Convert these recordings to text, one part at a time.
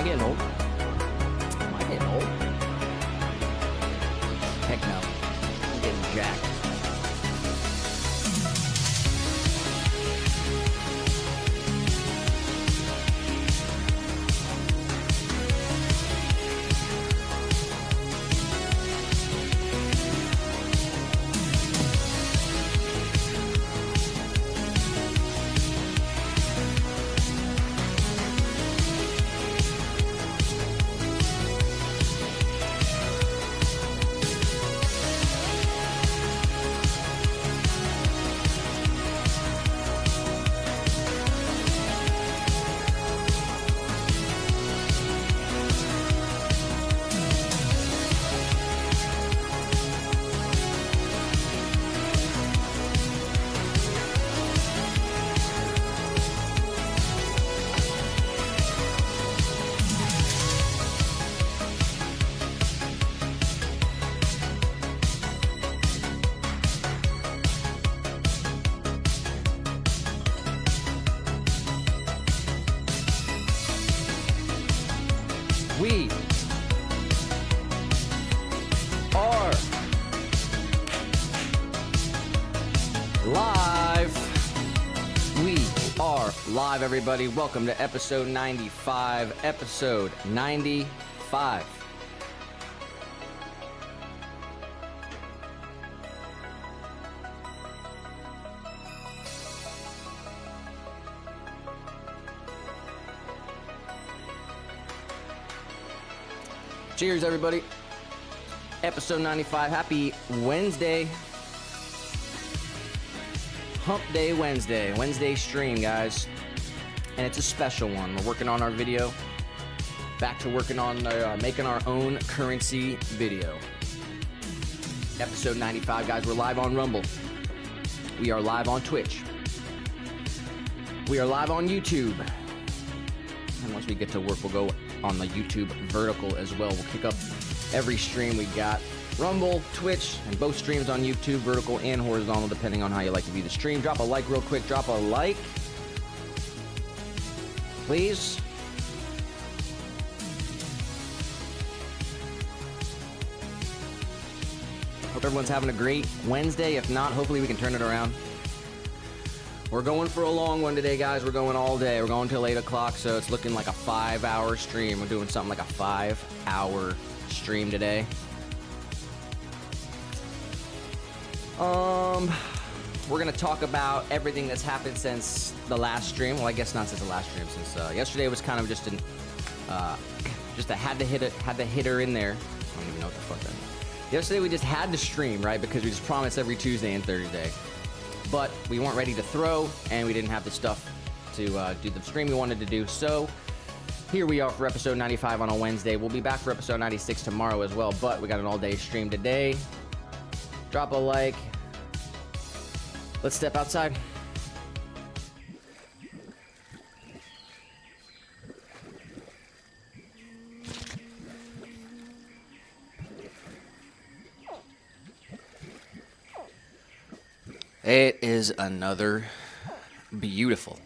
getting old? Am I getting old? Heck no. I'm getting jacked. We are live. We are live, everybody. Welcome to episode 95. Episode 95. Cheers, everybody. Episode 95. Happy Wednesday. Hump Day Wednesday. Wednesday stream, guys. And it's a special one. We're working on our video. Back to working on making our own currency video. Episode 95, guys. We're live on Rumble. We are live on Twitch. We are live on YouTube. And once we get to work, we'll go on the YouTube vertical as well. We'll kick up every stream we got. Rumble, Twitch, and both streams on YouTube, vertical and horizontal, depending on how you like to view the stream. Drop a like real quick. Drop a like, please. Hope everyone's having a great Wednesday. If not, hopefully we can turn it around. We're going for a long one today, guys. We're going all day. We're going till 8 o'clock, so it's looking like a 5-hour stream. We're doing something like a 5-hour stream today. We're going to talk about everything that's happened since the last stream. Well, I guess not since the last stream, since yesterday was kind of just a had to hit her in there. I don't even know what the fuck that means. Yesterday we just had to stream, right? Because we just promised every Tuesday and Thursday. But we weren't ready to throw, and we didn't have the stuff to do the stream we wanted to do. So here we are for episode 95 on a Wednesday. We'll be back for episode 96 tomorrow as well, but we got an all-day stream today. Drop a like. Let's step outside. It is another beautiful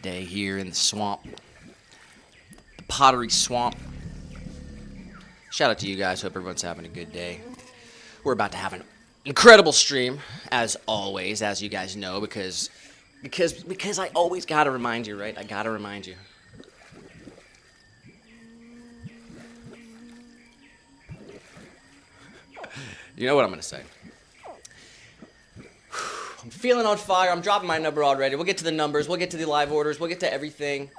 day here in the swamp, the Pottery swamp. Shout out to you guys. Hope everyone's having a good day. We're about to have an incredible stream, as always, as you guys know, because I always gotta remind you, right? I gotta remind you. You know what I'm gonna say. I'm feeling on fire. I'm dropping my number already. We'll get to the numbers. We'll get to the live orders. We'll get to everything.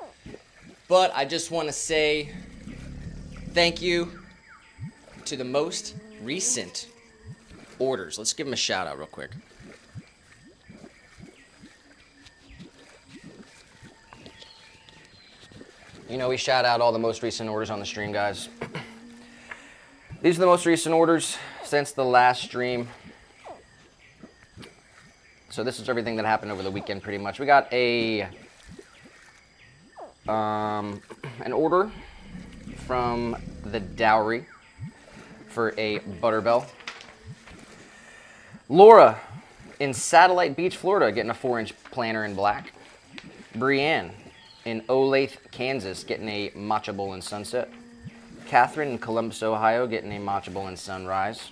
But I just want to say thank you to the most recent orders. Let's give them a shout out real quick. You know, we shout out all the most recent orders on the stream, guys. These are the most recent orders since the last stream. So this is everything that happened over the weekend, pretty much. We got an order from the Dowry for a Butterbell. Laura in Satellite Beach, Florida, getting a 4-inch planter in black. Brienne in Olathe, Kansas, getting a matcha bowl in Sunset. Catherine in Columbus, Ohio, getting a matcha bowl in Sunrise.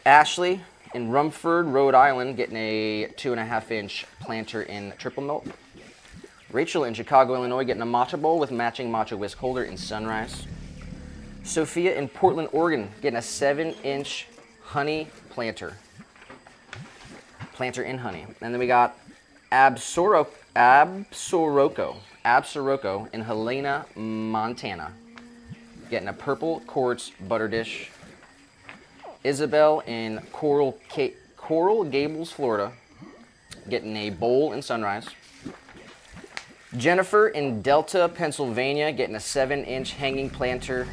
Ashley in Rumford, Rhode Island, getting a 2.5-inch planter in Triple Milk. Rachel in Chicago, Illinois, getting a matcha bowl with matching matcha whisk holder in Sunrise. Sophia in Portland, Oregon, getting a 7-inch honey planter. Planter in honey. And then we got Absoroko in Helena, Montana, getting a purple quartz butter dish. Isabel in Coral Gables, Florida, getting a bowl in Sunrise. Jennifer in Delta, Pennsylvania, getting a 7-inch hanging planter.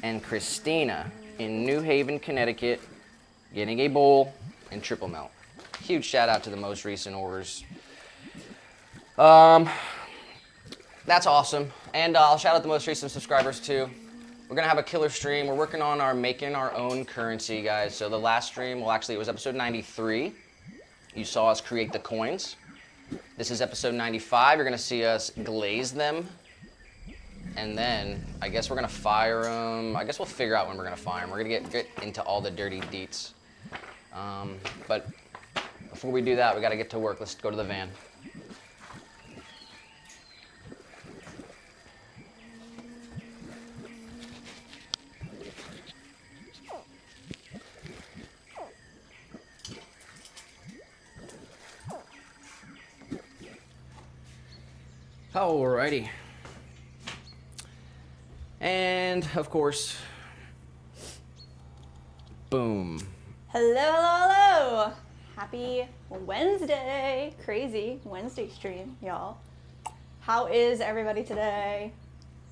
And Christina in New Haven, Connecticut, getting a bowl in Triple Melt. Huge shout out to the most recent orders. That's awesome. And I'll shout out the most recent subscribers too. We're gonna have a killer stream. We're working on making our own currency, guys. So the last stream, well actually it was episode 93. You saw us create the coins. This is episode 95. You're gonna see us glaze them. And then I guess we're gonna fire them. I guess we'll figure out when we're gonna fire them. We're gonna get into all the dirty deets. But before we do that, we gotta get to work. Let's go to the van. Alrighty. And of course, boom. Hello, hello, hello. Happy Wednesday. Crazy Wednesday stream, y'all. How is everybody today?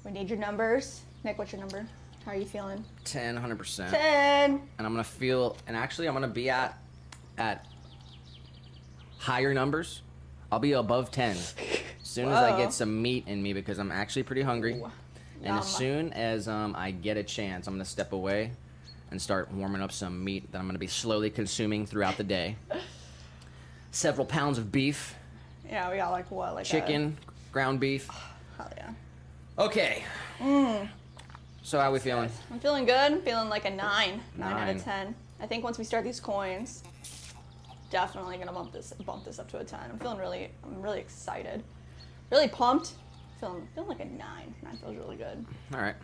We need your numbers. Nick, what's your number? How are you feeling? 10, 100%. 10. And I'm gonna feel, and actually I'm gonna be at higher numbers. I'll be above 10 as soon as I get some meat in me because I'm actually pretty hungry. Ooh. And as soon as I get a chance, I'm gonna step away and start warming up some meat that I'm gonna be slowly consuming throughout the day. Several pounds of beef. Yeah, we got like what? Like chicken, ground beef. Hell yeah. Okay. So how we feeling? I'm feeling good. I'm feeling like a 9 out of 10. I think once we start these coins, definitely gonna bump this up to a 10. I'm really excited. Really pumped. Feeling like a 9. 9 feels really good. All right.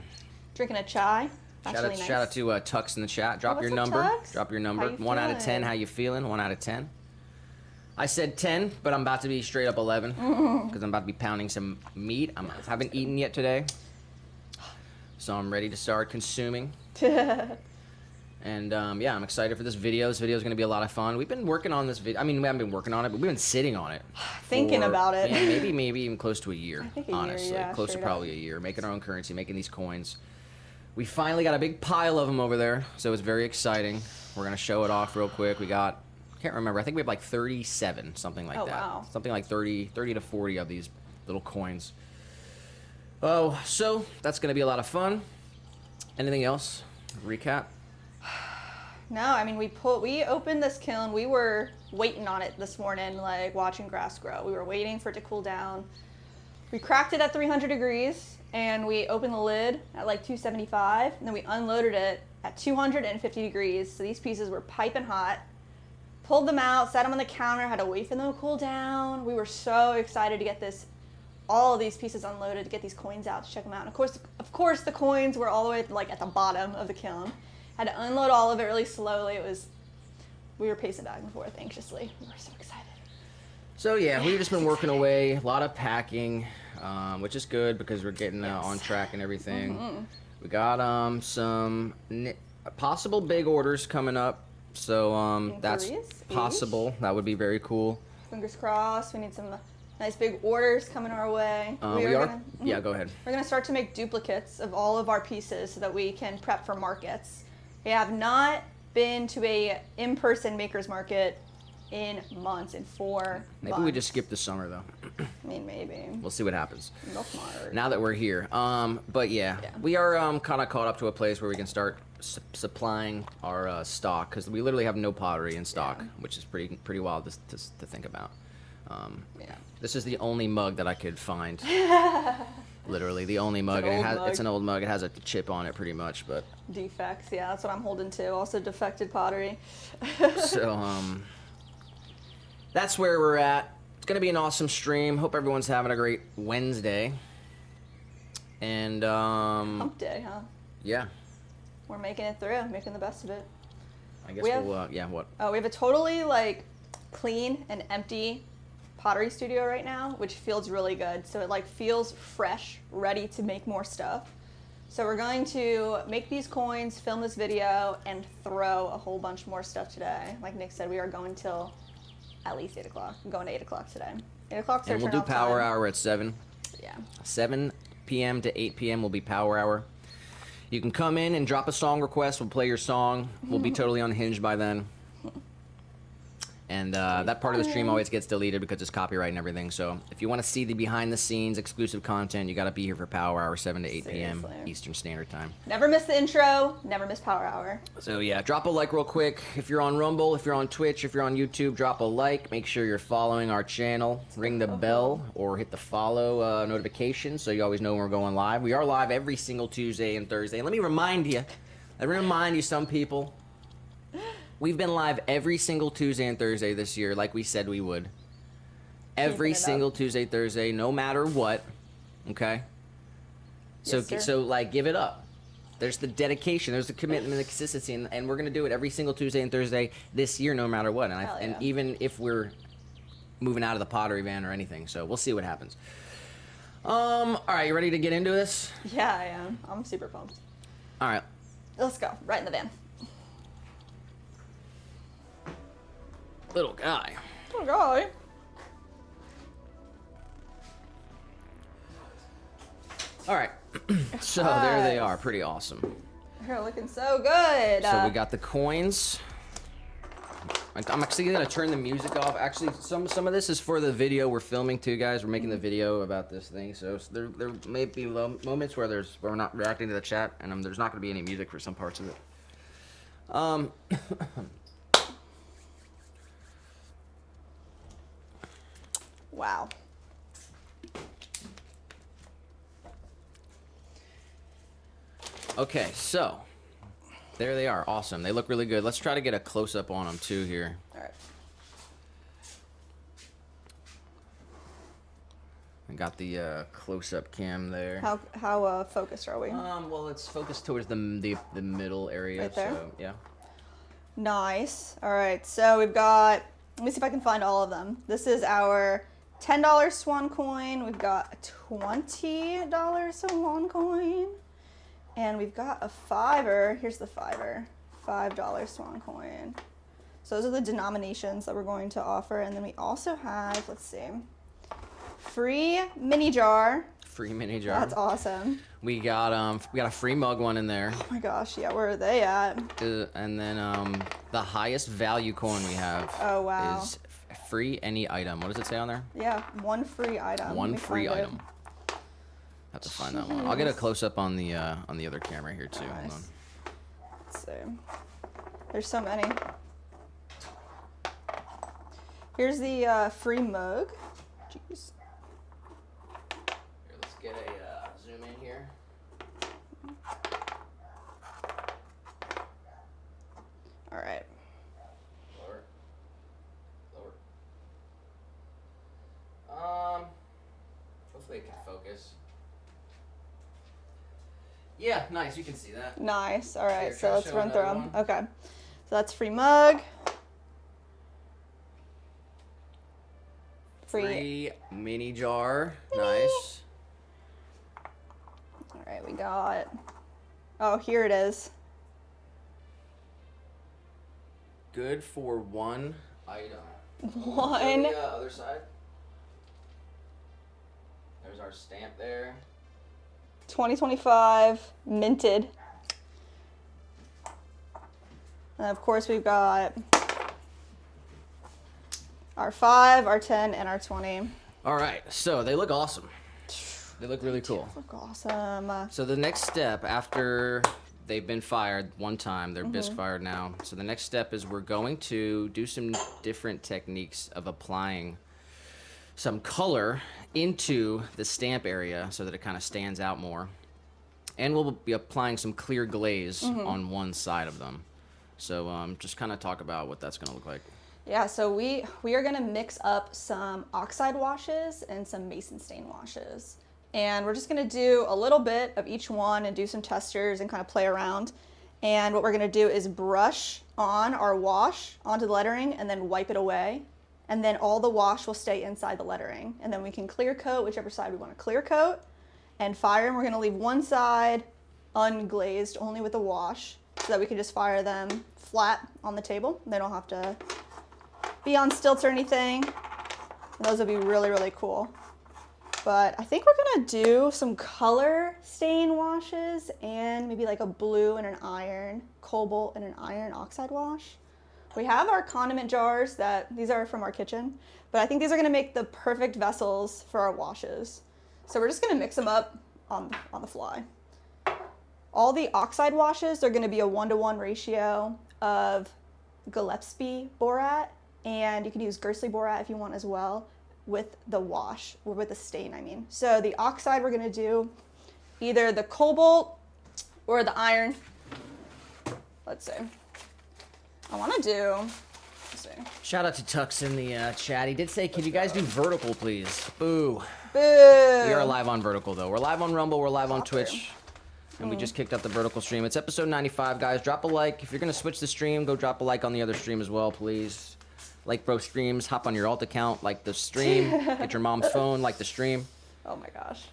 Drinking a chai. Shout out to Tux in the chat. Drop your number. Drop your number. 1 out of 10. How you feeling? 1 out of 10. I said 10, but I'm about to be straight up 11 because I'm about to be pounding some meat. I haven't eaten yet today, so I'm ready to start consuming. And yeah, I'm excited for this video. This video is going to be a lot of fun. We've been working on this video. I mean, we haven't been working on it, but we've been sitting on it. Thinking about it. Yeah, maybe even close to a year, I think a honestly. year, yeah, close to probably a year. Making our own currency, making these coins. We finally got a big pile of them over there, so it's very exciting. We're going to show it off real quick. We got, I can't remember, I think we have like 37, something like that. Wow. Something like 30 to 40 of these little coins. Oh, so that's going to be a lot of fun. Anything else? Recap? No, I mean, we opened this kiln. We were waiting on it this morning, like watching grass grow. We were waiting for it to cool down. We cracked it at 300 degrees, and we opened the lid at like 275, and then we unloaded it at 250 degrees. So these pieces were piping hot. Pulled them out, set them on the counter, had to wait for them to cool down. We were so excited to get all of these pieces unloaded, to get these coins out, to check them out. And of course, the coins were all the way like at the bottom of the kiln. Had to unload all of it really slowly. We were pacing back and forth anxiously. We were so excited. So yeah, we've just been working away, a lot of packing, which is good because we're getting on track and everything. We got some possible big orders coming up, so that's possible. That would be very cool. Fingers crossed. We need some nice big orders coming our way. Yeah, go ahead. We're gonna start to make duplicates of all of our pieces so that we can prep for markets. We have not been to a in-person makers market in months, in 4 months. Maybe we just skip the summer though. I mean, maybe. We'll see what happens. Smart. Now that we're here. But yeah, we are kind of caught up to a place where we can start supplying our stock because we literally have no pottery in stock, which is pretty wild to think about. Yeah. This is the only mug that I could find. Literally the only mug. It's an old mug. It has a chip on it pretty much, but Defects. Yeah, that's what I'm holding to. Also defected pottery. so that's where we're at. It's gonna be an awesome stream. Hope everyone's having a great Wednesday. And Hump day, huh? yeah. We're making it through, making the best of it. I guess we'll yeah, what? Oh, we have a totally like clean and empty pottery studio right now, which feels really good. So it like feels fresh, ready to make more stuff. So we're going to make these coins, film this video, and throw a whole bunch more stuff today. Like Nick said, we are going till at least 8 o'clock. I'm going to 8 o'clock today. 8 o'clock's our And we'll do power time. hour at 7. Yeah. 7 p.m. to 8 p.m. will be power hour. You can come in and drop a song request. We'll play your song. We'll be totally unhinged by then. And that part of the stream always gets deleted because it's copyright and everything. So if you want to see the behind-the-scenes exclusive content, you got to be here for Power Hour, 7 to 8 p.m. Seriously. Eastern Standard Time. Never miss the intro. Never miss power hour. So yeah, drop a like real quick. If you're on Rumble, if you're on Twitch, if you're on YouTube, drop a like. Make sure you're following our channel. Ring the bell or hit the follow notification so you always know when we're going live. We are live every single Tuesday and Thursday. And let me remind you, some people, we've been live every single Tuesday and Thursday this year, like we said we would. Every single Tuesday, Thursday, no matter what. Okay? So, Yes, sir. so like, give it up. There's the dedication, there's the commitment, the consistency, and we're gonna do it every single Tuesday and Thursday this year, no matter what. And Hell yeah. and even if we're moving out of the pottery van or anything, so we'll see what happens. All right, you ready to get into this? Yeah, I am. I'm super pumped. All right. Let's go. Right in the van. Little guy. Oh, God. All right. So there they are. Pretty awesome. They're looking so good. So we got the coins. I'm actually gonna turn the music off. Actually, some of this is for the video we're filming too, guys. We're making the video about this thing, so there may be moments where we're not reacting to the chat, and there's not gonna be any music for some parts of it. Wow. Okay, so there they are. Awesome. They look really good. Let's try to get a close up on them too here. All right. I got the close up cam there. How focused are we? Well, it's focused towards the middle area. Right there? So yeah. Nice. All right. So we've got. Let me see if I can find all of them. This is our $10 Swan coin. We've got a $20 Swan coin. And we've got a $5. Here's the $5. $5 Swan coin. So those are the denominations that we're going to offer. And then we also have, let's see, free mini jar. Free mini jar. That's awesome. We got a free mug one in there. Oh my gosh, yeah, where are they at? And then the highest value coin we have is free any item. What does it say on there? Yeah, one free item. One free item. Have to find that one. I'll get a close up on the other camera here too. Nice. Hold on. Let's see. There's so many. Here's the free mug. Jeez. Here, let's get a zoom in here. All right. Lower. Hopefully it can focus. Yeah, nice. You can see that. Nice. All right. Here, So try let's to show run through another them. one. Okay. So that's free mug. Free mini jar. Nice. All right. We got. Oh, here it is. Good for one item. One. The other side. There's our stamp there. 2025 minted. And of course we've got our 5, our 10, and our 20. All right, so they look awesome. They look really cool. Look awesome. So the next step after they've been fired one time, they're bisque fired now. So the next step is we're going to do some different techniques of applying some color into the stamp area so that it kind of stands out more. And we'll be applying some clear glaze on one side of them. So just kind of talk about what that's going to look like. Yeah, so we are going to mix up some oxide washes and some mason stain washes. And we're just going to do a little bit of each one and do some testers and kind of play around. And what we're going to do is brush on our wash onto the lettering and then wipe it away. And then all the wash will stay inside the lettering. And then we can clear coat whichever side we want to clear coat and fire. And we're going to leave one side unglazed, only with the wash, so that we can just fire them flat on the table. They don't have to be on stilts or anything. And those would be really, really cool. But I think we're gonna do some color stain washes and maybe like a blue and an iron, cobalt and an iron oxide wash. We have our condiment jars these are from our kitchen, but I think these are gonna make the perfect vessels for our washes. So we're just gonna mix them up on the fly. All the oxide washes are gonna be a 1-to-1 ratio of Gillespie borat, and you can use Gersley borat if you want as well with the wash, or with the stain, I mean. So the oxide, we're gonna do either the cobalt or the iron. Let's see. I wanna do, let's see. Shout out to Tux in the chat. He did say, can you guys do vertical, please? Boo. Boo. We are live on vertical, though. We're live on Rumble, we're live on Twitch. And we just kicked up the vertical stream. It's episode 95, guys. Drop a like. If you're gonna switch the stream, go drop a like on the other stream as well, please. Like bro streams, hop on your alt account, like the stream, get your mom's phone, like the stream. Oh my gosh,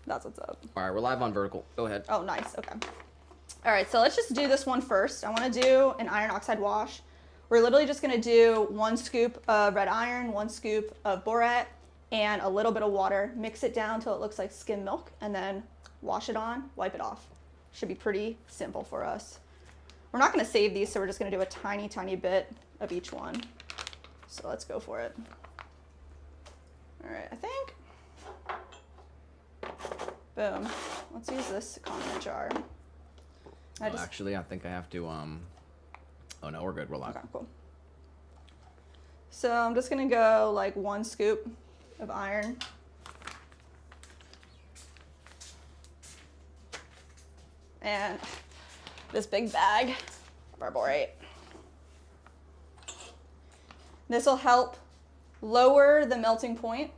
that's what's up. All right, we're live on vertical. Go ahead. Oh, nice, okay. All right, so let's just do this one first. I wanna do an iron oxide wash. We're literally just gonna do 1 scoop of red iron, 1 scoop of borat, and a little bit of water. Mix it down till it looks like skim milk, and then wash it on, wipe it off. Should be pretty simple for us. We're not gonna save these, so we're just gonna do a tiny, tiny bit of each one. So let's go for it. All right, I think, boom. Let's use this condiment jar. Actually, I think I have to, oh no, we're good, we're live. Okay, cool. So I'm just gonna go like 1 scoop of iron. And this big bag of our borate. This will help lower the melting point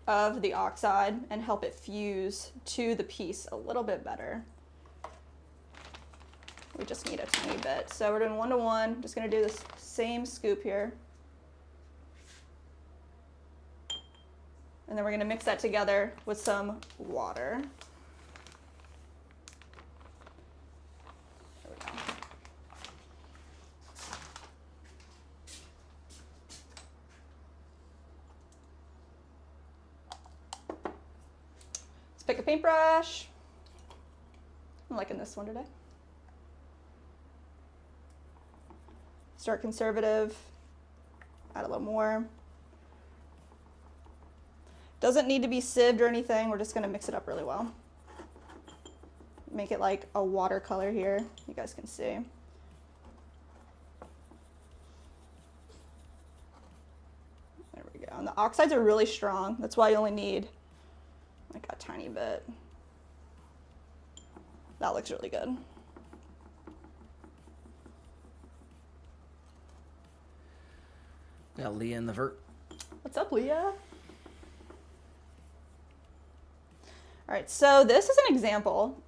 of the oxide and help it fuse to the piece a little bit better. We just need a tiny bit. So we're doing 1-to-1. Just gonna do this same scoop here. And then we're gonna mix that together with some water. There we go. Let's pick a paintbrush. I'm liking this one today. Start conservative, add a little more. Doesn't need to be sieved or anything, we're just gonna mix it up really well. Make it like a watercolor here, you guys can see. There we go, and the oxides are really strong, that's why you only need like a tiny bit. That looks really good. Got Leah in the vert. What's up, Leah? All right, so this is an example.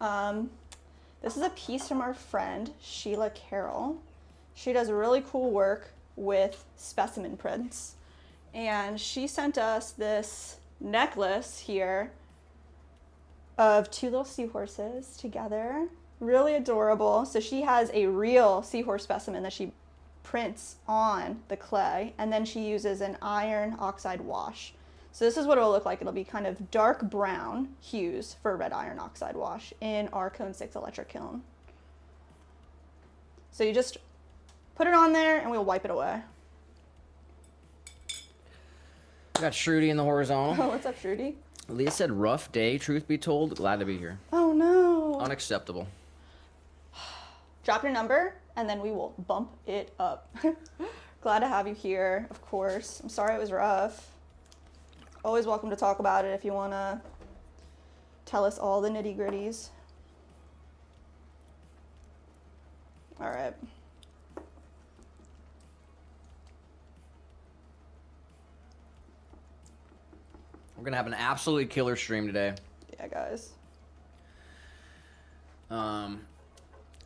This is a piece from our friend, Sheila Carroll. She does really cool work with specimen prints. And she sent us this necklace here of 2 little seahorses together. Really adorable. So she has a real seahorse specimen that she prints on the clay, and then she uses an iron oxide wash. So this is what it'll look like. It'll be kind of dark brown hues for a red iron oxide wash in our Cone 6 electric kiln. So you just put it on there and we'll wipe it away. We got Shruti in the horizontal. Oh, what's up, Shruti? Leah said, rough day, truth be told. Glad to be here. Oh no. Unacceptable. Drop your number and then we will bump it up. Glad to have you here, of course. I'm sorry it was rough. always welcome to talk about it if you want to tell us all the nitty gritties. All right. We're gonna have an absolutely killer stream today. Yeah, guys.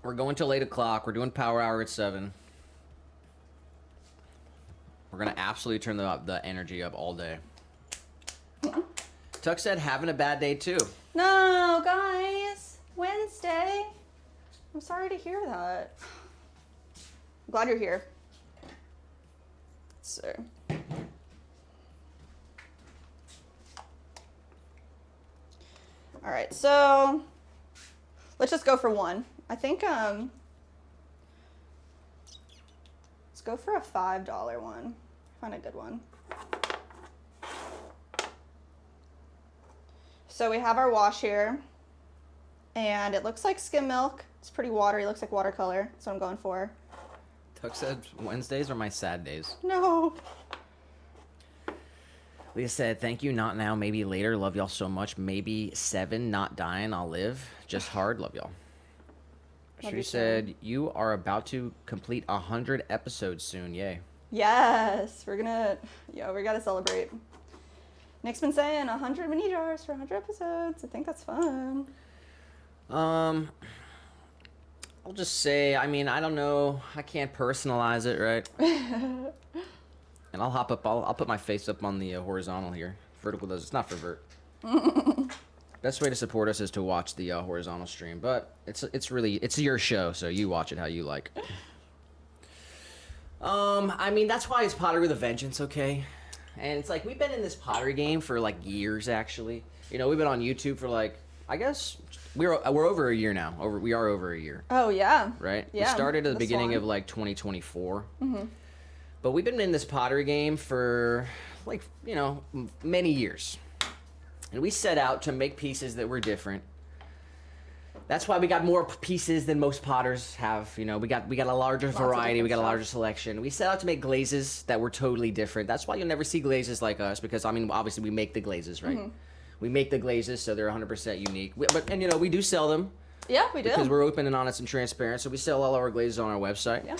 We're going till 8 o'clock. We're doing power hour at 7. We're gonna absolutely turn the energy up all day. Tuck said having a bad day too. No, guys. Wednesday. I'm sorry to hear that. I'm glad you're here. So. All right, so let's just go for one. I think let's go for a $5 one. Find a good one. So we have our wash here, and it looks like skim milk. It's pretty watery. It looks like watercolor. That's what I'm going for. Tuck said Wednesdays are my sad days. No. Leah said, thank you, not now, maybe later. Love y'all so much. Maybe 7, not dying, I'll live. Just hard, love y'all. She said, you are about to complete 100 episodes soon. Yay. Yes, we gotta celebrate. Nick's been saying 100 mini jars for 100 episodes. I think that's fun. I'll just say, I mean, I don't know. I can't personalize it, right? And I'll put my face up on the horizontal here. Vertical does, it's not for vert. Best way to support us is to watch the horizontal stream, but it's your show, so you watch it how you like. I mean, that's why it's Pottery with a Vengeance, okay? And it's like, we've been in this pottery game for like years, actually. You know, we've been on YouTube for like, I guess, we're over a year now. We are over a year. Oh, yeah. Right? Yeah. We started at the beginning Swan. of like 2024. Mm-hmm. But we've been in this pottery game for like, you know, many years. And we set out to make pieces that were different. That's why we got more pieces than most potters have. You know, we got a larger variety, we got a larger selection. We set out to make glazes that were totally different. That's why you'll never see glazes like us, because I mean, obviously we make the glazes, right? Mm-hmm. We make the glazes, so they're 100% unique. And you know, we do sell them. Yeah, we do. Because we're open and honest and transparent, so we sell all our glazes on our website. Yeah.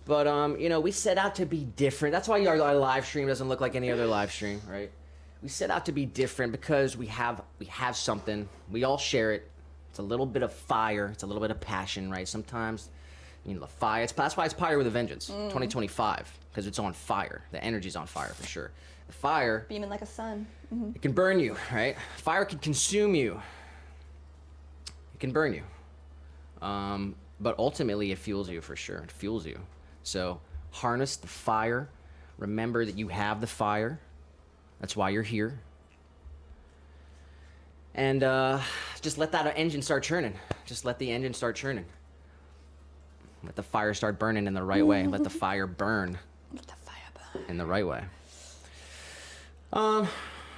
But you know, we set out to be different. That's why our live stream doesn't look like any other live stream, right? We set out to be different because we have something. We all share it. It's a little bit of fire. It's a little bit of passion, right? Sometimes, you know, the fire. That's why it's Pottery with a Vengeance, 2025, because it's on fire. The energy's on fire for sure. The fire, beaming like a sun. Mm-hmm. It can burn you, right? Fire can consume you. It can burn you. But ultimately, it fuels you for sure. It fuels you. So harness the fire. Remember that you have the fire. That's why you're here. And just let that engine start churning. Just let the engine start churning. Let the fire start burning in the right way. Let the fire burn. Let the fire burn. In the right way. All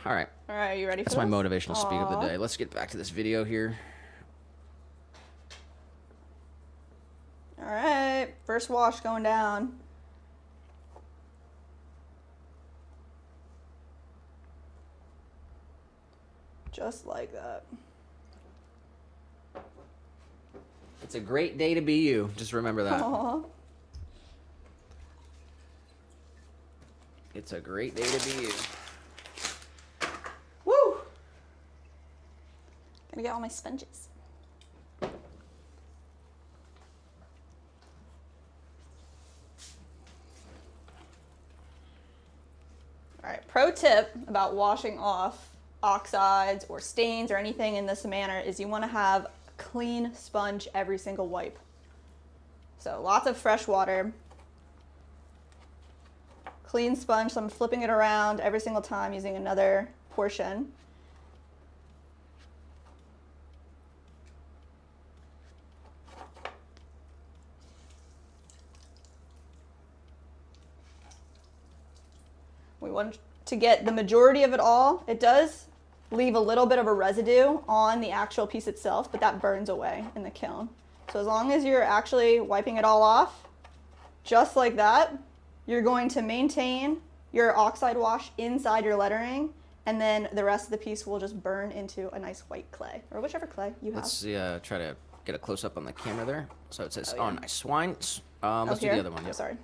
right. All right, you ready for That's my motivational speak of the day. Let's get back to this video here. All right, first wash going down. Just like that. It's a great day to be you. Just remember that. Aww. It's a great day to be you. Woo! Gonna get all my sponges. All right, pro tip about washing off oxides or stains or anything in this manner is you want to have a clean sponge every single wipe. So lots of fresh water, clean sponge. So I'm flipping it around every single time using another portion. We want to get the majority of it all. It does leave a little bit of a residue on the actual piece itself, but that burns away in the kiln. So as long as you're actually wiping it all off, just like that, you're going to maintain your oxide wash inside your lettering, And then the rest of the piece will just burn into a nice white clay, or whichever clay you have. Let's see, try to get a close up on the camera there. So it says, Oh, yeah. nice. Swine. Let's do here? the other one. Oh, Yep. sorry.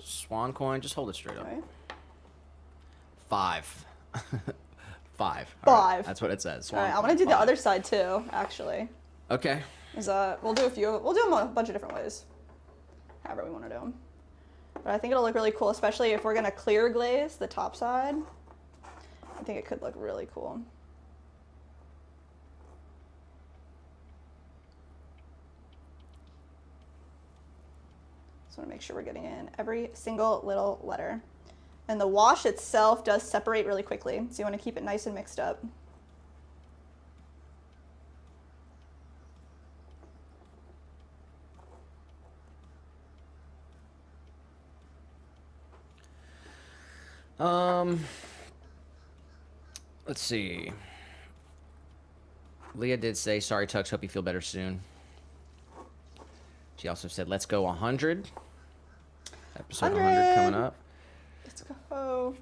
Swan coin. Just hold it straight up. Okay. 5. 5. All 5. right. That's what it says. Swan All right, I coin, want to do the 5. other side too, actually. Okay. We'll do we'll do them a bunch of different ways. However we want to do them. But I think it'll look really cool, especially if we're going to clear glaze the top side. I think it could look really cool. Just want to make sure we're getting in every single little letter. And the wash itself does separate really quickly, so you want to keep it nice and mixed up. Let's see. Leah did say, sorry, Tux, hope you feel better soon. She also said, let's go 100. Episode 100 coming up. Let's go.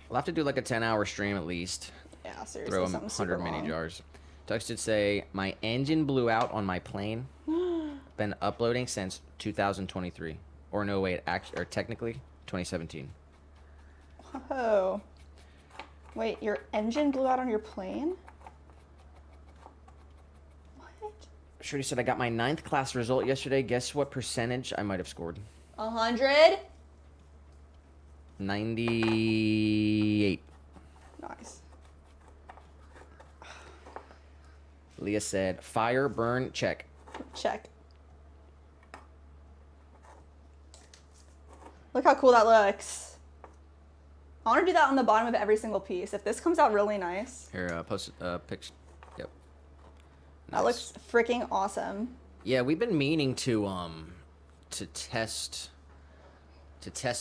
We'll have to do like a 10-hour stream at least. Yeah, seriously, Throw 'em something super 100 mini long. jars. Tux did say, my engine blew out on my plane. Been uploading since 2023. Or no, wait, or technically 2017. Whoa. Wait, your engine blew out on your plane? What? Shirley said, I got my 9th class result yesterday. Guess what percentage I might have scored? 100? 98. Nice. Leah said, fire, burn, check. Check. Look how cool that looks. I want to do that on the bottom of every single piece. If this comes out really nice. Here, post picture. Yep. That looks freaking awesome. Yeah, we've been meaning to test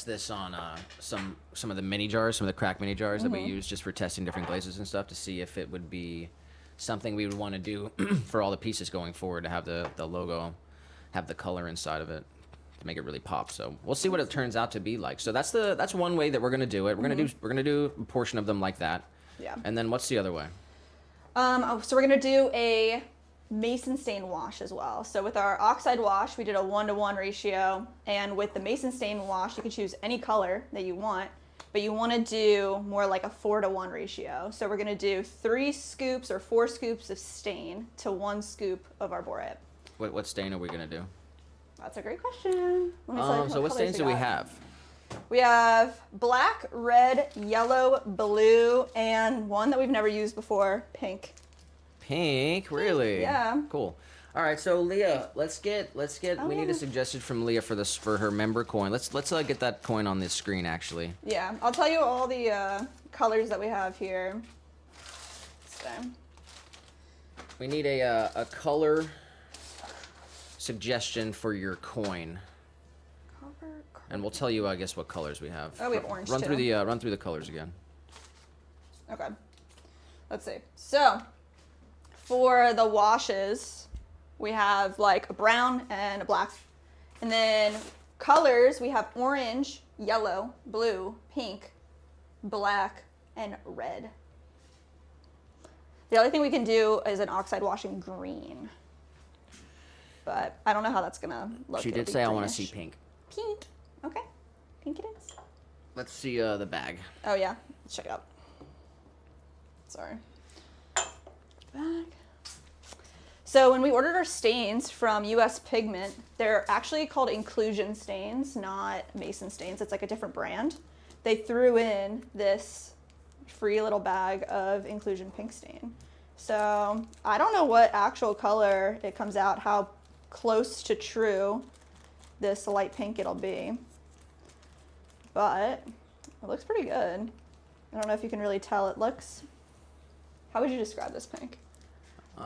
this on some of the mini jars, some of the crack mini jars that we use just for testing different glazes and stuff to see if it would be something we would want to do for all the pieces going forward to have the logo, have the color inside of it to make it really pop. So we'll see what it turns out to be like. So that's one way that we're gonna do it. We're gonna do a portion of them like that. Yeah. And then what's the other way? So we're gonna do a mason stain wash as well. So with our oxide wash, we did a 1-to-1 ratio, and with the mason stain wash, you can choose any color that you want, but you want to do more like a 4-to-1 ratio. So we're gonna do 3 scoops or 4 scoops of stain to 1 scoop of our borate. What stain are we gonna do? That's a great question. Let me tell you So what stains do we got. have? We have black, red, yellow, blue, and one that we've never used before, pink. Pink, really? Yeah. Cool. All right, so Leah, let's get. We need a suggestion from Leah for her member coin. Let's get that coin on this screen actually. Yeah, I'll tell you all the colors that we have here. So. We need a color suggestion for your coin, Copper. and we'll tell you, I guess, what colors we have. Oh, we have orange Run too. through the colors again. Okay. Let's see. So, for the washes, we have like a brown and a black. And then colors, we have orange, yellow, blue, pink, black, and red. The other thing we can do is an oxide wash in green. But I don't know how that's going to look. She It'll did be say I want to greenish. see pink. Pink. Okay. Pink it is. Let's see the bag. Oh, yeah. Let's check it out. Sorry. Bag. So when we ordered our stains from US Pigment, they're actually called inclusion stains, not mason stains. It's like a different brand. They threw in this free little bag of inclusion pink stain. So I don't know what actual color it comes out, how close to true this light pink it'll be. But it looks pretty good. I don't know if you can really tell. It looks... How would you describe this pink? It's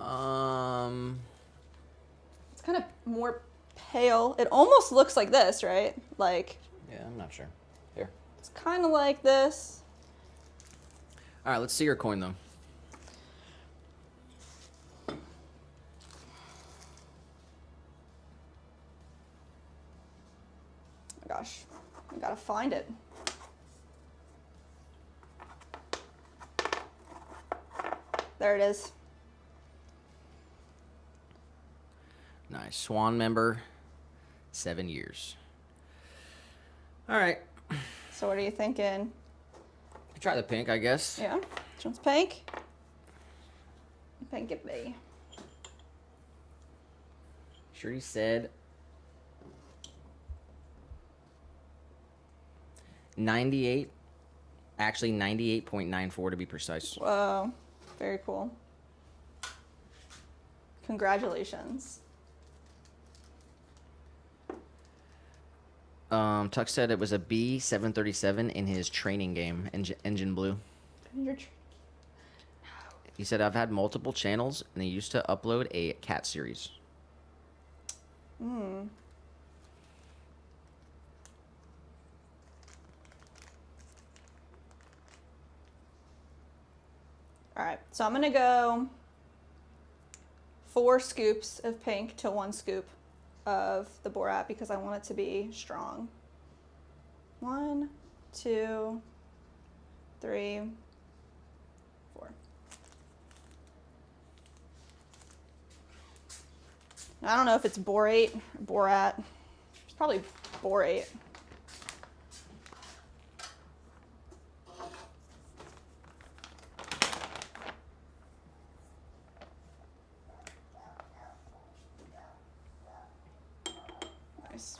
kind of more pale. It almost looks like this, right? Like... Yeah, I'm not sure. Here. It's kind of like this. All right, let's see your coin though. Oh gosh, I gotta find it. There it is. Nice. Swan member, 7 years. All right. So what are you thinking? Try the pink, I guess. Yeah. Which one's pink? Pink it be. Sure you said 98. Actually, 98.94 to be precise. Whoa. Very cool. Congratulations. Tuck said it was a B737 in his training game, engine blue. He said, I've had multiple channels, and he used to upload a cat series. Hmm. All right, so I'm gonna go 4 scoops of pink to 1 scoop of the Borat because I want it to be strong. 1, 2, 3, 4. I don't know if it's borate or borat. It's probably borate. Nice.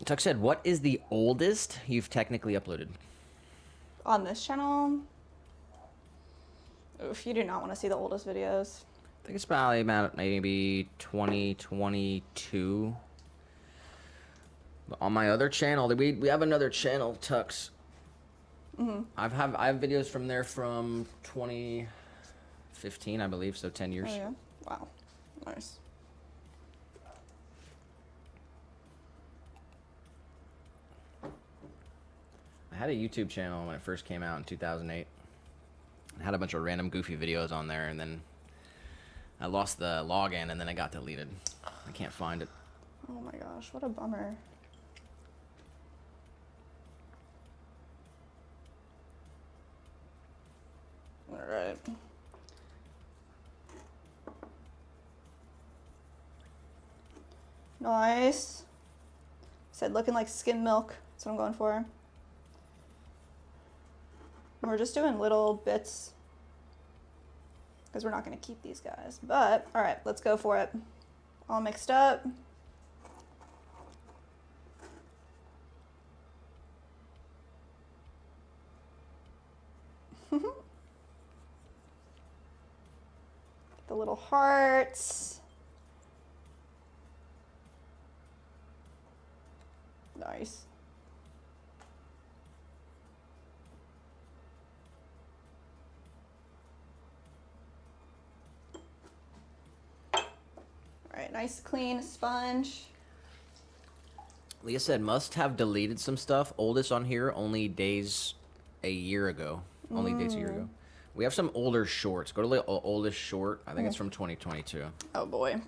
Tuck said, what is the oldest you've technically uploaded? On this channel, oof, you do not want to see the oldest videos. I think it's probably about maybe 2022. But on my other channel, we have another channel, Tucks. Mm-hmm. I have videos from there from 2015, I believe, so 10 years. Oh, yeah? Wow. Nice. I had a YouTube channel when it first came out in 2008. I had a bunch of random goofy videos on there, and then I lost the login, and then it got deleted. I can't find it. Oh my gosh, what a bummer. All right. Nice. Said looking like skim milk. That's what I'm going for. And we're just doing little bits because we're not going to keep these guys. But, all right, let's go for it. All mixed up. The little hearts. Nice. All right, nice clean sponge. Leah said, must have deleted some stuff. Oldest on here, only days a year ago. Only dates a year ago. We have some older shorts. Go to the oldest short. I think it's from 2022. Oh boy.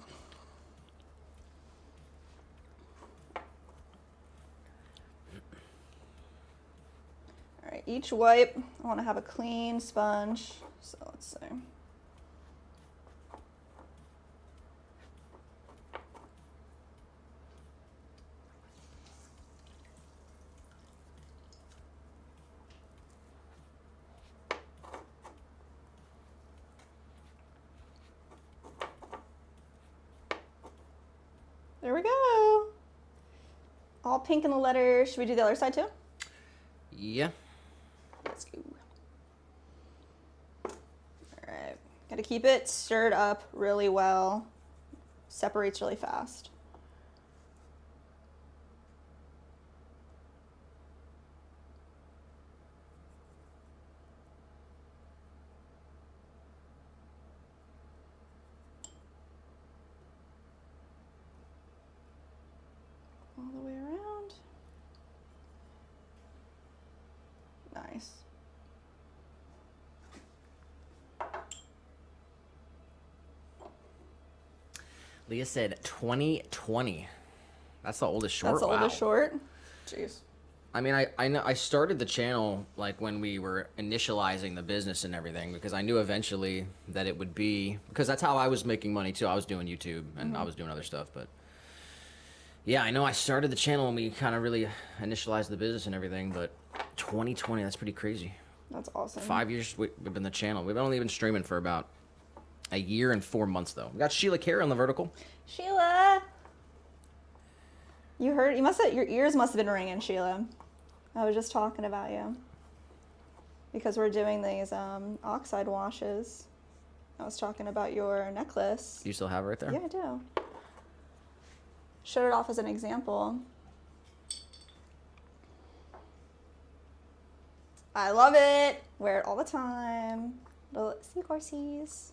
All right, each wipe, I want to have a clean sponge. So let's see. There we go. All pink in the letters. Should we do the other side too? Yeah. Let's go. All right. Got to keep it stirred up really well. Separates really fast. All the way around. Nice. Leah said 2020. That's the oldest short. That's the oldest short. Jeez. I mean, I know I started the channel like when we were initializing the business and everything, because I knew eventually that it would be, because that's how I was making money too. I was doing YouTube and I was doing other stuff, but yeah, I know I started the channel and we kind of really initialized the business and everything, but 2020, that's pretty crazy. That's awesome. 5 years we've been the channel. We've only been streaming for about a year and 4 months though. We got Sheila Carey on the vertical. Sheila. You heard, your ears must have been ringing, Sheila. I was just talking about you. Because we're doing these oxide washes. I was talking about your necklace. You still have it right there? Yeah, I do. Showed it off as an example. I love it. Wear it all the time. Little seahorses.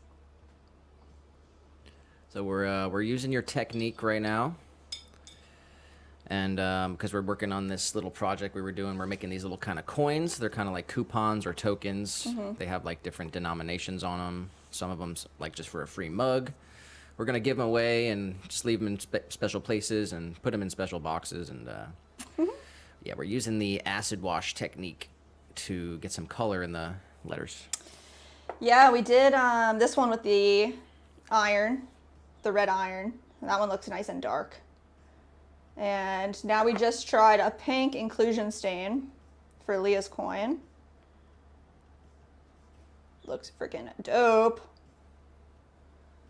So we're using your technique right now. And because we're working on this little project we were doing, we're making these little kind of coins. They're kind of like coupons or tokens. They have like different denominations on them. Some of them like just for a free mug. We're going to give them away and just leave them in special places and put them in special boxes. And yeah, we're using the acid wash technique to get some color in the letters. Yeah, we did this one with the iron, the red iron. That one looks nice and dark. And now we just tried a pink inclusion stain for Leah's coin. Looks freaking dope.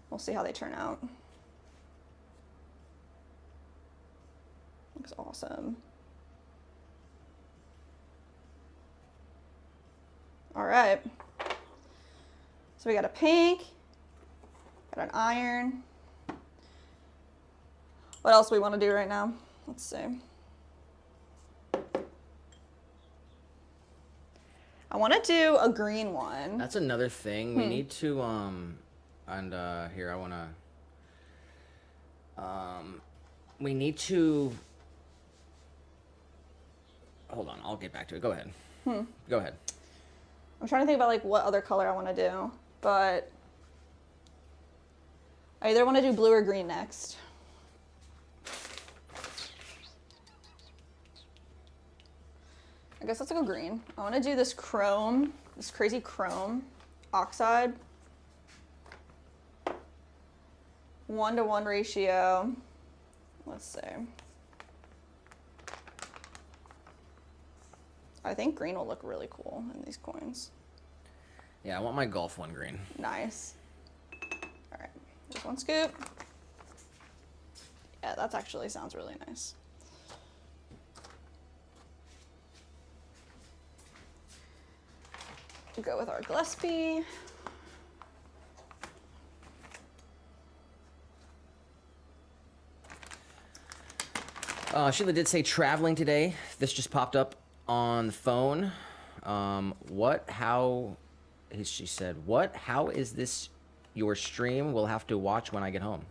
We'll see how they turn out. Looks awesome. All right. So we got a pink, got an iron. What else do we want to do right now? Let's see. I want to do a green one. That's another thing. We need to, and here I want to, we need to, hold on, I'll get back to it. Go ahead. Go ahead. I'm trying to think about like what other color I want to do, but I either want to do blue or green next. I guess let's go green. I want to do this chrome, this crazy chrome oxide. 1-to-1 ratio. Let's see. I think green will look really cool in these coins. Yeah, I want my golf one green. Nice. All right, there's one scoop. Yeah, that actually sounds really nice. We'll go with our Gillespie. Sheila did say traveling today. This just popped up on the phone. She said, how is this your stream? We'll have to watch when I get home.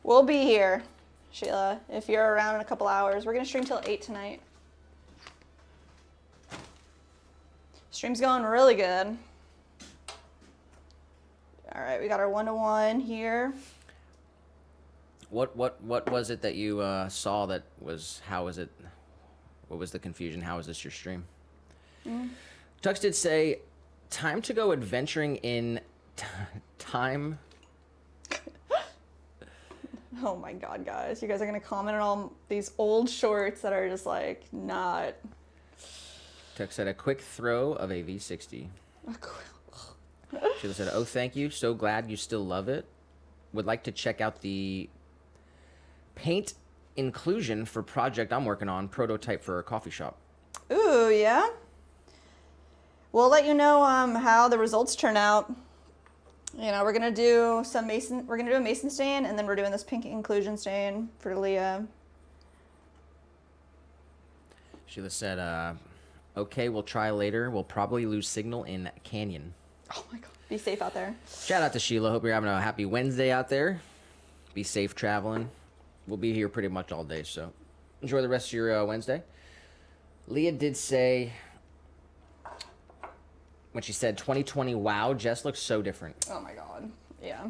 We'll be here, Sheila, if you're around in a couple hours. We're going to stream till 8 tonight. Stream's going really good. All right, we got our 1-to-1 here. What was it that you saw that was, how was it, what was the confusion? How is this your stream? Tux did say, time to go adventuring in time. Oh my God, guys. You guys are going to comment on all these old shorts that are just like not. Tux said, a quick throw of a V60. Sheila said, oh, thank you. So glad you still love it. Would like to check out the paint inclusion for project I'm working on, prototype for a coffee shop. Ooh, yeah. We'll let you know how the results turn out. You know, we're gonna do a mason stain, and then we're doing this pink inclusion stain for Leah. Sheila said, okay, we'll try later. We'll probably lose signal in Canyon. Oh my God. Be safe out there. Shout out to Sheila. Hope you're having a happy Wednesday out there. Be safe traveling. We'll be here pretty much all day, so enjoy the rest of your Wednesday. Leah did say, when she said 2020, wow, Jess looks so different. Oh my God. Yeah.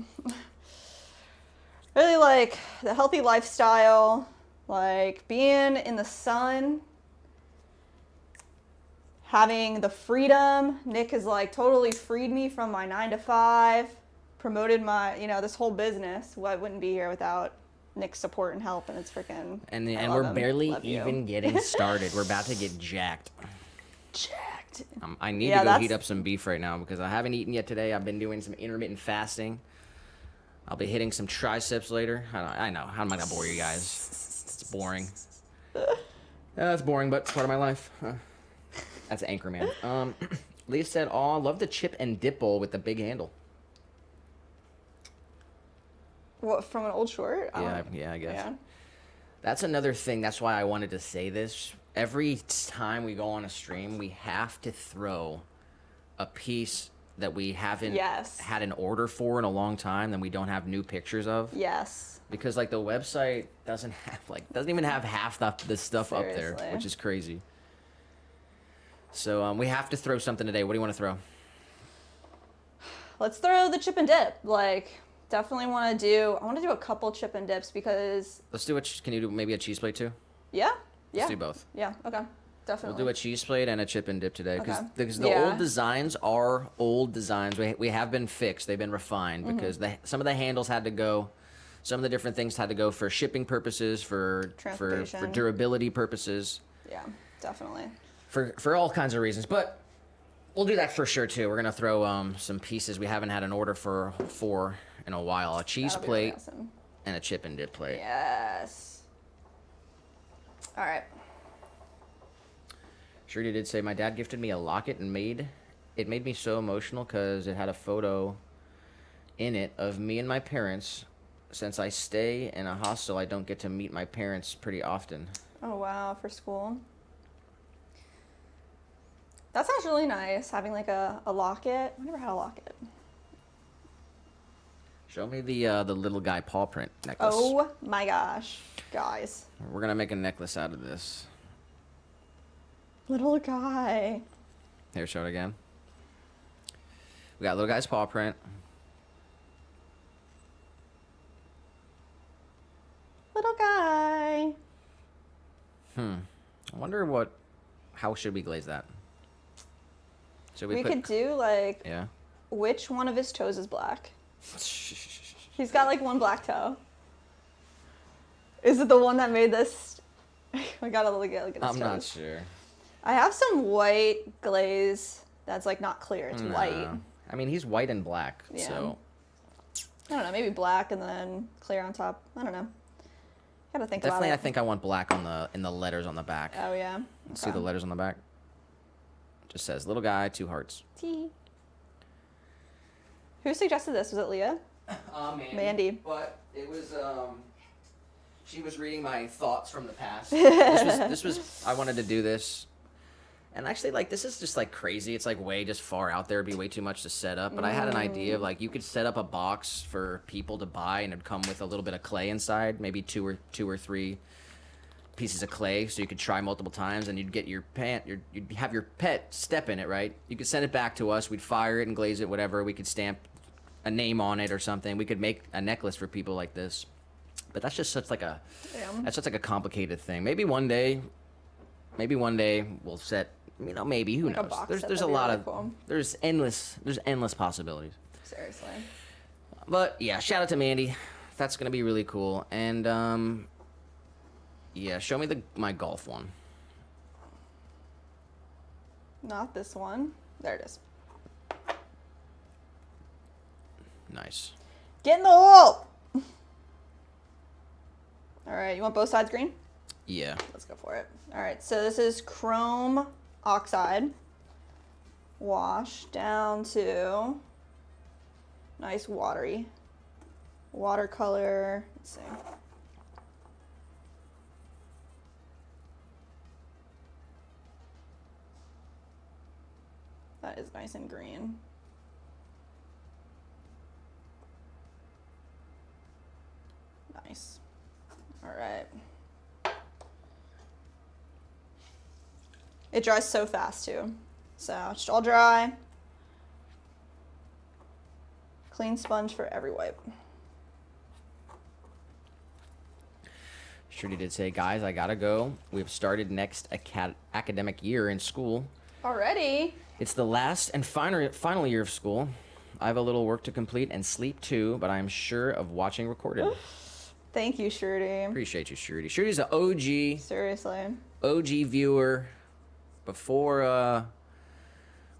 Really like the healthy lifestyle, like being in the sun, having the freedom. Nick has like totally freed me from my 9 to 5, promoted my, this whole business. Well, I wouldn't be here without Nick's support and help, and it's freaking. And I we're love him. barely Love you. even getting started. We're about to get jacked. Jacked. I need to go heat up some beef right now because I haven't eaten yet today. I've been doing some intermittent fasting. I'll be hitting some triceps later. I know. How am I going to bore you guys? It's boring. It's boring, but it's part of my life. That's Anchorman. Leah said, "Aw, love the chip and dip bowl with the big handle." What, from an old short? Yeah, I guess. Yeah. That's another thing. That's why I wanted to say this. Every time we go on a stream, we have to throw a piece that we haven't had an order for in a long time, that we don't have new pictures of. Yes. Because like the website doesn't even have half the stuff up there, which is crazy. So we have to throw something today. What do you want to throw? Let's throw the chip and dip. Like, definitely want to do. I want to do a couple chip and dips because. Let's do can you do maybe a cheese plate too? Yeah. Let's do both. Yeah. Okay. Definitely. We'll do a cheese plate and a chip and dip today because the Yeah. old designs are old designs. We have been fixed. They've been refined because some of the handles had to go. Some of the different things had to go for shipping purposes, for durability purposes. Yeah, definitely. For all kinds of reasons, but we'll do that for sure too. We're gonna throw some pieces we haven't had an order for in a while. A cheese plate and a chip and dip plate. Yes. All right. Shirley did say my dad gifted me a locket and it made me so emotional because it had a photo in it of me and my parents. Since I stay in a hostel, I don't get to meet my parents pretty often. Oh wow, for school. That sounds really nice, having like a locket. I never had a locket. Show me the little guy paw print necklace. Oh my gosh, guys. We're gonna make a necklace out of this. Little guy. Here, show it again. We got little guy's paw print. Little guy. I wonder how should we glaze that? Should we could do like, which one of his toes is black? He's got like one black toe. Is it the one that made this? I gotta look at his I'm toes. not sure. I have some white glaze that's like not clear. It's white. I mean, he's white and black, so. I don't know, maybe black and then clear on top. I don't know. Gotta think about it. Definitely, I think I want black in the letters on the back. Oh yeah. Okay. See the letters on the back? Just says little guy, 2 hearts. T. Who suggested this? Was it Leah? Mandy. But it was she was reading my thoughts from the past. This was I wanted to do this. And actually, like, this is just, like, crazy. It's, like, way just far out there. It'd be way too much to set up. But I had an idea of, like, you could set up a box for people to buy, and it'd come with a little bit of clay inside, maybe two or three pieces of clay, so you could try multiple times, and you'd get you'd have your pet step in it, right? You could send it back to us. We'd fire it and glaze it, whatever. We could stamp a name on it or something. We could make a necklace for people like this. But that's just such, like, a complicated thing. Maybe one day we'll set... maybe, who knows? There's a lot of cool. there's endless possibilities. Seriously. But yeah, shout out to Mandy. That's gonna be really cool. And yeah, show me my golf one. Not this one. There it is. Nice. Get in the hole. All right, you want both sides green? Yeah. Let's go for it. All right, so this is chrome oxide. Wash down to nice watery watercolor. Let's see. That is nice and green. Nice. All right. It dries so fast too. So just all dry. Clean sponge for every wipe. Shruti did say, guys, I gotta go. We've started next academic year in school. Already? It's the last and final year of school. I have a little work to complete and sleep too, but I'm sure of watching recorded. Thank you, Shruti. Appreciate you, Shruti. Shrudi's an OG. Seriously. OG viewer. Before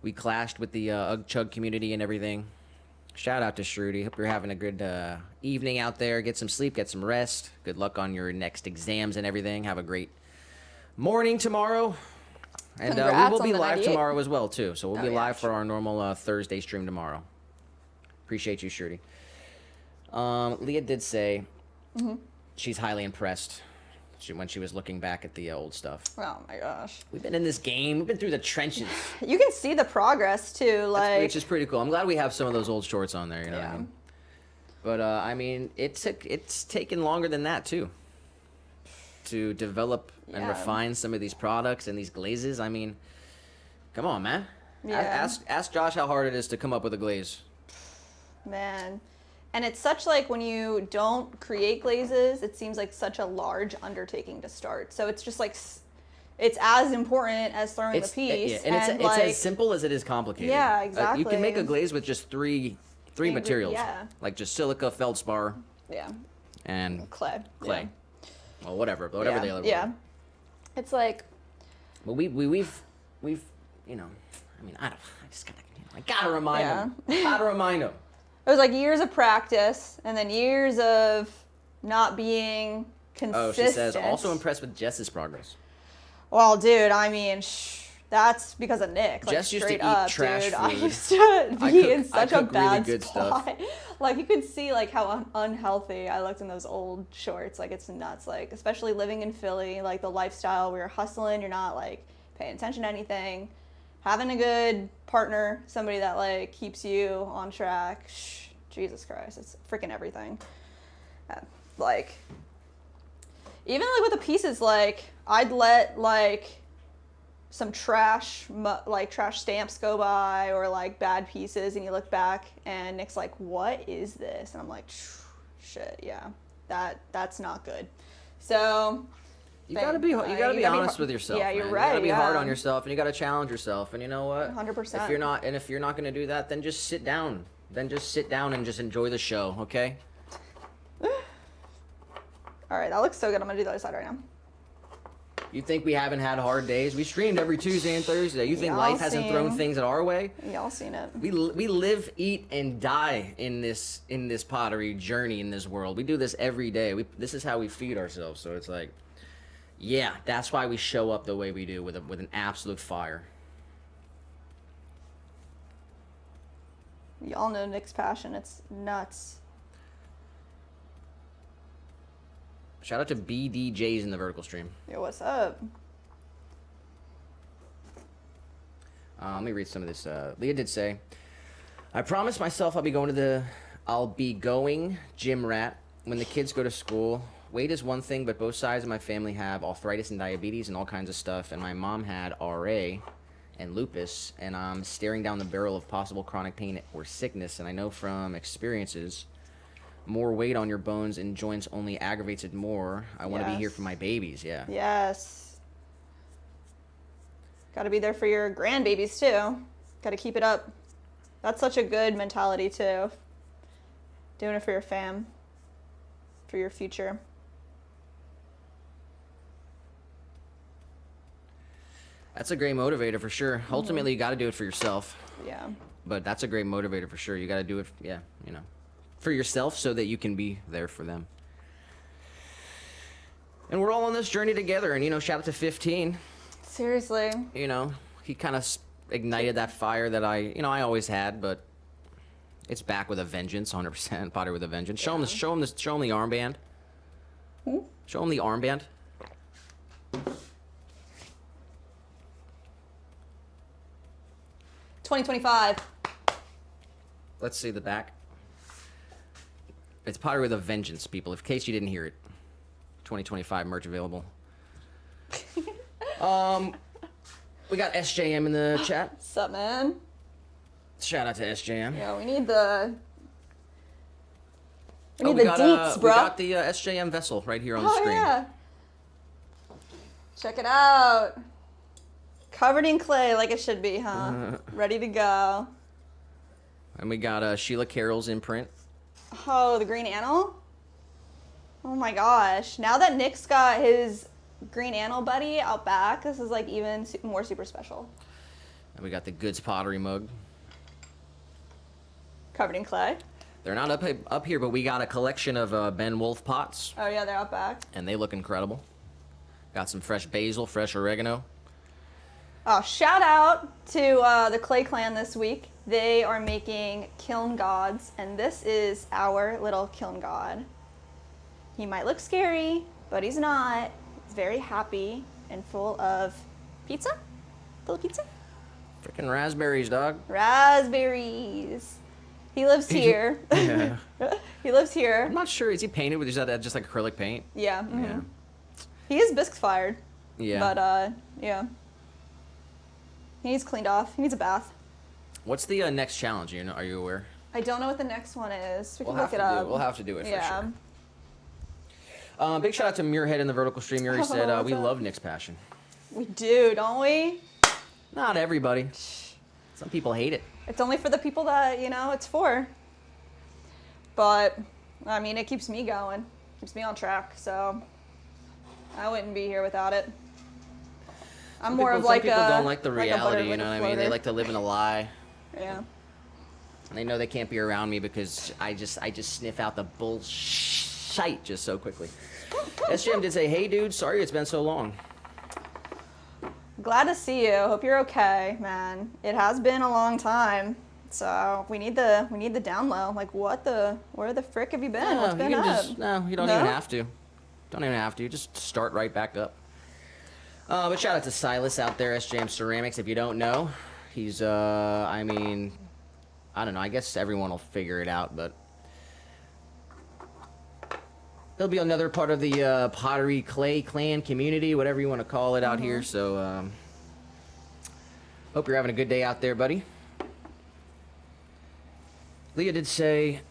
we clashed with the Ugg Chug community and everything. Shout out to Shruti. Hope you're having a good evening out there. Get some sleep, get some rest. Good luck on your next exams and everything. Have a great morning tomorrow. And we will be live tomorrow as well, too. So we'll be live for our normal Thursday stream tomorrow. Appreciate you, Shruti. Leah did say she's highly impressed when she was looking back at the old stuff. Oh my gosh. We've been in this game. We've been through the trenches. You can see the progress too, like, which is pretty cool. I'm glad we have some of those old shorts on there, you know what I mean? But I mean, it's taken longer than that too. To develop and refine some of these products and these glazes. I mean, come on, man. Yeah. Ask Josh how hard it is to come up with a glaze. Man. And it's such like when you don't create glazes, it seems like such a large undertaking to start. So it's just like, it's as important as throwing the piece. Yeah, and it's as simple as it is complicated. Yeah, exactly. You can make a glaze with just three materials. Yeah. Like just silica, feldspar. Yeah. And clay. Yeah. Well, whatever the other word. Yeah. It's like. Well, we've you know, I mean, I gotta remind them. Gotta remind them. It was like years of practice and then years of not being consistent. Oh, she says, also impressed with Jess's progress. Well, dude, I mean, that's because of Nick. Like, Jess used to eat trash food. I used to be in such a bad really good spot. Stuff. Like, you could see, like, how unhealthy I looked in those old shorts. Like, it's nuts. Like, especially living in Philly, like, the lifestyle, we were hustling. You're not, like, paying attention to anything. Having a good partner, somebody that, like, keeps you on track. Jesus Christ, it's freaking everything. Like, even, like, with the pieces, like, I'd let, like, some trash stamps go by or, like, bad pieces, and you look back, and Nick's like, what is this? And I'm like, shit, yeah, that's not good. So... You gotta be honest with yourself. Yeah, you're man. right. You gotta be hard on yourself, and you gotta challenge yourself. And you know what? 100%. If you're not gonna do that, then just sit down. Then just sit down and just enjoy the show, okay? All right, that looks so good. I'm gonna do the other side right now. You think we haven't had hard days? We streamed every Tuesday and Thursday. You think life hasn't thrown things our way? Y'all seen it. We live, eat, and die in this pottery journey in this world. We do this every day. This is how we feed ourselves. So it's like. Yeah, that's why we show up the way we do with an absolute fire. Y'all know Nick's passion. It's nuts. Shout out to BDJs in the vertical stream. Yo, what's up? Let me read some of this. Leah did say, I promised myself I'll be going gym rat when the kids go to school. Weight is one thing, but both sides of my family have arthritis and diabetes and all kinds of stuff. And my mom had RA and lupus, and I'm staring down the barrel of possible chronic pain or sickness. And I know from experiences, more weight on your bones and joints only aggravates it more. I want to be here for my babies, yeah. Yes. Got to be there for your grandbabies, too. Got to keep it up. That's such a good mentality, too. Doing it for your fam. For your future. That's a great motivator for sure. Ultimately, you got to do it for yourself. Yeah. But that's a great motivator for sure. You got to do it, for yourself so that you can be there for them. And we're all on this journey together. And, shout out to 15. Seriously. He kind of ignited that fire that I always had, but it's back with a vengeance, 100%. Pottery with a vengeance. Show him the armband. Show him the armband. $20.25. Let's see the back. It's Pottery with a Vengeance, people. In case you didn't hear it, 2025 merch available. We got SJM in the chat. What's up, man? Shout out to SJM. Yeah, we need the We need the deets, bro. We got the SJM vessel right here on the screen. Yeah. Check it out. Covered in clay like it should be, huh? Ready to go. And we got Sheila Carroll's imprint. Oh, the green anole? Oh my gosh. Now that Nick's got his green anole buddy out back, this is like even more super special. And we got the Goods Pottery mug. Covered in clay. They're not up here, but we got a collection of Ben Wolf pots. Oh yeah, they're out back. And they look incredible. Got some fresh basil, fresh oregano. Oh, shout out to the Clay Clan this week. They are making kiln gods, and this is our little kiln god. He might look scary, but he's not. He's very happy and full of pizza. Little pizza. Freaking raspberries, dog. Raspberries. He lives here. Yeah. He lives here. I'm not sure. Is he painted with just like acrylic paint? Yeah. Mm-hmm. Yeah. He is bisque fired. Yeah. But yeah. He needs cleaned off. He needs a bath. What's the next challenge? Are you aware? I don't know what the next one is. We can We'll look it up. We'll have to do it Yeah. for sure. Big shout out to Muirhead in the vertical stream. Yuri said we love Nick's passion. We do, don't we? Not everybody. Some people hate it. It's only for the people that, it's for. But, I mean, it keeps me going. Keeps me on track, so I wouldn't be here without it. I'm more of like a... Some people don't like the like reality, you know what I mean? They like to live in a lie. Yeah. And they know they can't be around me because I just sniff out the bullshit just so quickly. SJM did say, hey, dude, sorry it's been so long. Glad to see you. Hope you're okay, man. It has been a long time. So we need the down low. Like where the frick have you been? What's been up? You don't even have to. Don't even have to. You just start right back up. But shout out to Silas out there, SJM Ceramics. If you don't know, he's I mean, I don't know. I guess everyone will figure it out, but he'll be another part of the Pottery Clay Clan community, whatever you want to call it out here. So hope you're having a good day out there, buddy. Leah did say,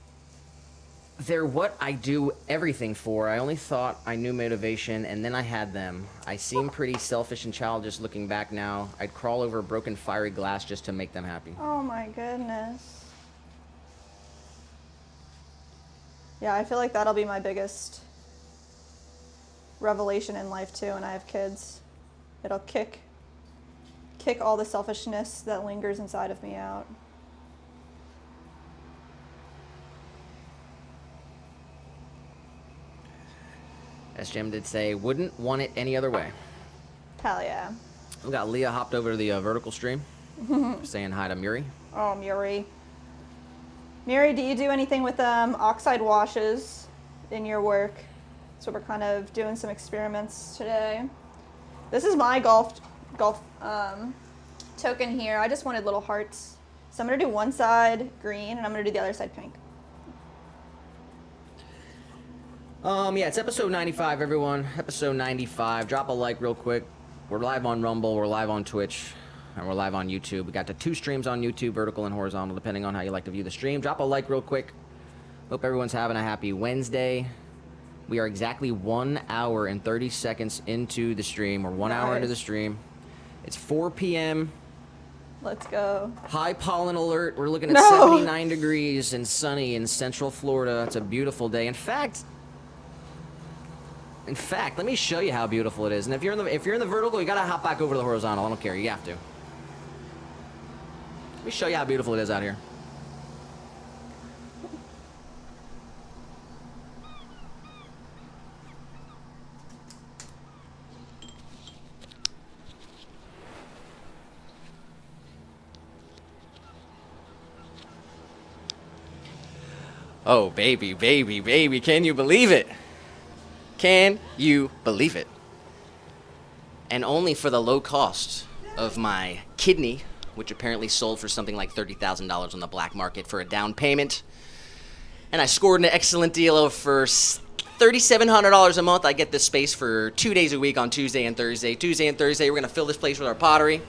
they're what I do everything for. I only thought I knew motivation, and then I had them. I seem pretty selfish and childish looking back now. I'd crawl over broken fiery glass just to make them happy. Oh my goodness. Yeah, I feel like that'll be my biggest revelation in life too, when I have kids. It'll kick all the selfishness that lingers inside of me out. SJM did say, wouldn't want it any other way. Hell yeah. We got Leah hopped over to the vertical stream, saying hi to Muri. Oh, Muri. Muri, do you do anything with oxide washes in your work? So we're kind of doing some experiments today. This is my golf token here. I just wanted little hearts. So I'm gonna do one side green and I'm gonna do the other side pink. Yeah, it's episode 95, everyone. Episode 95. Drop a like real quick. We're live on Rumble, we're live on Twitch, and we're live on YouTube. We got the 2 streams on YouTube, vertical and horizontal, depending on how you like to view the stream. Drop a like real quick. Hope everyone's having a happy Wednesday. We are exactly 1 hour and 30 seconds into the stream. We're 1 hour into the stream. It's 4 p.m. Let's go. High pollen alert. We're looking at 79 degrees and sunny in Central Florida. It's a beautiful day. In fact, let me show you how beautiful it is. And if you're in the vertical, you gotta hop back over to the horizontal. I don't care. You have to. Let me show you how beautiful it is out here. Oh, baby, baby, baby, can you believe it? Can you believe it? And only for the low cost of my kidney, which apparently sold for something like $30,000 on the black market for a down payment. And I scored an excellent deal for $3,700 a month. I get this space for 2 days a week on Tuesday and Thursday. Tuesday and Thursday, we're going to fill this place with our pottery.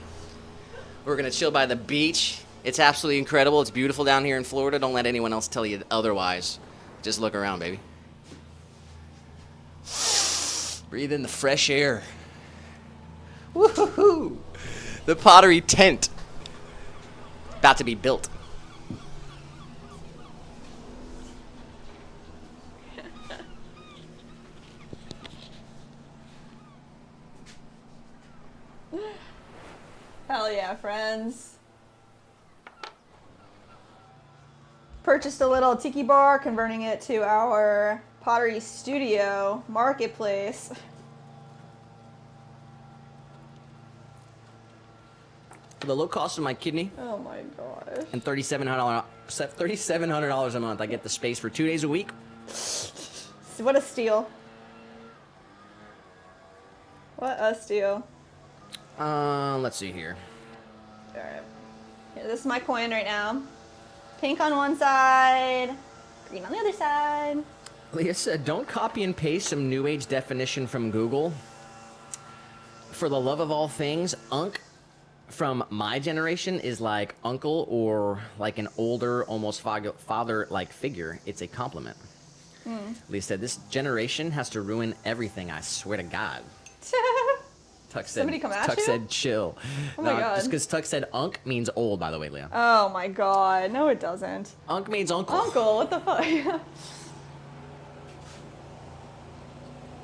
We're going to chill by the beach. It's absolutely incredible. It's beautiful down here in Florida. Don't let anyone else tell you otherwise. Just look around, baby. Breathe in the fresh air. Woohoo! The pottery tent. About to be built. Hell yeah, friends. Purchased a little tiki bar, converting it to our pottery studio marketplace. For the low cost of my kidney Oh my gosh. and $3,700 a month, I get the space for 2 days a week. What a steal. What a steal. Let's see here. Alright. Here, this is my coin right now. Pink on one side, green on the other side. Leah said, don't copy and paste some new age definition from Google. For the love of all things, Unk from my generation is like uncle or like an older, almost father-like figure. It's a compliment. Leah said, this generation has to ruin everything, I swear to God. Tuck said, Somebody come at Tuck you? said, chill. Oh my God. Just because Tuck said Unk means old, by the way, Leah. Oh my god. No, it doesn't. Unk means uncle. Uncle, what the fuck?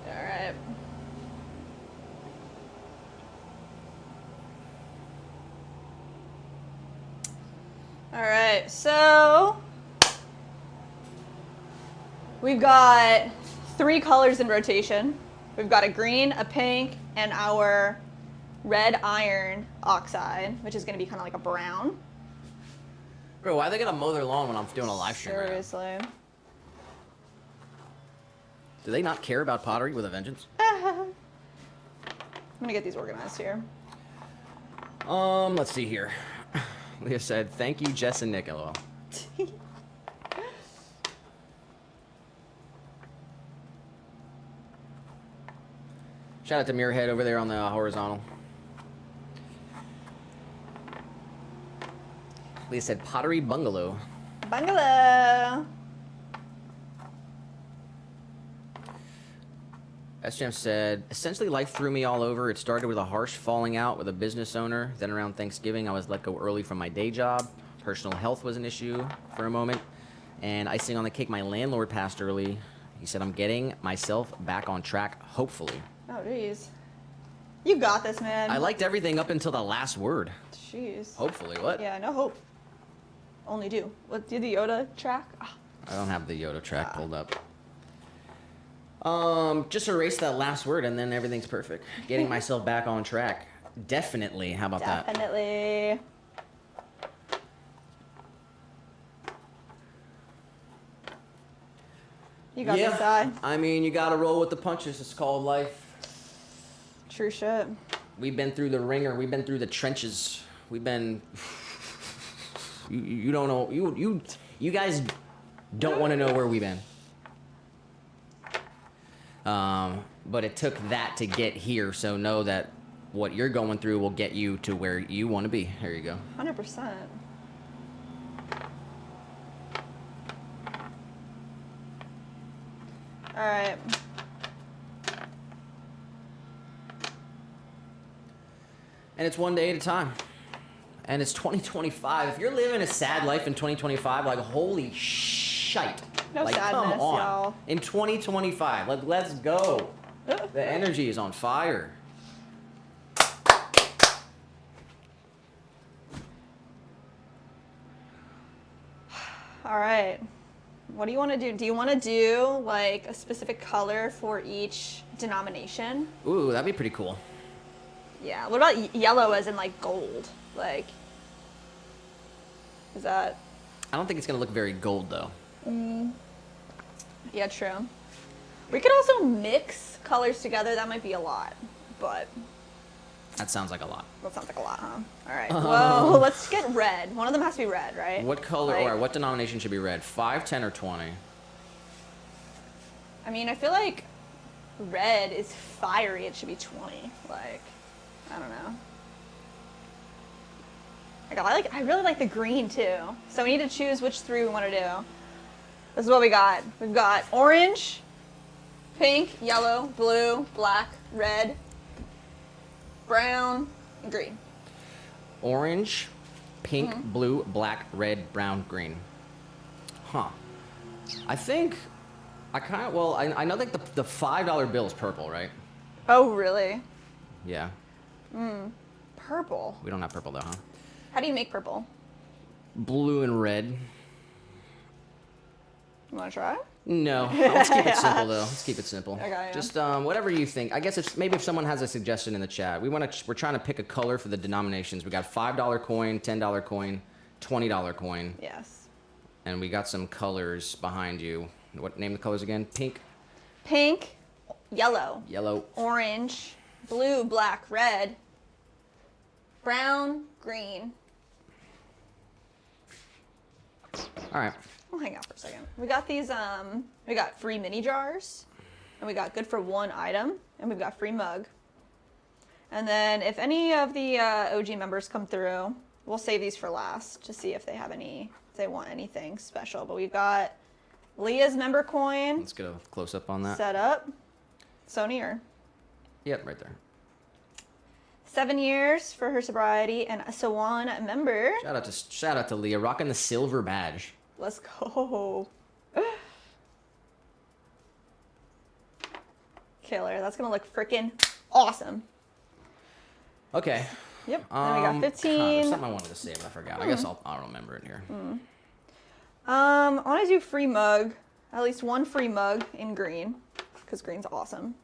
Alright. Alright, so we've got 3 colors in rotation. We've got a green, a pink, and our red iron oxide, which is going to be kind of like a brown. Bro, why are they gonna mow their lawn when I'm doing a live stream right now? Seriously. Do they not care about pottery with a vengeance? I'm gonna get these organized here. Let's see here. Leah said, thank you, Jess and Nick, lol. Shout out to Mirrorhead over there on the horizontal. Leah said, pottery bungalow. Bungalow. SJM said, essentially life threw me all over. It started with a harsh falling out with a business owner. Then around Thanksgiving, I was let go early from my day job. Personal health was an issue for a moment. And icing on the cake, my landlord passed early. He said, I'm getting myself back on track, hopefully. Oh, jeez. You got this, man. I liked everything up until the last word. Jeez. Hopefully, what? Yeah, no hope. Only do. What, do the Yoda track? Ah. I don't have the Yoda track pulled up. Just erase that last word and then everything's perfect. Getting myself back on track. Definitely. How about that? Definitely. You got this side. I mean, you gotta roll with the punches. It's called life. True shit. We've been through the ringer. We've been through the trenches. We've been... You don't know... You guys don't want to know where we've been. But it took that to get here, so know that what you're going through will get you to where you want to be. There you go. 100%. All right. And it's one day at a time. And it's 2025. If you're living a sad life in 2025, like, holy shite. No like, sadness, come on. y'all. In 2025, let's go. The energy is on fire. All right. What do you want to do? Do you want to do like a specific color for each denomination? Ooh, that'd be pretty cool. Yeah. What about yellow as in like gold? Like, is that? I don't think it's gonna look very gold though. Yeah, true. We could also mix colors together. That might be a lot, but That sounds like a lot. that sounds like a lot, huh? All right. Well, let's get red. One of them has to be red, right? What color Like- or what denomination should be red? 5, 10, or 20? I mean, I feel like red is fiery. It should be 20. Like, I don't know. Like, I really like the green too. So we need to choose which 3 we want to do. This is what we got. We've got orange, pink, yellow, blue, black, red, brown, and green. Orange, pink, blue, black, red, brown, green. Huh. I think I kind of, well, I know like the $5 bill is purple, right? Oh, really? Yeah. Purple. We don't have purple though, huh? How do you make purple? Blue and red. You want to try? No, let's keep it simple though. Let's keep it simple. Okay, yeah. Just whatever you think. I guess if someone has a suggestion in the chat, we're trying to pick a color for the denominations. We got $5 coin, $10 coin, $20 coin, Yes. and we got some colors behind you. What name the colors again? Pink, Pink, yellow, yellow. orange, blue, black, red, brown, green. All right. We'll hang out for a second. We got these, we got free mini jars, and we got good for one item, and we've got free mug. And then if any of the OG members come through, we'll save these for last to see if they have if they want anything special. But we've got Leah's member coin Let's get a close up on that. set up. Sony or Yep, right there. 7 years for her sobriety, and a Swan member. Shout out to Leah, rocking the silver badge. Let's go. Killer. That's going to look freaking awesome. Okay. Yep. Then we got 15. God, there's something I wanted to say, but I forgot. I guess I'll remember it here. I want to do free mug. At least one free mug in green, because green's awesome.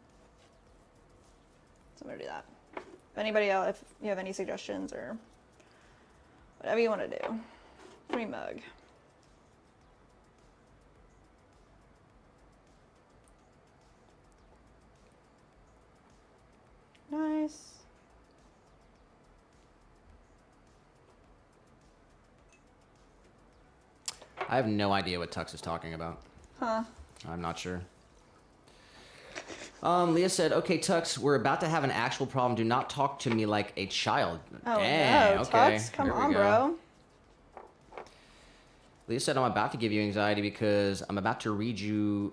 So I'm going to do that. If anybody else, if you have any suggestions or whatever you want to do. Free mug. Nice. I have no idea what Tux is talking about. Huh. I'm not sure. Leah said, "Okay, Tux, we're about to have an actual problem. Do not talk to me like a child." Oh Dang, no, okay. Tux, come Here we on, go. bro. Leah said, "I'm about to give you anxiety because I'm about to read you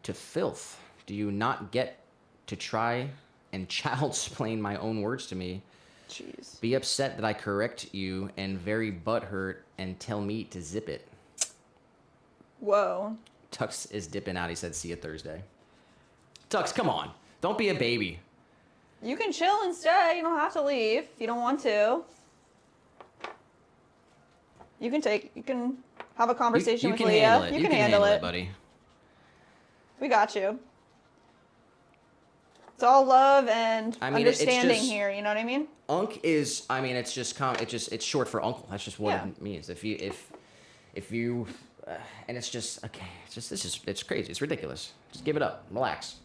to filth. Do you not get to try and child-splain my own words to me? Jeez. Be upset that I correct you and very butthurt and tell me to zip it." Whoa. Tux is dipping out. He said, "See you Thursday." Tux, come on. Don't be a baby. You can chill and stay. You don't have to leave if you don't want to. You can have a conversation with can Leah. handle it. You can handle it, buddy. We got you. It's all love and understanding just- here. You know what I mean? Unk is, it's just it's short for uncle. That's just what Yeah. it means. If you, and it's just okay. It's crazy. It's ridiculous. Just give it up. Relax.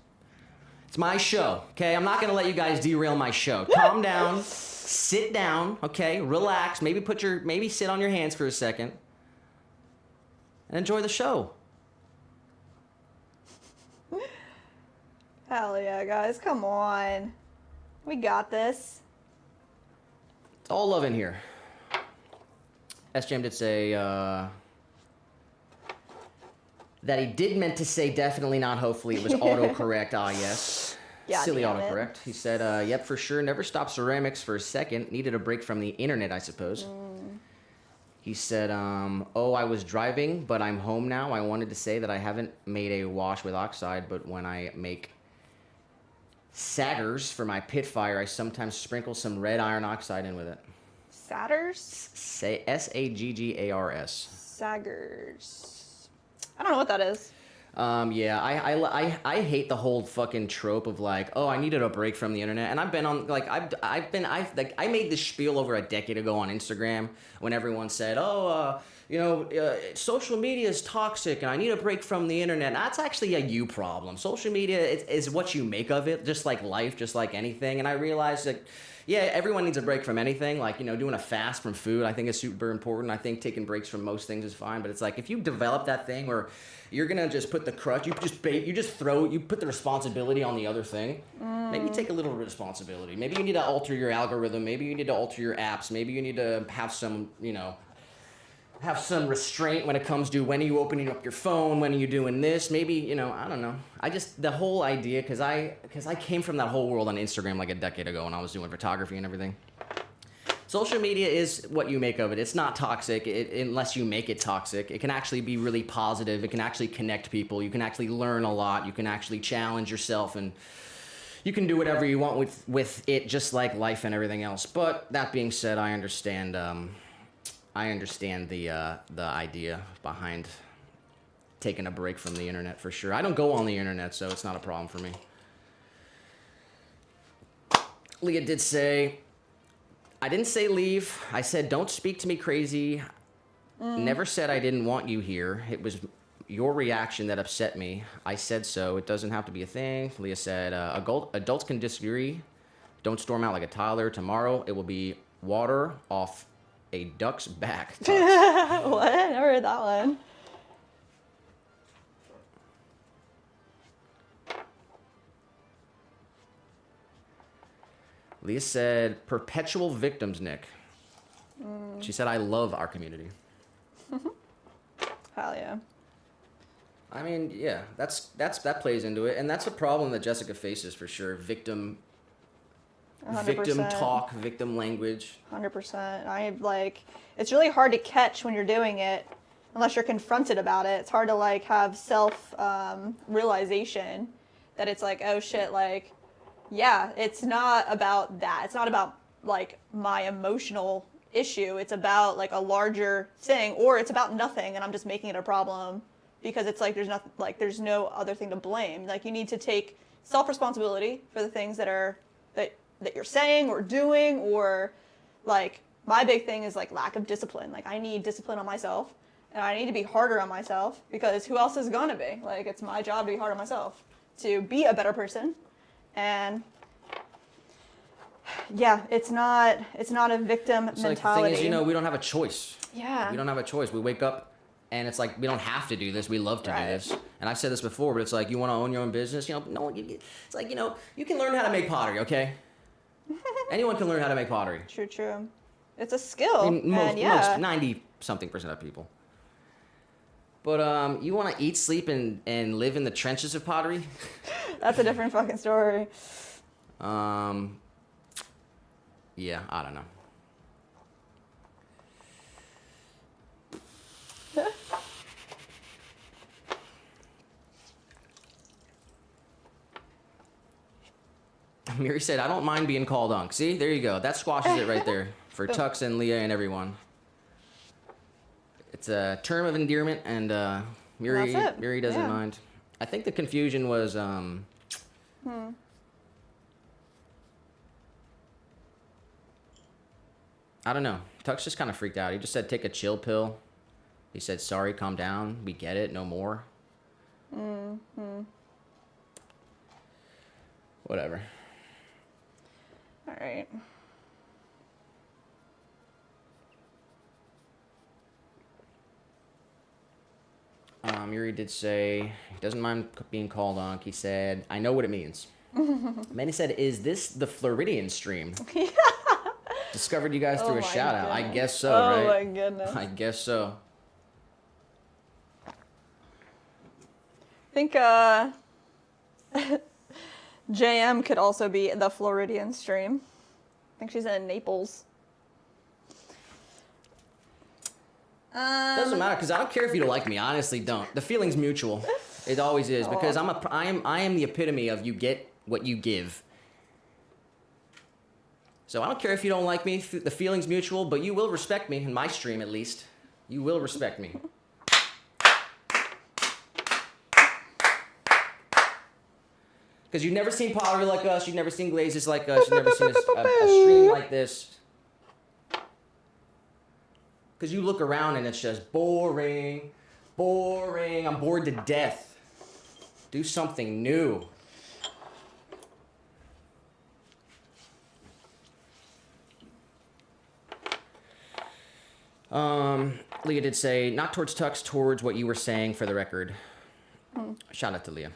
It's my show, okay? I'm not gonna let you guys derail my show. Calm down. Sit down, okay? Relax. Maybe sit on your hands for a second, and enjoy the show. Hell yeah, guys. Come on. We got this. It's all love in here. SJM did say that he did meant to say definitely not hopefully. It was autocorrect. Ah, yes. Yeah, Silly damn it. autocorrect. He said, yep, for sure. Never stopped ceramics for a second. Needed a break from the internet, I suppose. He said, oh, I was driving, but I'm home now. I wanted to say that I haven't made a wash with oxide, but when I make saggers for my pit fire, I sometimes sprinkle some red iron oxide in with it. Saggers? Say Saggars. Saggers. I don't know what that is. Yeah, I hate the whole fucking trope of like, oh, I needed a break from the internet, and I've been on like I made this spiel over a decade ago on Instagram when everyone said, oh, social media is toxic and I need a break from the internet. That's actually a you problem. Social media is what you make of it, just like life, just like anything. And I realized that, yeah, everyone needs a break from anything. Like, doing a fast from food, I think is super important. I think taking breaks from most things is fine. But it's like, if you develop that thing where you're going to just put the crutch, you put the responsibility on the other thing. Maybe take a little responsibility. Maybe you need to alter your algorithm. Maybe you need to alter your apps. Maybe you need to have some, have some restraint when it comes to when are you opening up your phone, when are you doing this, maybe, you know, I don't know. I just, the whole idea, because I came from that whole world on Instagram like a decade ago when I was doing photography and everything. Social media is what you make of it. It's not toxic unless you make it toxic. It can actually be really positive. It can actually connect people. You can actually learn a lot. You can actually challenge yourself, and you can do whatever you want with it, just like life and everything else. But that being said, I understand the idea behind taking a break from the internet for sure. I don't go on the internet, so it's not a problem for me. Leah did say, I didn't say leave. I said, don't speak to me crazy. Never said I didn't want you here. It was your reaction that upset me. I said so. It doesn't have to be a thing. Leah said, adults can disagree. Don't storm out like a toddler. Tomorrow it will be water off a duck's back. What? I never heard that one. Leah said, perpetual victims, Nick. She said, I love our community. Hell yeah. I mean, yeah, that plays into it. And that's a problem that Jessica faces for sure. Victim 100%. talk, victim language. 100%. It's really hard to catch when you're doing it unless you're confronted about it. It's hard to like have self realization that it's like, oh shit, like, yeah, it's not about that. It's not about like my emotional issue. It's about like a larger thing, or it's about nothing and I'm just making it a problem because it's like there's nothing, like there's no other thing to blame. Like you need to take self-responsibility for the things that you're saying or doing, or like my big thing is like lack of discipline. Like I need discipline on myself and I need to be harder on myself because who else is gonna be? Like it's my job to be hard on myself, to be a better person. And yeah, it's not a victim mentality. Like the thing is, you know, we don't have a choice. Yeah. We don't have a choice. We wake up and it's like we don't have to do this. We love to do this. And I've said this before, but it's like you want to own your own business. You know, no, it's like, you know, you can learn how to make pottery, okay? Anyone can learn how to make pottery. True. It's a skill. I mean, most 90-something% of people. But you want to eat, sleep, and live in the trenches of pottery? That's a different fucking story. Yeah, I don't know. Miri said, I don't mind being called Unc. See, there you go. That squashes it right there for Tux and Leah and everyone. It's a term of endearment, and Miri doesn't mind. I think the confusion was I don't know. Tux just kind of freaked out. He just said, take a chill pill. He said, sorry, calm down. We get it. No more. Whatever. All right. Yuri did say he doesn't mind being called Unc. He said, I know what it means. Manny said, is this the Floridian stream? Discovered you guys through a shout out. I guess so, right? Oh my goodness. I guess so. I think JM could also be the Floridian stream. I think she's in Naples. Doesn't matter, because I don't care if you don't like me. I honestly don't. The feeling's mutual. It always is, because I am the epitome of you get what you give. So I don't care if you don't like me. The feeling's mutual, but you will respect me in my stream, at least. You will respect me. Because you've never seen pottery like us. You've never seen glazes like us. You've never seen a stream like this. Because you look around and it's just boring, boring. I'm bored to death. Do something new. Leah did say, not towards Tux, towards what you were saying for the record. Shout out to Leah.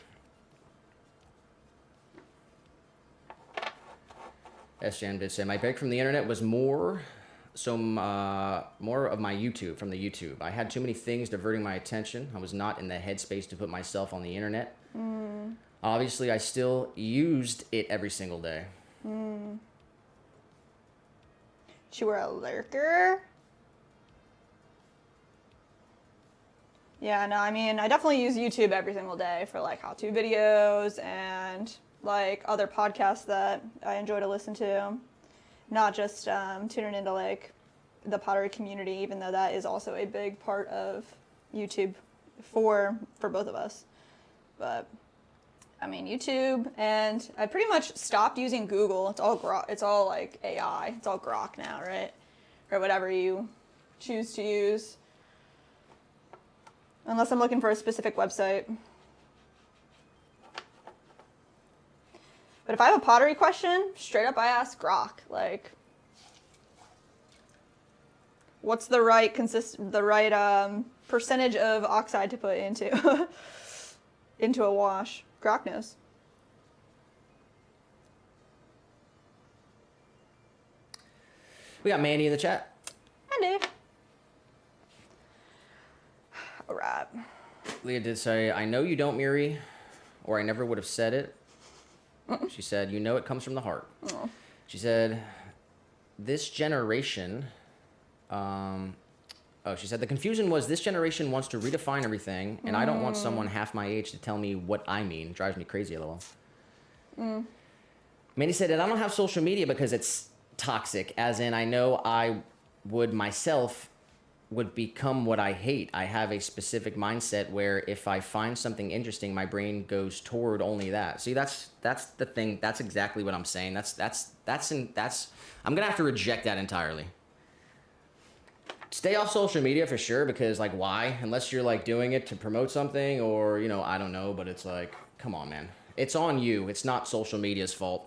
SJM did say, my break from the internet was more some more of my YouTube from the YouTube. I had too many things diverting my attention. I was not in the headspace to put myself on the internet. Obviously, I still used it every single day. You were a lurker? Yeah, no, I mean, I definitely use YouTube every single day for like how-to videos and like other podcasts that I enjoy to listen to. Not just tuning into like the pottery community, even though that is also a big part of YouTube for both of us. But I mean, YouTube, and I pretty much stopped using Google. It's all like AI. It's all Grok now, right? Or whatever you choose to use. Unless I'm looking for a specific website. But if I have a pottery question, straight up I ask Grok. Like, what's the right percentage of oxide to put into into a wash? Grok knows. We got Mandy in the chat. Mandy. All right. Leah did say, I know you don't, Miri, or I never would have said it. She said, you know it comes from the heart. Oh. She said, this generation, she said, the confusion was this generation wants to redefine everything, and I don't want someone half my age to tell me what I mean. It drives me crazy, lol. Mandy said, and I don't have social media because it's toxic, as in I know I would myself would become what I hate. I have a specific mindset where if I find something interesting, my brain goes toward only that. See, that's the thing. That's exactly what I'm saying. I'm gonna have to reject that entirely. Stay off social media for sure, because like, why? Unless you're like doing it to promote something, or you know, I don't know. But it's like, come on, man. It's on you. It's not social media's fault,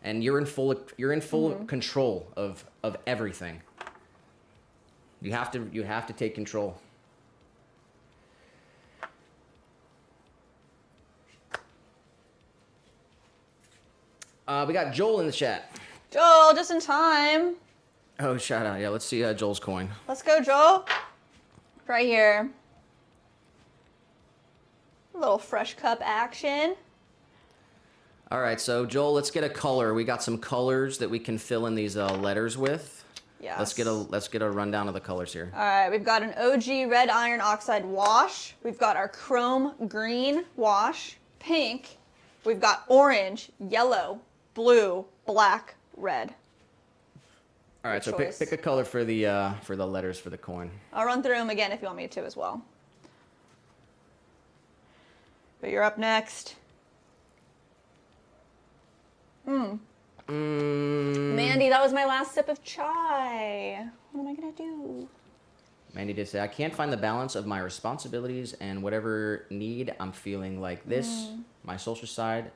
and you're in full control of everything. You have to take control. We got Joel in the chat. Joel, just in time. Oh, shout out. Yeah, let's see Joel's coin. Let's go, Joel. Right here. A little fresh cup action. All right, so Joel, let's get a color. We got some colors that we can fill in these letters with. Yes. Let's get a rundown of the colors here. All right, we've got an OG red iron oxide wash. We've got our chrome green wash, pink. We've got orange, yellow, blue, black, red. All right, so pick a color for the letters for the coin. I'll run through them again if you want me to as well. But you're up next. Mandy, that was my last sip of chai. What am I gonna do? Mandy did say, I can't find the balance of my responsibilities and whatever need I'm feeling like this, my social side.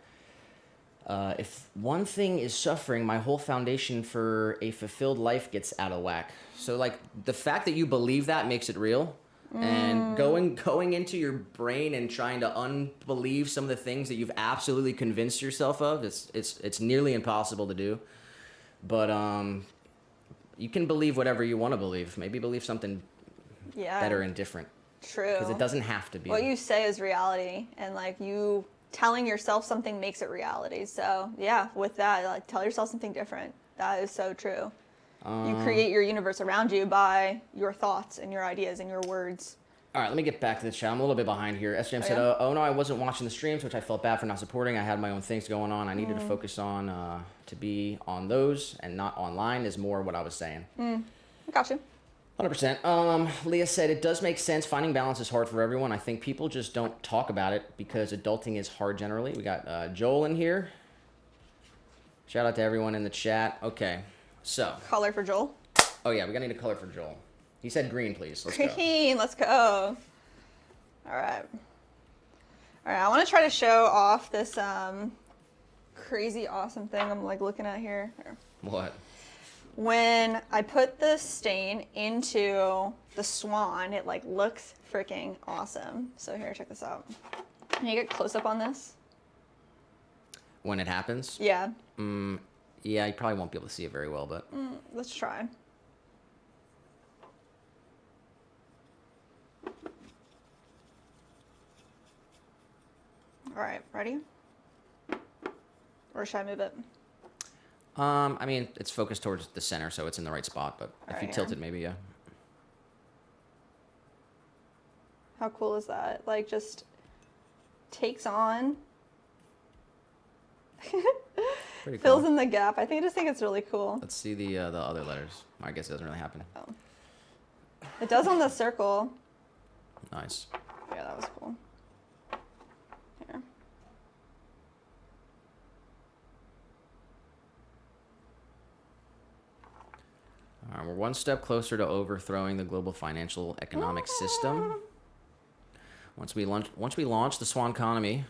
If one thing is suffering, my whole foundation for a fulfilled life gets out of whack. So like the fact that you believe that makes it real. And going into your brain and trying to unbelieve some of the things that you've absolutely convinced yourself of, it's nearly impossible to do. But you can believe whatever you want to believe. Maybe believe something better and different. True. Because it doesn't have to be. What you say is reality, and like you telling yourself something makes it reality. So yeah, with that, like tell yourself something different. That is so true. You create your universe around you by your thoughts and your ideas and your words. All right, let me get back to the chat. I'm a little bit behind here. SJM said, oh no, I wasn't watching the streams, which I felt bad for not supporting. I had my own things going on. I needed to focus on, to be on those and not online is more what I was saying. Got you. 100%. Leah said, it does make sense. Finding balance is hard for everyone. I think people just don't talk about it because adulting is hard generally. We got Joel in here. Shout out to everyone in the chat. Okay. So. Color for Joel. Oh yeah, we're gonna need a color for Joel. He said green, please. Let's green, let's go. All right. All right, I want to try to show off this crazy awesome thing I'm like looking at here. What? When I put the stain into the Swan, it like looks freaking awesome. So here, check this out. Can you get close up on this? When it happens? Yeah. Yeah, you probably won't be able to see it very well, but... Let's try. All right, ready? Or should I move it? I mean, it's focused towards the center, so it's in the right spot, but if you tilt it, maybe, yeah. How cool is that? Like, just takes on. Pretty cool. Fills in the gap. I just think it's really cool. Let's see the other letters. I guess it doesn't really happen. Oh. It does on the circle. Nice. Yeah, that was cool. Here. All right, we're one step closer to overthrowing the global financial economic system. Once we launch the Swan economy.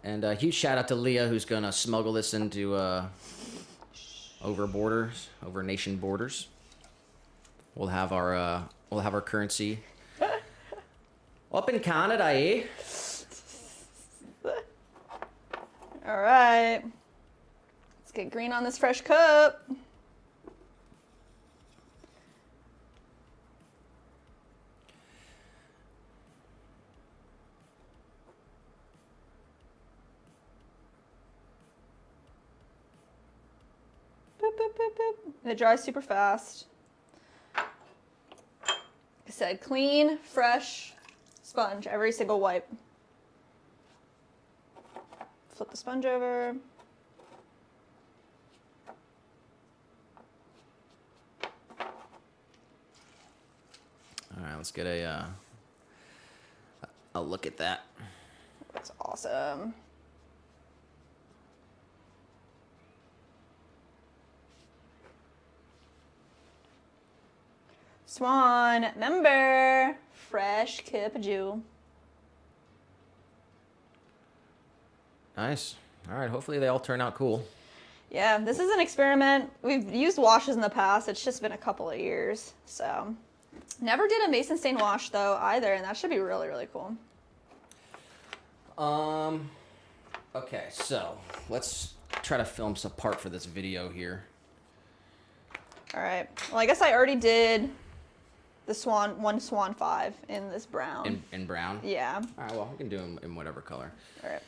And a huge shout out to Leah, who's gonna smuggle this into over nation borders. We'll have our currency up in Canada, eh? All right. Let's get green on this fresh cup. Boop, boop, boop, boop. And it dries super fast. Like I said, clean, fresh sponge every single wipe. Flip the sponge over. All right, let's get a look at that. That's awesome. Swan member, fresh cup of Jew. Nice. All right, hopefully they all turn out cool. Yeah, this is an experiment. We've used washes in the past. It's just been a couple of years. So, never did a mason stain wash though either, and that should be really, really cool. Okay, so let's try to film some part for this video here. All right. Well, I guess I already did the Swan 5 in this brown. In brown? Yeah. All right, well, we can do them in whatever color. All right.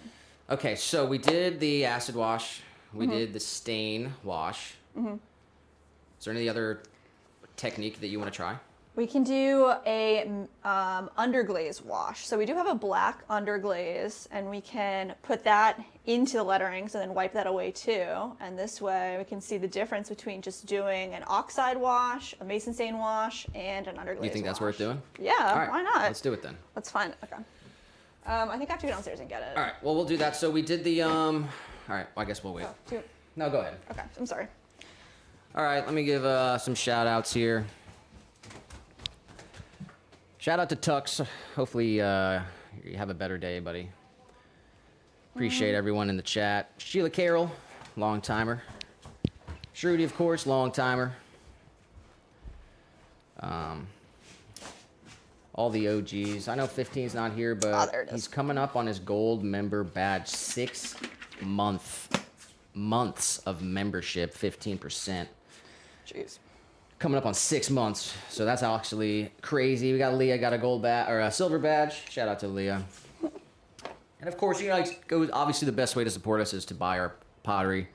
Okay, so we did the acid wash. We did the stain wash. Is there any other technique that you want to try? We can do a underglaze wash. So we do have a black underglaze, and we can put that into the letterings and then wipe that away too. And this way we can see the difference between just doing an oxide wash, a mason stain wash, and an underglaze wash. You think that's worth doing? Yeah, All right, why not? Let's do it then. Let's find it. Okay. I think I have to go downstairs and get it. All right, well, we'll do that. So we did the, all right, well, I guess we'll wait. Oh, No, go ahead. okay, I'm sorry. All right, let me give some shout outs here. Shout out to Tux. Hopefully you have a better day, buddy. Appreciate everyone in the chat. Sheila Carroll, long timer. Shruti, of course, long timer. All the OGs. I know 15's not here, but he's coming up on his gold member badge. 6 months of membership, 15%. Jeez. Coming up on 6 months, so that's actually crazy. We got Leah, got a gold badge or a silver badge. Shout out to Leah. And of course, obviously the best way to support us is to buy our pottery.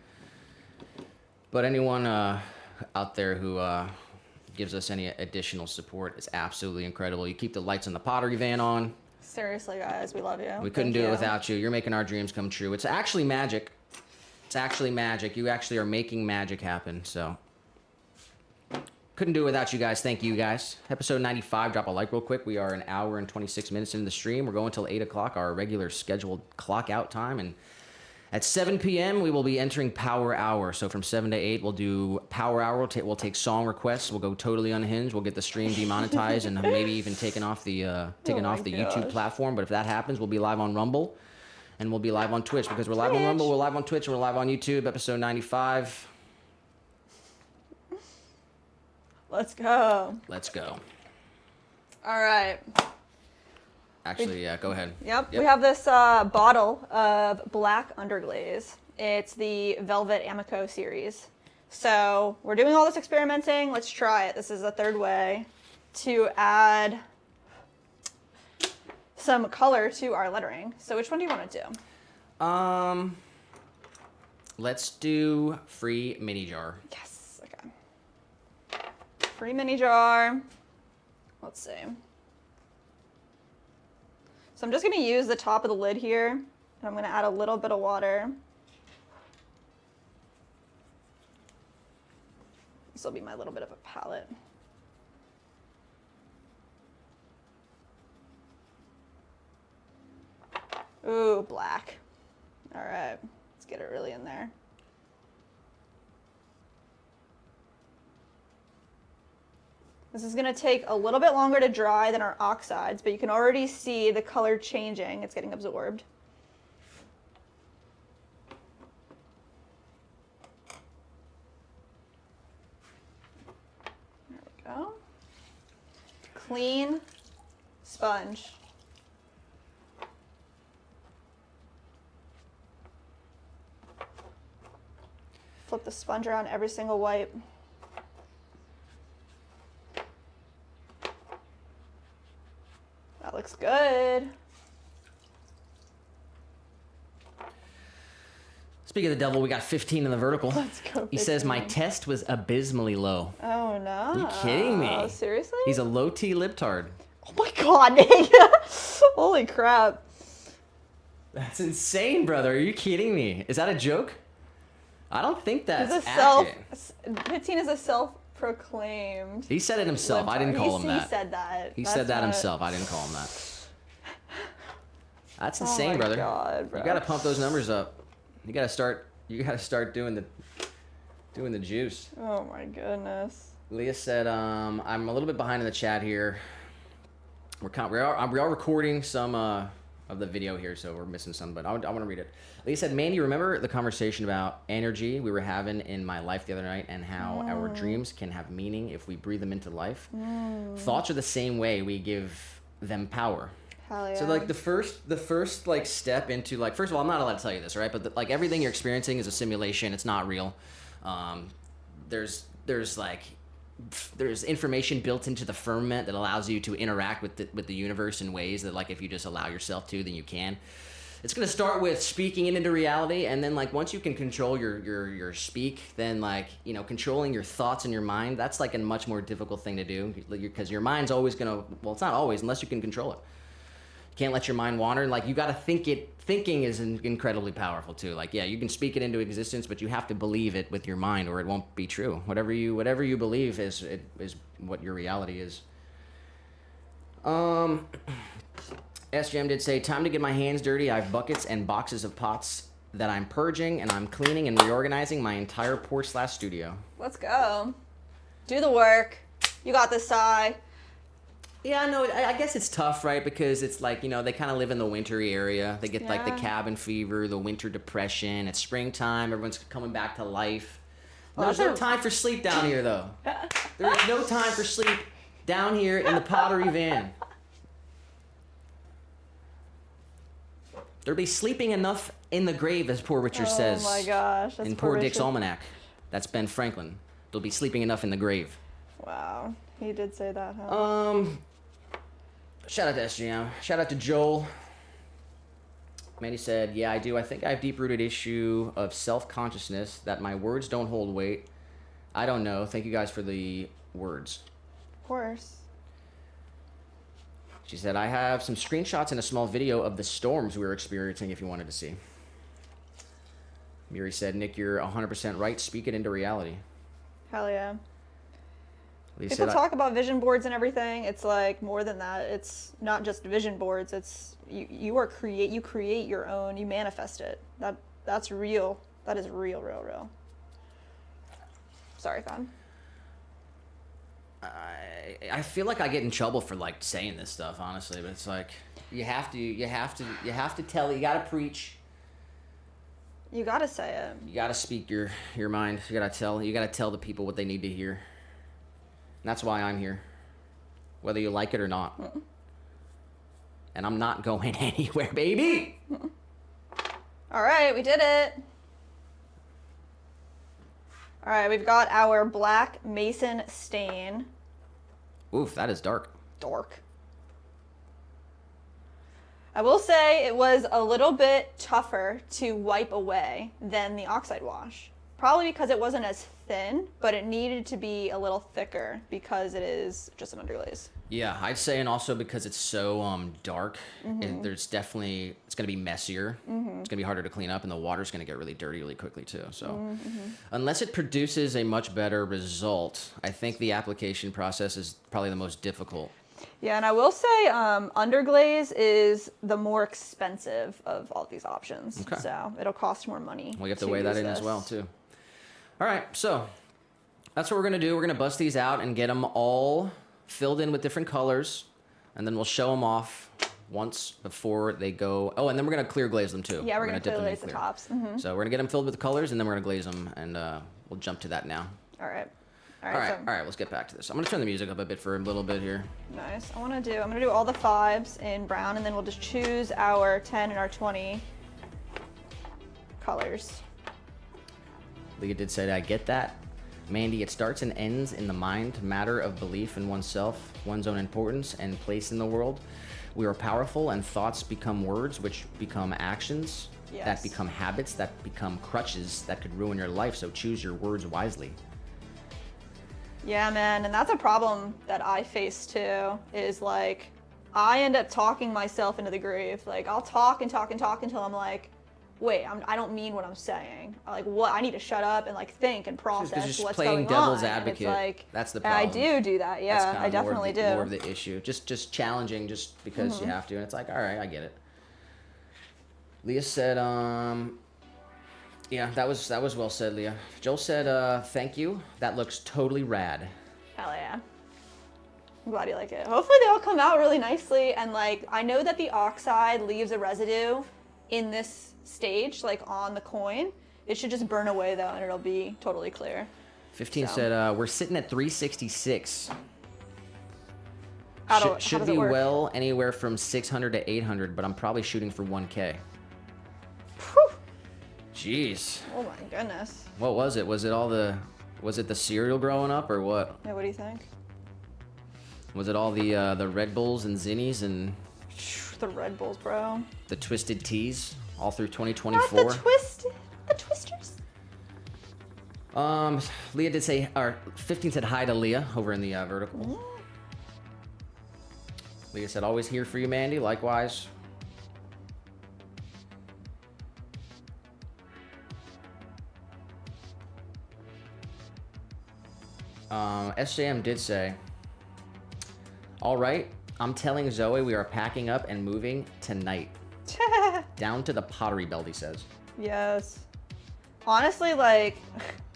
But anyone out there who gives us any additional support is absolutely incredible. You keep the lights on the pottery van on. Seriously, guys, we love you. We couldn't do it without you. You're making our dreams come true. It's actually magic. It's actually magic. You actually are making magic happen, so. Couldn't do it without you guys. Thank you, guys. Episode 95. Drop a like real quick. We are an hour and 26 minutes into the stream. We're going till 8 o'clock, our regular scheduled clock out time. And at 7 p.m., we will be entering Power Hour. So from 7 to 8, we'll do Power Hour. We'll take song requests. We'll go totally unhinged. We'll get the stream demonetized and maybe even taken off the YouTube platform. But if that happens, we'll be live on Rumble. And we'll be live on Twitch because we're live on Rumble, we're live on Twitch, and we're live on YouTube. Episode 95. Let's go. Let's go. All right. Actually, yeah, go ahead. Yep. We have this bottle of black underglaze. It's the Velvet Amico series. So we're doing all this experimenting. Let's try it. This is the third way to add some color to our lettering. So which one do you want to do? Let's do free mini jar. Yes, okay. Free mini jar. Let's see. So I'm just gonna use the top of the lid here, and I'm gonna add a little bit of water. This will be my little bit of a palette. Ooh, black. All right, let's get it really in there. This is gonna take a little bit longer to dry than our oxides, but you can already see the color changing. It's getting absorbed. There we go. Clean sponge. Flip the sponge around every single wipe. That looks good. Speaking of the devil, we got 15 in the vertical. Let's go. He says, my test was abysmally low. Oh, no. Are you kidding me? Seriously? He's a low T libtard. Oh my god, Nick. Holy crap. That's insane, brother. Are you kidding me? Is that a joke? I don't think that's It's a accurate. 15 is a self-proclaimed. He said it himself. I didn't call him that. He said that. He That's said that not- himself. I didn't call him that. That's Oh insane, my brother. God, bro. You gotta pump those numbers up. You gotta start doing the juice. Oh my goodness. Leah said, I'm a little bit behind in the chat here. We are recording some of the video here, so we're missing some, but I want to read it. Leah said, Mandy, remember the conversation about energy we were having in my life the other night and how our dreams can have meaning if we breathe them into life? Thoughts are the same way. We give them power. Hell yeah. So like the first like step into like, first of all, I'm not allowed to tell you this, right? But like everything you're experiencing is a simulation. It's not real. There's information built into the firmament that allows you to interact with the universe in ways that like if you just allow yourself to, then you can. It's gonna start with speaking it into reality, and then like once you can control your speak, then like controlling your thoughts and your mind, that's like a much more difficult thing to do because your mind's always gonna, well, it's not always unless you can control it. You can't let your mind wander. Like you got to think it. Thinking is incredibly powerful too. Like yeah, you can speak it into existence, but you have to believe it with your mind, or it won't be true. Whatever you believe is what your reality is. SGM did say, time to get my hands dirty. I have buckets and boxes of pots that I'm purging, and I'm cleaning and reorganizing my entire porch/studio. Let's go. Do the work. You got this, Sai. Yeah, no, I guess it's tough, right? Because it's like, they kind of live in the wintry area. They get like the cabin fever, the winter depression. It's springtime. Everyone's coming back to life. There's no time for sleep down here, though. There is no time for sleep down here in the Pottery van. There'll be sleeping enough in the grave, as Poor Richard says. Oh my gosh. That's in Poor Dick's Richard. Almanac. That's Ben Franklin. There'll be sleeping enough in the grave. Wow. He did say that, huh? Shout out to SGM. Shout out to Joel. Mandy said, yeah, I do. I think I have deep-rooted issue of self-consciousness that my words don't hold weight. I don't know. Thank you guys for the words. Of course. She said, I have some screenshots and a small video of the storms we were experiencing if you wanted to see. Miri said, Nick, you're 100% right. Speak it into reality. Hell yeah. Lee People said, talk about vision boards and everything. It's like more than that. It's not just vision boards. It's you create your own. You manifest it. That's real. That is real. Sorry, fam. I feel like I get in trouble for like saying this stuff, honestly, but it's like you have to tell. You gotta preach. You gotta say it. You gotta speak your mind. You gotta tell the people what they need to hear. And that's why I'm here, whether you like it or not. And I'm not going anywhere, baby. All right, we did it. All right, we've got our black mason stain. Oof, that is dark. Dark. I will say it was a little bit tougher to wipe away than the oxide wash. Probably because it wasn't as thin, but it needed to be a little thicker because it is just an underglaze. Yeah, I'd say, and also because it's so dark, there's definitely, it's going to be messier. It's going to be harder to clean up, and the water's going to get really dirty really quickly too. So unless it produces a much better result, I think the application process is probably the most difficult. Yeah, and I will say underglaze is the more expensive of all these options. Okay. So it'll cost more money. Well, you have to weigh that in as well too. All right, so that's what we're going to do. We're going to bust these out and get them all filled in with different colors, and then we'll show them off once before they go. Oh, and then we're going to clear glaze them too. Yeah, we're going to dip clear them in glaze the tops. Mm-hmm. So we're going to get them filled with the colors, and then we're going to glaze them, and we'll jump to that now. All right. All right, let's get back to this. I'm going to turn the music up a bit for a little bit here. Nice. I'm going to do all the 5s in brown, and then we'll just choose our 10 and our 20 colors. Leah did say, I get that. Mandy, it starts and ends in the mind, matter of belief in oneself, one's own importance and place in the world. We are powerful, and thoughts become words, which become actions, that become habits, that become crutches that could ruin your life. So choose your words wisely. Yeah, man, and that's a problem that I face too, is like, I end up talking myself into the grave. Like, I'll talk and talk and talk until I'm like, wait, I don't mean what I'm saying. Like, what? I need to shut up and like think and process what's going on. Playing devil's advocate. It's like, that's the problem. I do that. Yeah, I definitely do. More of the issue. Just challenging, just because you have to. And it's like, all right, I get it. Leah said, yeah, that was well said, Leah. Joel said, thank you. That looks totally rad. Hell yeah. I'm glad you like it. Hopefully they all come out really nicely. And like, I know that the oxide leaves a residue in this stage, like on the coin. It should just burn away though, and it'll be totally clear. 15 said, we're sitting at 366. Should be well anywhere from 600 to 800, but I'm probably shooting for 1K. Whew. Jeez. Oh my goodness. What was it? Was it the cereal growing up or what? Yeah, what do you think? Was it all the Red Bulls and Zinnies and the Red Bulls, bro? The Twisted Teas all through 2024? Not the Twisters. Leah did say, or 15 said hi to Leah over in the vertical. Leah said, always here for you, Mandy. Likewise. SJM did say, all right, I'm telling Zoe we are packing up and moving tonight. Down to the Pottery Belt, he says. Yes. Honestly, like,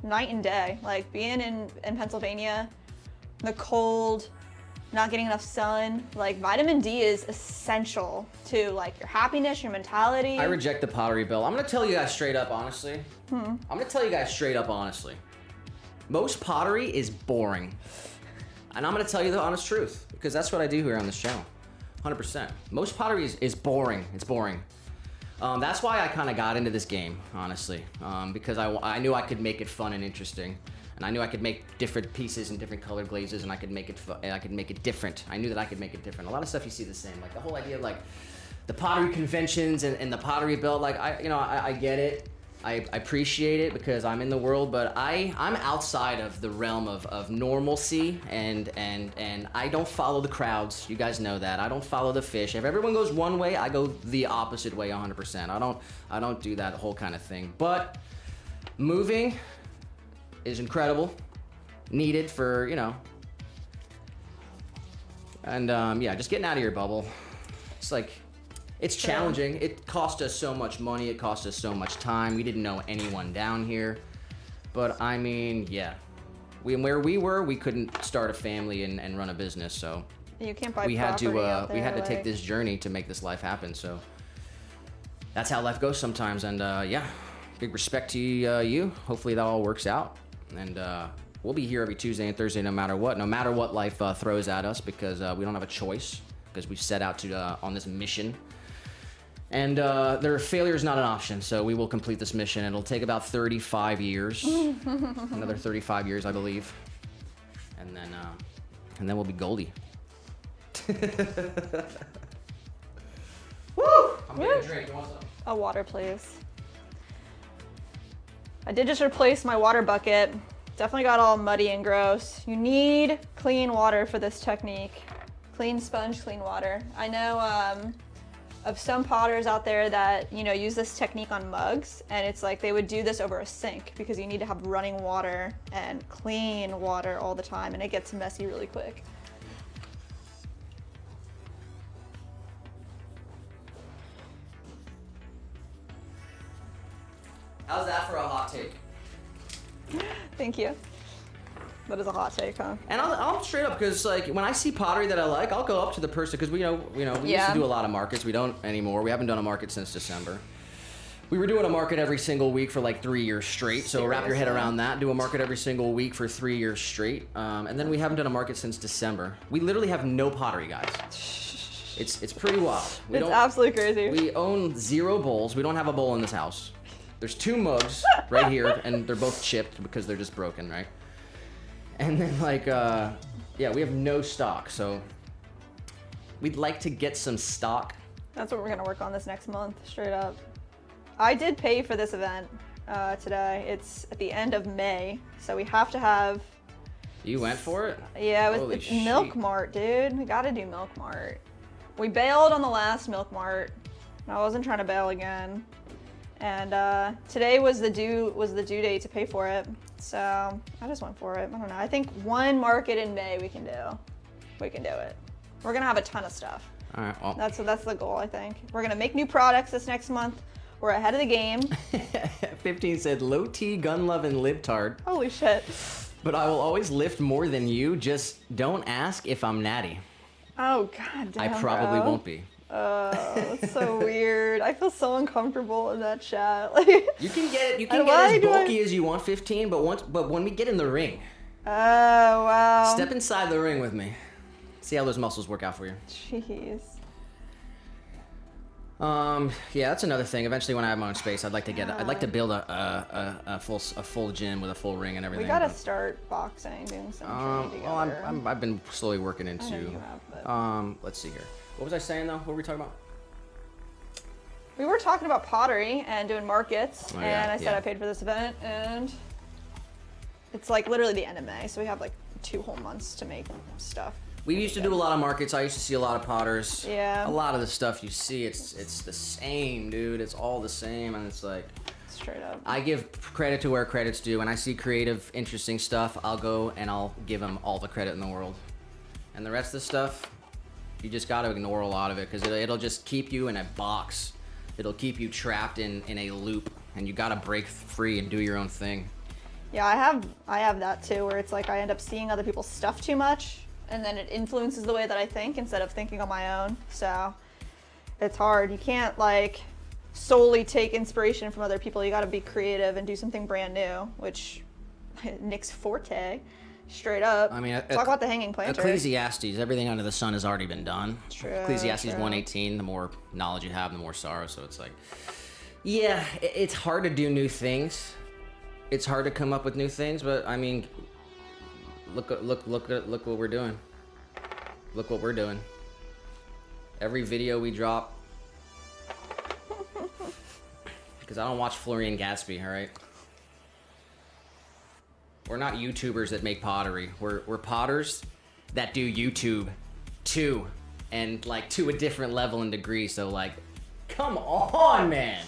night and day. Like, being in Pennsylvania, the cold, not getting enough sun, like, vitamin D is essential to, like, your happiness, your mentality. I reject the Pottery Belt. I'm going to tell you guys straight up, honestly. I'm going to tell you guys straight up, honestly. Most pottery is boring. And I'm going to tell you the honest truth, because that's what I do here on this channel. 100%. Most pottery is boring. It's boring. That's why I kind of got into this game, honestly, because I knew I could make it fun and interesting, and I knew I could make different pieces and different colored glazes, and I could make it different. I knew that I could make it different. A lot of stuff you see the same, like the whole idea of like the pottery conventions and the Pottery Belt. Like I get it. I appreciate it because I'm in the world, but I'm outside of the realm of normalcy, and I don't follow the crowds. You guys know that. I don't follow the fish. If everyone goes one way, I go the opposite way 100%. I don't do that whole kind of thing. But moving is incredible, needed for, and yeah, just getting out of your bubble. It's like, it's challenging. It cost us so much money. It cost us so much time. We didn't know anyone down here. But I mean, yeah. Where we were, we couldn't start a family and run a business. So you can't buy we had to we had to take this journey to make this life happen. So that's how life goes sometimes. And yeah, big respect to you. Hopefully that all works out. And we'll be here every Tuesday and Thursday, no matter what life throws at us, because we don't have a choice, because we've set out to on this mission. And their failure is not an option, so we will complete this mission. It'll take about 35 years. Another 35 years, I believe. And then we'll be Goldie. Woo! I'm getting a drink. You want some? A water, please. I did just replace my water bucket. Definitely got all muddy and gross. You need clean water for this technique. Clean sponge, clean water. I know of some potters out there that, you know, use this technique on mugs, and it's like they would do this over a sink because you need to have running water and clean water all the time, and it gets messy really quick. How's that for a hot take? Thank you. That is a hot take, huh? And I'll straight up, because like when I see pottery that I like, I'll go up to the person, because we used to do a lot of markets. We don't anymore. We haven't done a market since December. We were doing a market every single week for like 3 years straight. So wrap your head around that. Do a market every single week for 3 years straight. And then we haven't done a market since December. We literally have no pottery, guys. It's pretty wild. It's absolutely crazy. We own 0 bowls. We don't have a bowl in this house. There's 2 mugs right here, and they're both chipped because they're just broken, right? And then like, yeah, we have no stock, so we'd like to get some stock. That's what we're gonna work on this next month, straight up. I did pay for this event today. It's at the end of May, so we have to have. You went for it? Yeah, it's Milk Mart, dude. We gotta do Milk Mart. We bailed on the last Milk Mart. I wasn't trying to bail again. And today was the due date to pay for it, so I just went for it. I don't know. I think one market in May we can do. We can do it. We're gonna have a ton of stuff. All right. Well. That's the goal, I think. We're gonna make new products this next month. We're ahead of the game. 15 said low T, gun love, and libtard. Holy shit. But I will always lift more than you. Just don't ask if I'm natty. Oh god damn. I probably won't be. That's so weird. I feel so uncomfortable in that chat. Like, you can get as bulky as you want, 15. But when we get in the ring, oh wow. Step inside the ring with me. See how those muscles work out for you. Jeez. Yeah, that's another thing. Eventually, when I have my own space, I'd like to build a full gym with a full ring and everything. We gotta start boxing, doing some training together. Well, I've been slowly working into. I know you have, but... Let's see here. What was I saying though? What were we talking about? We were talking about pottery and doing markets, oh, and I said I paid for this event, and it's like literally the end of May, so we have like 2 whole months to make stuff. We used to do a lot of markets. I used to see a lot of potters. Yeah. A lot of the stuff you see, it's the same, dude. It's all the same, and it's like. Straight up. I give credit to where credit's due. When I see creative, interesting stuff, I'll go and I'll give them all the credit in the world. And the rest of the stuff, you just got to ignore a lot of it, because it'll just keep you in a box. It'll keep you trapped in a loop, and you got to break free and do your own thing. Yeah, I have that too, where it's like I end up seeing other people's stuff too much, and then it influences the way that I think instead of thinking on my own. So it's hard. You can't like solely take inspiration from other people. You got to be creative and do something brand new, which Nick's forte. Straight up. I mean, talk about the hanging planter. Ecclesiastes, everything under the sun has already been done. True. Ecclesiastes 1:18, the more knowledge you have, the more sorrow. So it's like, yeah, it's hard to do new things. It's hard to come up with new things, but I mean, look what we're doing. Look what we're doing. Every video we drop, because I don't watch Florian Gatsby, all right? We're not YouTubers that make pottery. We're potters that do YouTube too, and like to a different level and degree. So like, come on, man.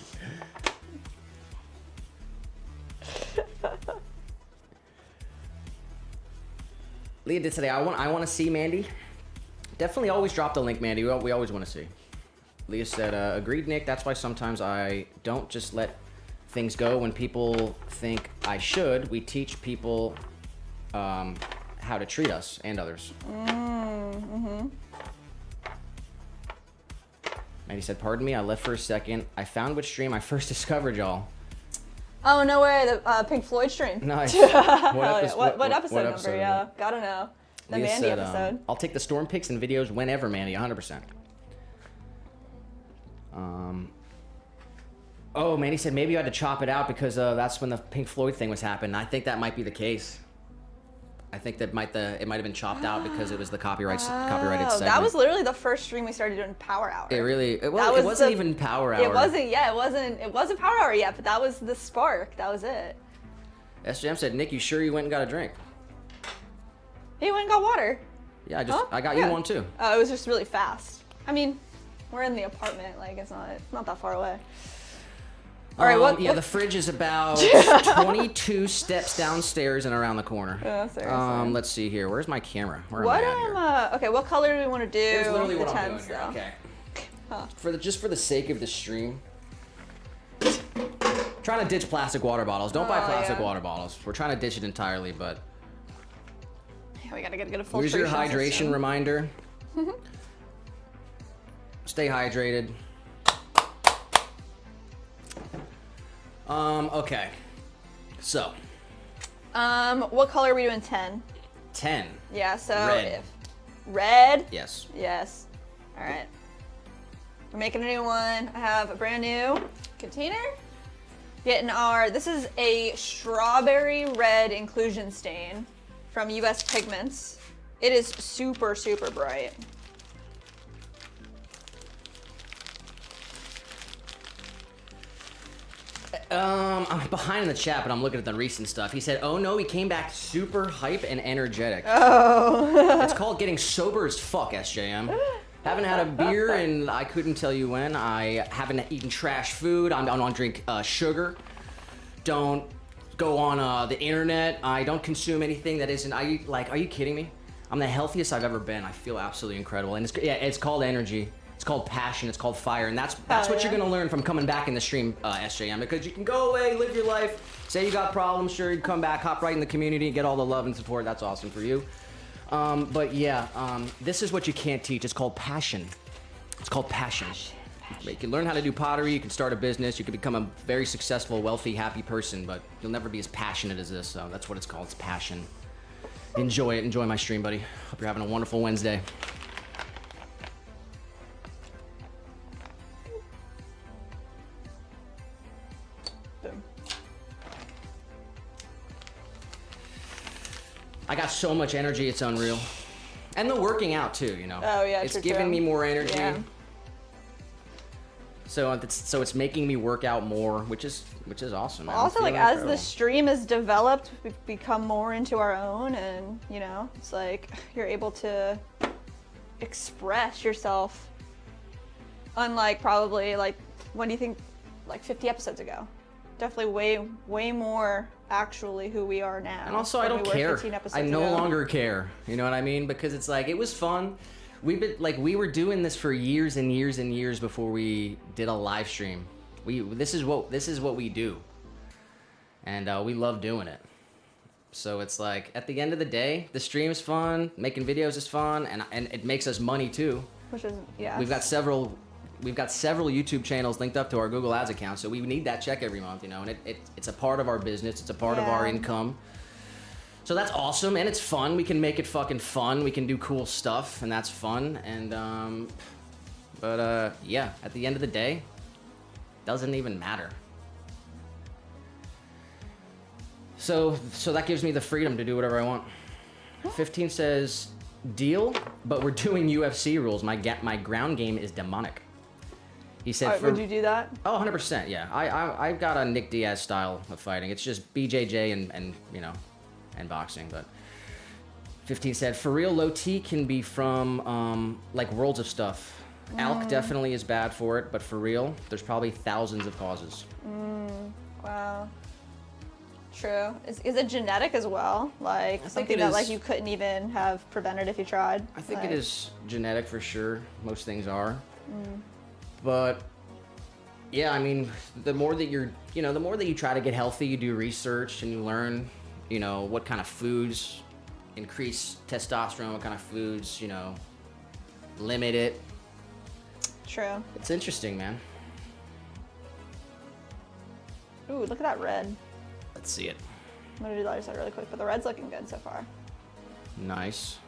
Leah did today. I want to see Mandy. Definitely always drop the link, Mandy. We always want to see. Leah said, agreed, Nick. That's why sometimes I don't just let things go when people think I should. We teach people how to treat us and others. Mm-hmm. Mandy said, pardon me, I left for a second. I found which stream I first discovered y'all. Oh, no way, the Pink Floyd stream. Nice. What episode number? Yeah, gotta know. The Leah Mandy said, episode. I'll take the storm pics and videos whenever, Mandy, 100%. Oh, man, he said maybe you had to chop it out because that's when the Pink Floyd thing was happening. I think that might be the case. I think that it might have been chopped out because it was the copyrighted segment. That was literally the first stream we started doing Power Hour. It wasn't even Power Hour. It wasn't Power Hour yet, but that was the spark. That was it. SJM said, Nick, you sure you went and got a drink? He went and got water. Yeah, I got you one too. Oh, it was just really fast. I mean, we're in the apartment, like it's not that far away. All right, what? The fridge is about 22 steps downstairs and around the corner. Oh, seriously. Let's see here. Where's my camera? Where what am I at here? okay, what color do we want to do? Here's literally what I'm temps, doing here. though? Okay. Just for the sake of the stream, trying to ditch plastic water bottles. Don't buy plastic water bottles. We're trying to ditch it entirely, but yeah, we gotta get a full. Here's your hydration reminder. Stay hydrated. Okay. So. What color are we doing? 10. 10. Yeah. So red. Red. Yes. Yes. All right. We're making a new one. I have a brand new container. Getting this is a strawberry red inclusion stain from US Pigments. It is super, super bright. I'm behind in the chat, but I'm looking at the recent stuff. He said, oh no, he came back super hype and energetic. Oh. It's called getting sober as fuck, SJM. Haven't had a beer and I couldn't tell you when. I haven't eaten trash food. I don't drink sugar. Don't go on the internet. I don't consume anything that isn't, are you kidding me? I'm the healthiest I've ever been. I feel absolutely incredible. And it's called energy. It's called passion. It's called fire. And that's what you're going to learn from coming back in the stream, SJM. Because you can go away, live your life, say you got problems, sure, you come back, hop right in the community, get all the love and support. That's awesome for you. But yeah, this is what you can't teach. It's called passion. It's called passion. You can learn how to do pottery. You can start a business. You can become a very successful, wealthy, happy person. But you'll never be as passionate as this. So that's what it's called. It's passion. Enjoy it. Enjoy my stream, buddy. Hope you're having a wonderful Wednesday. I got so much energy, it's unreal. And the working out too, you know. Oh yeah, it's giving me more energy. Yeah. So it's making me work out more, which is awesome. Man. Also, like as the stream is developed, we've become more into our own, and you know, it's like you're able to express yourself. Unlike probably like when do you think like 50 episodes ago? Definitely way more actually who we are now. And also I don't care. I no longer care. You know what I mean? Because it's like it was fun. We were doing this for years and years and years before we did a live stream. This is what we do. And we love doing it. So it's like at the end of the day, the stream is fun, making videos is fun, and it makes us money too. Which is yeah. We've got several YouTube channels linked up to our Google Ads account, so we need that check every month, you know, and it's a part of our business, it's a part of our income. So that's awesome, and it's fun. We can make it fucking fun. We can do cool stuff, and that's fun. And yeah, at the end of the day, doesn't even matter. So that gives me the freedom to do whatever I want. 15 says, deal, but we're doing UFC rules. My ground game is demonic. He said, would you do that? Oh, 100%, yeah. I've got a Nick Diaz style of fighting. It's just BJJ and you know, and boxing. But 15 said, for real, low T can be from like Worlds of Stuff. Alk definitely is bad for it, but for real, there's probably thousands of causes. Wow. True. Is it genetic as well? Like something that like you couldn't even have prevented if you tried? I think it is genetic for sure. Most things are. But yeah, I mean, the more that the more that you try to get healthy, you do research and you learn, you know, what kind of foods increase testosterone, what kind of foods, you know, limit it. True. It's interesting, man. Ooh, look at that red. Let's see it. I'm gonna do the other side really quick, but the red's looking good so far. Nice.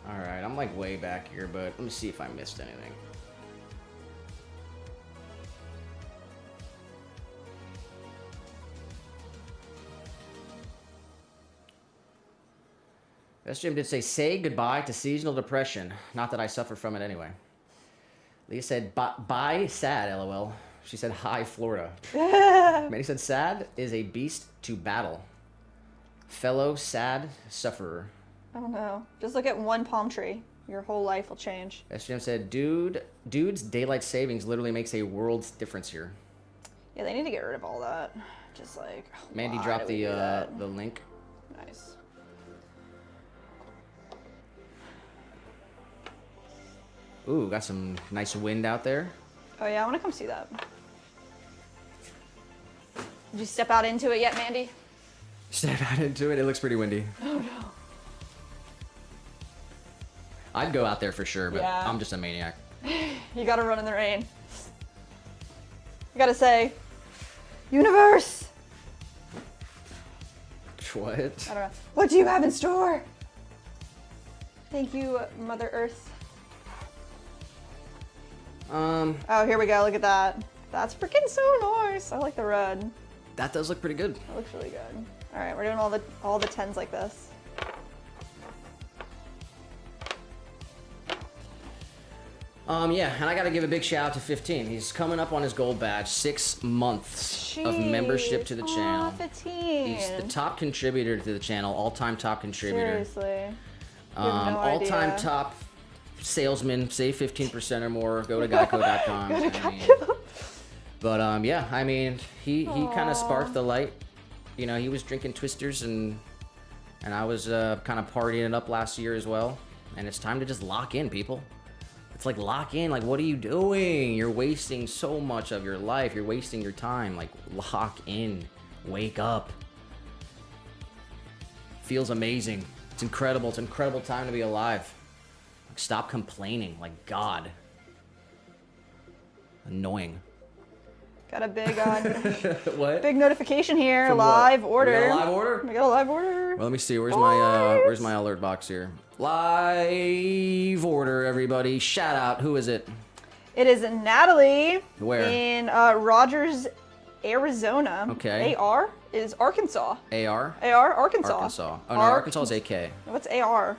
All right, I'm I'm like way back here, but let me see if I missed anything. Best Jim did say goodbye to seasonal depression. Not that I suffer from it anyway. Leah said, bye, sad, lol. She said, hi, Florida. Manny said, sad is a beast to battle. Fellow sad sufferer. I don't know. Just look at one palm tree. Your whole life will change. Best Jim said, dude's daylight savings literally makes a world's difference here. Yeah, they need to get rid of all that. Just like, Mandy dropped the link. Nice. Ooh, got some nice wind out there. Oh yeah, I want to come see that. Did you step out into it yet, Mandy? Step out into it. It looks pretty windy. Oh no. I'd go out there for sure, but Yeah. I'm just a maniac. You gotta run in the rain. You gotta say, universe! What? I don't know. What do you have in store? Thank you, Mother Earth. Oh, here we go. Look at that. That's freaking so nice. I like the red. That does look pretty good. That looks really good. All right, we're doing all the 10s like this. Yeah, and I gotta give a big shout out to 15. He's coming up on his gold badge. 6 months of membership to the channel. 15. He's the top contributor to the channel, all-time top contributor. Seriously. You have no All-time idea. top salesman. Save 15% or more. Go to geico.com. Go to Geico. But yeah, I mean, he kind of sparked the light. You know, he was drinking Twisters and I was kind of partying it up last year as well. And it's time to just lock in, people. It's like lock in. Like, what are you doing? You're wasting so much of your life. You're wasting your time. Like, lock in. Wake up. Feels amazing. It's incredible. It's an incredible time to be alive. Like, stop complaining. Like, God. Annoying. Got a big What? big notification here. From what? Live We order. got a live order? We got a live order. Well, let me see. What? Where's my alert box here? Live order, everybody. Shout out. Who is it? It is Natalie. Where? In Rogers, Arizona. Okay. AR is Arkansas. AR? AR, Arkansas. Arkansas. Oh, no, Arkansas is AK. What's AR?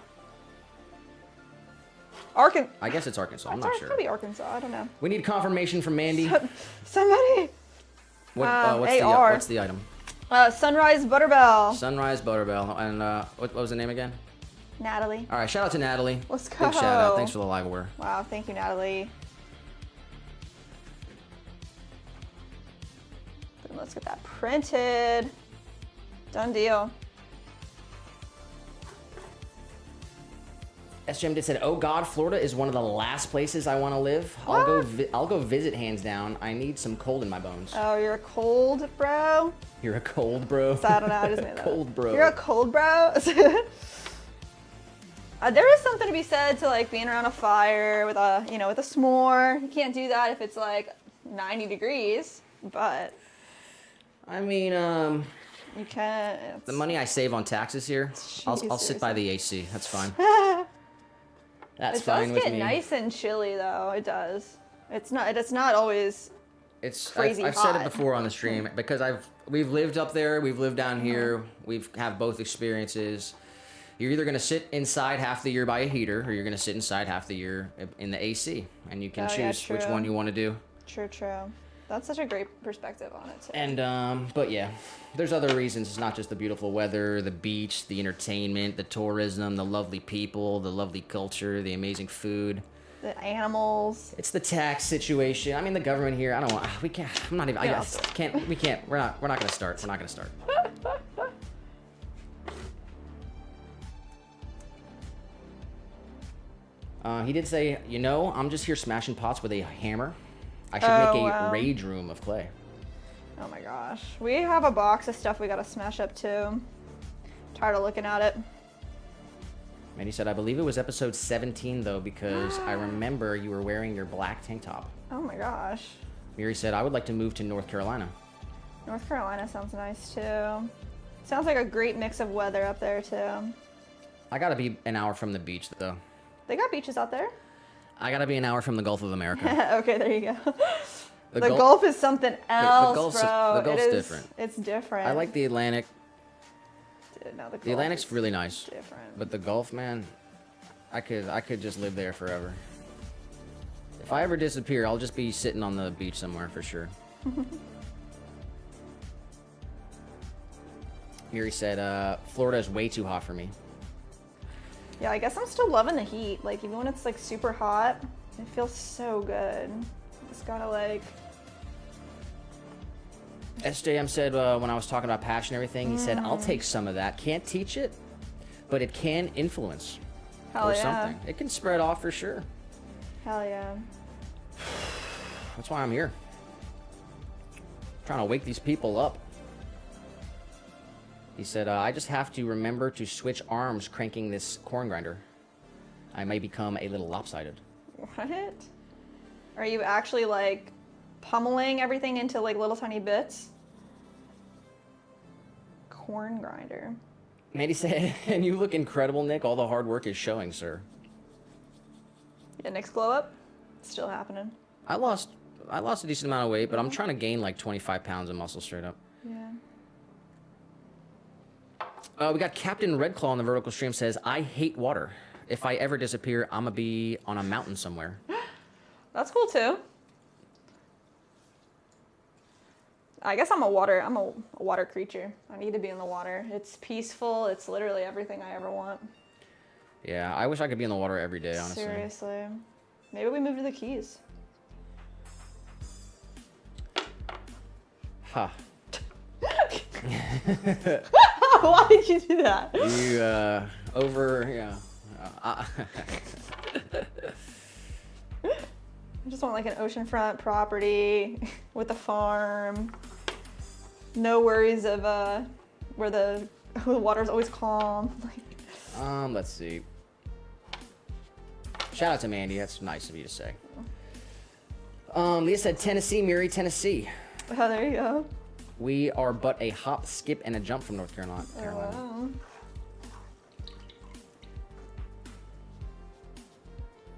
I guess it's Arkansas. I'm not sure. Probably Arkansas. I don't know. We need confirmation from Mandy. Somebody. AR. What's the item? Sunrise Butterbell. Sunrise Butterbell. And what was the name again? Natalie. All right, shout out to Natalie. Let's go. Big shout out. Thanks for the live order. Wow, thank you, Natalie. Then let's get that printed. Done deal. SJM did said, "Oh God, Florida is one of the last places I want to live. I'll go visit, hands down. I need some cold in my bones." Oh, you're a cold bro? You're a cold bro. So, I don't know. I just made that. Cold bro. You're a cold bro. There is something to be said to like being around a fire with a with a s'more. You can't do that if it's like 90 degrees, but I mean, you can. the money I save on taxes here, I'll sit Jesus. by the AC. That's fine. That's It fine does with get me. nice and chilly though. It does. It's not always. It's crazy I've said it hot. before on the stream because we've lived up there, we've lived down here, we've have both experiences. You're either gonna sit inside half the year by a heater, or you're gonna sit inside half the year in the AC, and you can Oh, yeah, choose which true. one you want to do. True. That's such a great perspective on it too. And but yeah, there's other reasons. It's not just the beautiful weather, the beach, the entertainment, the tourism, the lovely people, the lovely culture, the amazing food. The animals. It's the tax situation. I mean, the government here. I don't want. We can't. I'm not even. Yeah, I can't. We can't. We're not gonna start. We're not gonna start. He did say, I'm just here smashing pots with a hammer. I should make a wow. rage room of clay. Oh my gosh. We have a box of stuff we gotta smash up too. Tired of looking at it. And he said, I believe it was episode 17 though, because I remember you were wearing your black tank top. Oh my gosh. Miri said, I would like to move to North Carolina. North Carolina sounds nice too. Sounds like a great mix of weather up there too. I gotta be an hour from the beach though. They got beaches out there. I gotta be an hour from the Gulf of America. Okay, there you go. The Gulf is something else, bro. The Gulf's different. It's different. I like the Atlantic. Dude, no, The Atlantic's really nice. Different. But the Gulf, man, I could just live there forever. If I ever disappear, I'll just be sitting on the beach somewhere for sure. Here he said, Florida is way too hot for me. Yeah, I guess I'm still loving the heat. Like, even when it's like super hot, it feels so good. It's gotta like... SJM said when I was talking about passion and everything, he said, I'll take some of that. Can't teach it, but it can influence. Hell or yeah. something. It can spread off for sure. Hell yeah. That's why I'm here. Trying to wake these people up. He said, I just have to remember to switch arms cranking this corn grinder. I may become a little lopsided. What? Are you actually like pummeling everything into like little tiny bits? Corn grinder. Mandy said, and you look incredible, Nick. All the hard work is showing, sir. Yeah, Nick's glow up? It's still happening. I lost a decent amount of weight, but I'm trying to gain like 25 pounds of muscle straight up. Yeah. We got Captain Redclaw on the vertical stream says, I hate water. If I ever disappear, I'm gonna be on a mountain somewhere. That's cool too. I guess I'm a water creature. I need to be in the water. It's peaceful. It's literally everything I ever want. Yeah, I wish I could be in the water every day, honestly. Seriously. Maybe we move to the Keys. Huh. Why did you do that? You, I just want like an oceanfront property with a farm. No worries of where the water's always calm. Let's see. Shout out to Mandy. That's nice of you to say. Leah said Tennessee, Murray, Tennessee. Oh, there you go. We are but a hop, skip, and a jump from North Carolina. Oh, wow.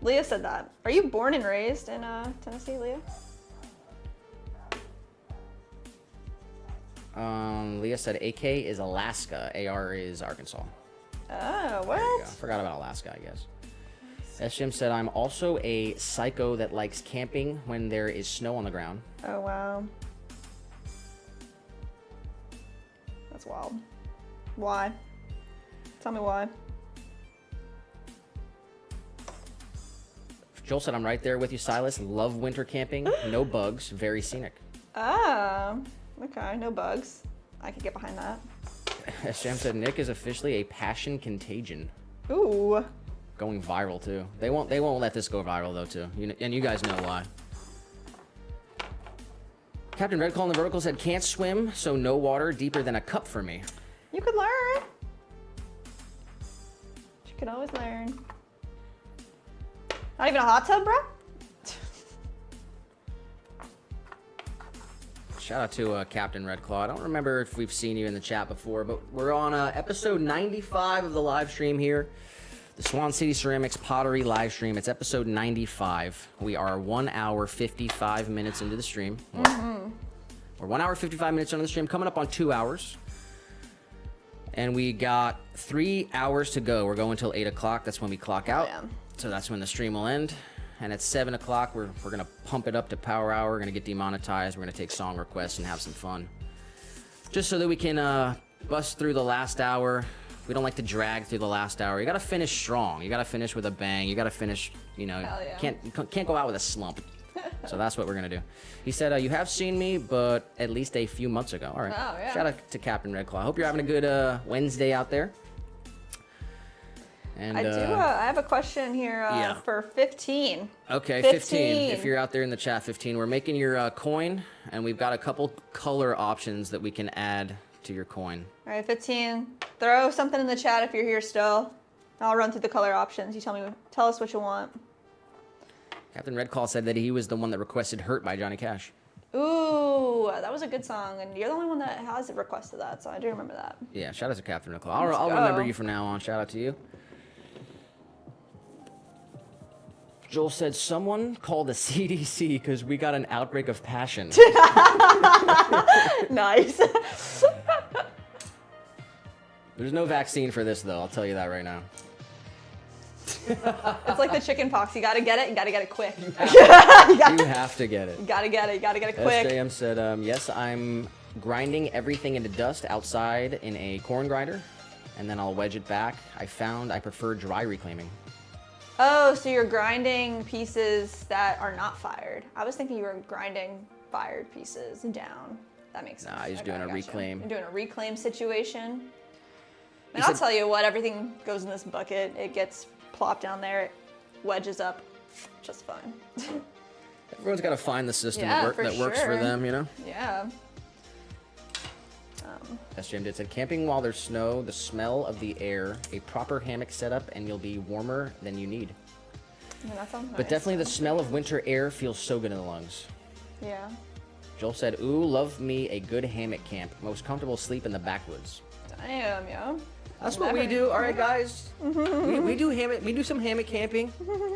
Leah said that. Are you born and raised in Tennessee, Leah? Leah said AK is Alaska, AR is Arkansas. Oh, what? There you go. Forgot about Alaska, I guess. SJM said, I'm also a psycho that likes camping when there is snow on the ground. Oh, wow. That's wild. Why? Tell me why. Joel said, I'm right there with you, Silas. Love winter camping. No bugs. Very scenic. Oh, okay. No bugs. I could get behind that. SJM said, Nick is officially a passion contagion. Ooh. Going viral, too. They won't let this go viral, though, too. And you guys know why. Captain Redclaw in the vertical said, can't swim, so no water deeper than a cup for me. You could learn. You can always learn. Not even a hot tub, bro? Shout out to Captain Redclaw. I don't remember if we've seen you in the chat before, but we're on episode 95 of the live stream here. The Swan City Ceramics Pottery live stream. It's episode 95. We are 1 hour, 55 minutes into the stream. We're 1 hour, 55 minutes into the stream, coming up on 2 hours. And we got 3 hours to go. We're going until 8 o'clock. That's when we clock out. Yeah. So that's when the stream will end. And at 7 o'clock, we're going to pump it up to power hour. We're going to get demonetized. We're going to take song requests and have some fun. Just so that we can bust through the last hour. We don't like to drag through the last hour. You got to finish strong. You got to finish with a bang. You got to finish, you know, yeah. can't go out with a slump. So that's what we're going to do. He said, you have seen me, but at least a few months ago. All right. Oh, yeah. Shout out to Captain Redclaw. Hope you're having a good Wednesday out there. And, I do. I have a question here for 15. Okay, 15. If you're out there in the chat, 15. We're making your coin, and we've got a couple color options that we can add to your coin. All right, 15. Throw something in the chat if you're here still. I'll run through the color options. You tell us what you want. Captain Redclaw said that he was the one that requested "Hurt" by Johnny Cash. Ooh, that was a good song, and you're the only one that has requested that, so I do remember that. Yeah, shout out to Captain Redclaw. I'll remember you from now on. Shout out to you. Joel said, someone called the CDC because we got an outbreak of passion. Nice. There's no vaccine for this, though. I'll tell you that right now. It's like the chicken pox. You gotta get it. You gotta get it quick. You have to get it. You gotta get it. You gotta get it quick. SJM said, yes, I'm grinding everything into dust outside in a corn grinder, and then I'll wedge it back. I found I prefer dry reclaiming. Oh, so you're grinding pieces that are not fired. I was thinking you were grinding fired pieces down. That makes sense. Nah, he's doing a reclaim. You're doing a reclaim situation. And He I'll said- tell you what, everything goes in this bucket. It gets plopped down there, it wedges up just fine. Everyone's got to find the system Yeah, that works for sure. them, you know? Yeah. SJM did said, camping while there's snow, the smell of the air, a proper hammock setup, and you'll be warmer than you need. Yeah, that sounds nice. But definitely the smell of winter air feels so good in the lungs. Yeah. Joel said, ooh, love me a good hammock camp. Most comfortable sleep in the backwoods. Damn, yeah. That's what we do. All right, guys. we do some hammock camping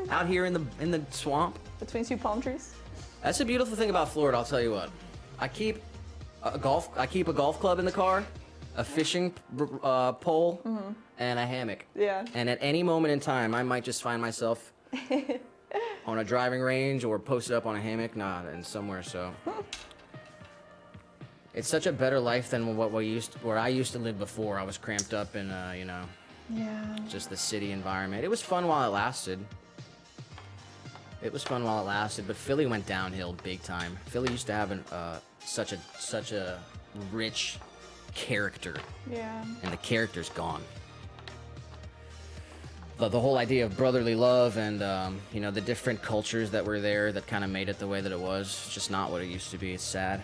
out here in the swamp. Between two palm trees. That's the beautiful thing about Florida. I'll tell you what. I keep a golf club in the car, a fishing pole, and a hammock. Yeah. And at any moment in time, I might just find myself on a driving range or posted up on a hammock, and somewhere. So it's such a better life than where I used to live before. I was cramped up in, Yeah. just the city environment. It was fun while it lasted. But Philly went downhill big time. Philly used to have such a rich character, Yeah. and the character's gone. The whole idea of brotherly love and the different cultures that were there that kind of made it the way that it was. It's just not what it used to be. It's sad.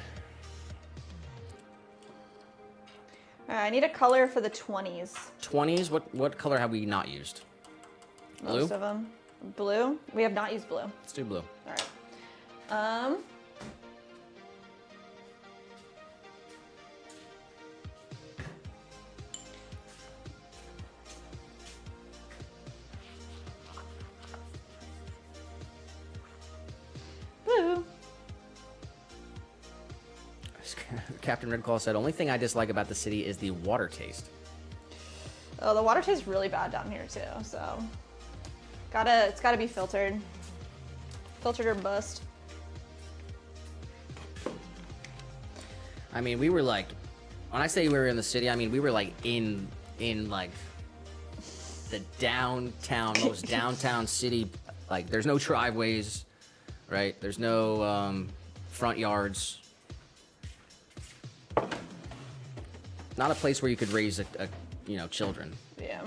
I need a color for the 20s. 20s. What color have we not used? Blue. Most of them. Blue? We have not used blue. Let's do blue. All right. Blue. Captain Red Claw said, only thing I dislike about the city is the water taste. Oh, the water tastes really bad down here too, so it's gotta be filtered. Filtered or bust. I mean, we were like, when I say we were in the city, I mean we were like in like the most downtown city. Like, there's no driveways, right? There's no front yards. Not a place where you could raise children. Yeah.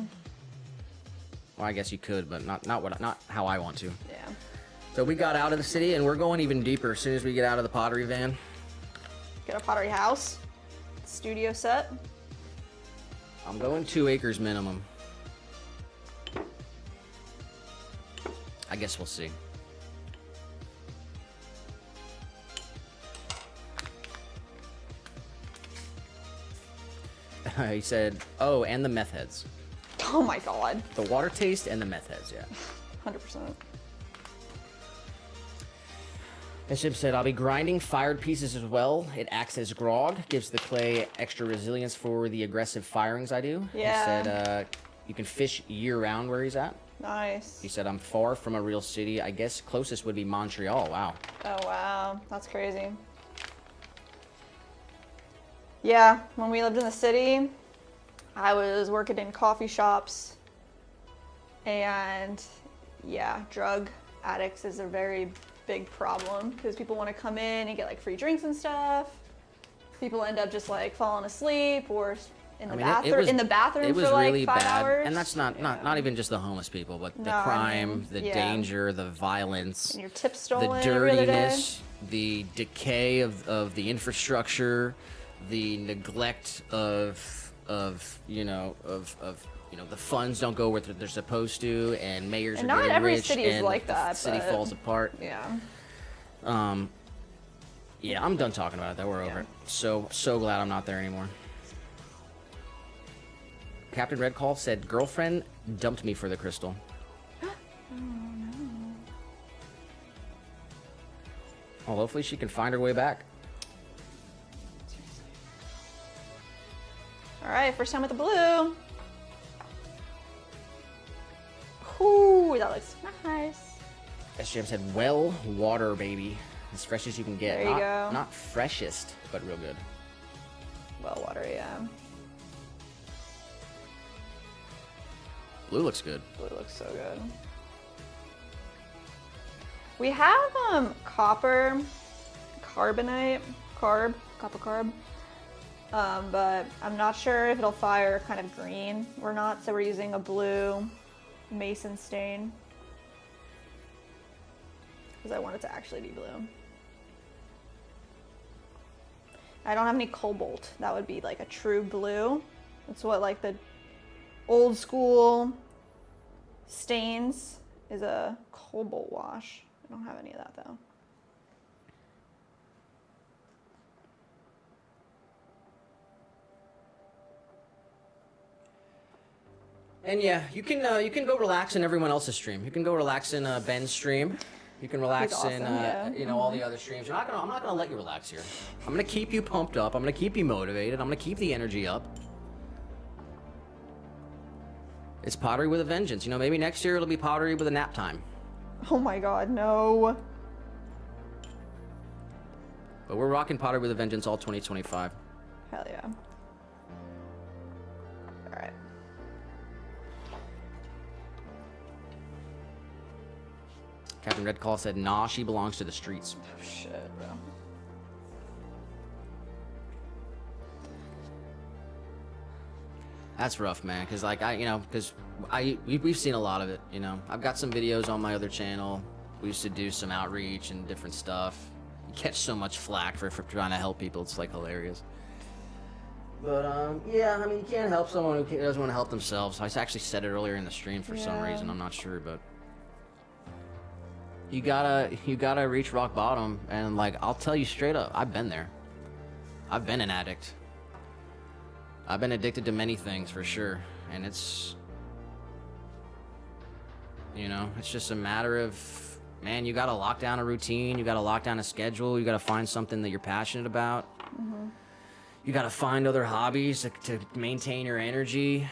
Well, I guess you could, but not how I want to. Yeah. So we got out of the city, and we're going even deeper as soon as we get out of the Pottery van. Get a pottery house. Studio set. I'm going 2 acres minimum. I guess we'll see. He said, oh, and the meth heads. Oh my god. The water taste and the meth heads, yeah. 100%. Bishop said, I'll be grinding fired pieces as well. It acts as grog, gives the clay extra resilience for the aggressive firings I do. Yeah. He said, you can fish year-round where he's at. Nice. He said, I'm far from a real city. I guess closest would be Montreal. Wow. Oh wow, that's crazy. Yeah, when we lived in the city, I was working in coffee shops, and yeah, drug addicts is a very big problem because people want to come in and get like free drinks and stuff. People end up just like falling asleep or in the bathroom it was for like really 5 bad. hours. And that's not even just the homeless people, but the No, I crime, mean, the yeah. danger, the violence, And your tips stolen the every other day. dirtiness, the decay of the infrastructure, the neglect of the funds don't go where they're supposed to, and mayors And are not getting every rich, city is and like the that, city but- falls apart. Yeah. Yeah, I'm done talking about it. Though we're over it. So glad I'm not there anymore. Captain Red Call said, girlfriend dumped me for the crystal. Well, hopefully she can find her way back. All right, first time with the blue. Ooh, that looks nice. SJM said, well water, baby. As fresh as you can get. There you go. Not freshest, but real good. Well water, yeah. Blue looks good. Blue looks so good. We have copper carbonite, copper carb. But I'm not sure if it'll fire kind of green or not, so we're using a blue mason stain because I want it to actually be blue. I don't have any cobalt. That would be like a true blue. That's what like the old school stains is, a cobalt wash. I don't have any of that though. And yeah, you can go relax in everyone else's stream. You can go relax in Ben's stream. You can relax awesome, in yeah. you know, all the other streams. I'm not gonna let you relax here. I'm gonna keep you pumped up. I'm gonna keep you motivated. I'm gonna keep the energy up. It's pottery with a vengeance. You know, maybe next year it'll be pottery with a nap time. Oh my god, no. But we're rocking pottery with a vengeance all 2025. Hell yeah. Alright. Captain Red Call said, nah, she belongs to the streets. Oh, shit, bro. That's rough, man, because like we've seen a lot of it, you know. I've got some videos on my other channel. We used to do some outreach and different stuff. You catch so much flack for trying to help people. It's like hilarious. But yeah, I mean, you can't help someone who doesn't want to help themselves. I actually said it earlier in the stream for some reason. I'm not sure, but you gotta reach rock bottom. And like, I'll tell you straight up, I've been there. I've been an addict. I've been addicted to many things for sure, and it's, you know, it's just a matter of, man, you gotta lock down a routine, you gotta lock down a schedule, you gotta find something that you're passionate about. Mm-hmm. You gotta find other hobbies to maintain your energy.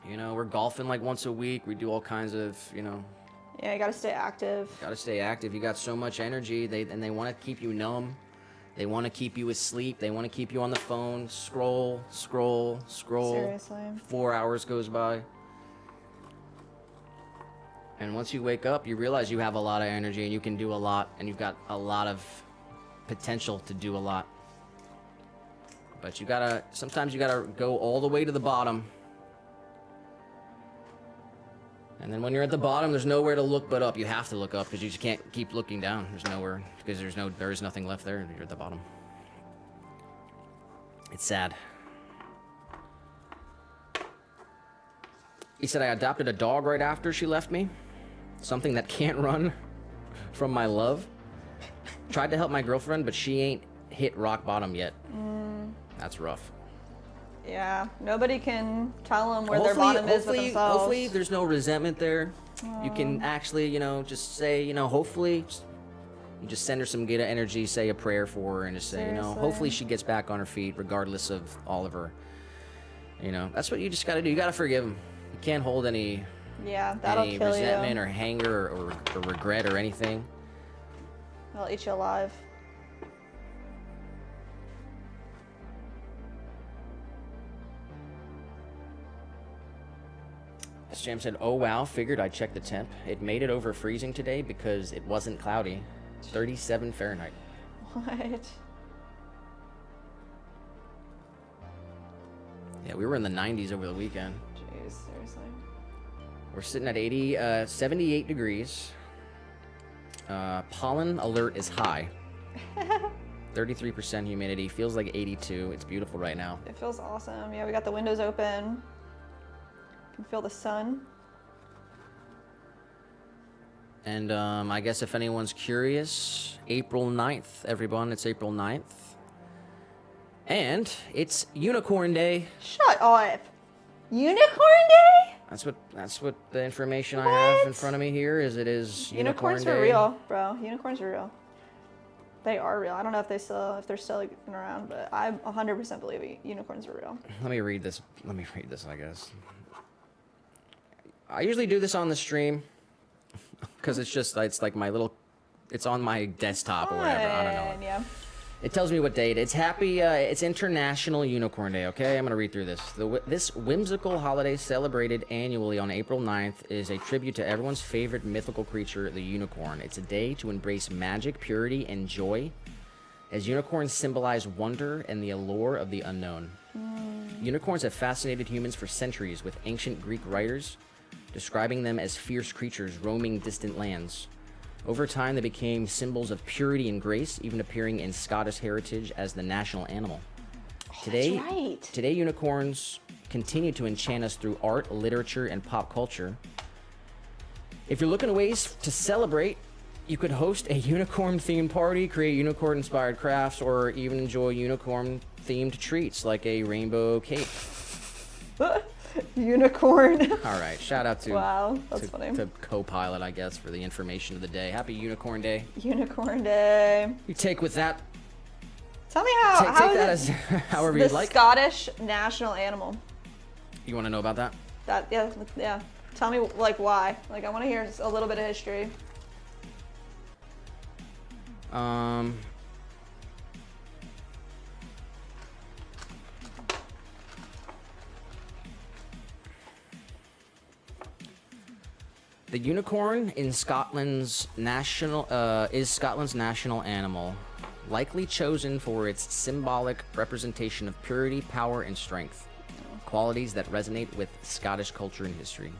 You know, we're golfing like once a week. We do all kinds of, you know. Yeah, you gotta stay active. Gotta stay active. You got so much energy, and they want to keep you numb. They want to keep you asleep. They want to keep you on the phone. Scroll. Seriously. 4 hours goes by. And once you wake up, you realize you have a lot of energy and you can do a lot, and you've got a lot of potential to do a lot. But sometimes you gotta go all the way to the bottom. And then when you're at the bottom, there's nowhere to look but up. You have to look up because you just can't keep looking down. There's nowhere, because there is nothing left there. You're at the bottom. It's sad. He said, I adopted a dog right after she left me. Something that can't run from my love. Tried to help my girlfriend, but she ain't hit rock bottom yet. That's rough. Yeah, nobody can tell them where their bottom is with themselves. Hopefully there's no resentment there. You can actually, you know, just say, you know, hopefully you just send her some good energy, say a prayer for her, and just say, you know, hopefully she gets back on her feet regardless of all of her, you know, that's what you just got to do. You got to forgive them. You can't hold any resentment or anger or regret or anything. It'll eat you alive. Jam said, oh wow, figured I'd check the temp. It made it over freezing today because it wasn't cloudy. 37 Fahrenheit. What? Yeah, we were in the 90s over the weekend. Jeez, seriously. We're sitting at 78 degrees. Pollen alert is high. 33% humidity. Feels like 82. It's beautiful right now. It feels awesome. Yeah, we got the windows open. Can feel the sun. And I guess if anyone's curious, April 9th, everyone, it's April 9th. And it's Unicorn Day. Shut up. Unicorn Day? That's what the information I have in front of me here is. It is Unicorn Unicorns Day. for real, bro. Unicorns are real. They are real. I don't know if they're still like, around, but I 100% believe unicorns are real. Let me read this, I guess. I usually do this on the stream because it's like my little, it's on my desktop or whatever. I don't know. Yeah. It tells me what date. It's International Unicorn Day, okay? I'm going to read through this. This whimsical holiday celebrated annually on April 9th is a tribute to everyone's favorite mythical creature, the unicorn. It's a day to embrace magic, purity, and joy, as unicorns symbolize wonder and the allure of the unknown. Unicorns have fascinated humans for centuries, with ancient Greek writers describing them as fierce creatures roaming distant lands. Over time, they became symbols of purity and grace, even appearing in Scottish heritage as the national animal. Today, that's right. Today, unicorns continue to enchant us through art, literature, and pop culture. If you're looking at ways to celebrate, you could host a unicorn-themed party, create unicorn-inspired crafts, or even enjoy unicorn-themed treats like a rainbow cake. Unicorn. All right, shout out to wow, that's funny. To Copilot, I guess, for the information of the day. Happy Unicorn Day. Unicorn Day. You take with that. Tell me how. Take that as however you'd like. The Scottish national animal. You want to know about that? Yeah. Tell me like why. Like I want to hear a little bit of history. The unicorn in Scotland's is Scotland's national animal, likely chosen for its symbolic representation of purity, power, and strength, qualities that resonate with Scottish culture and history.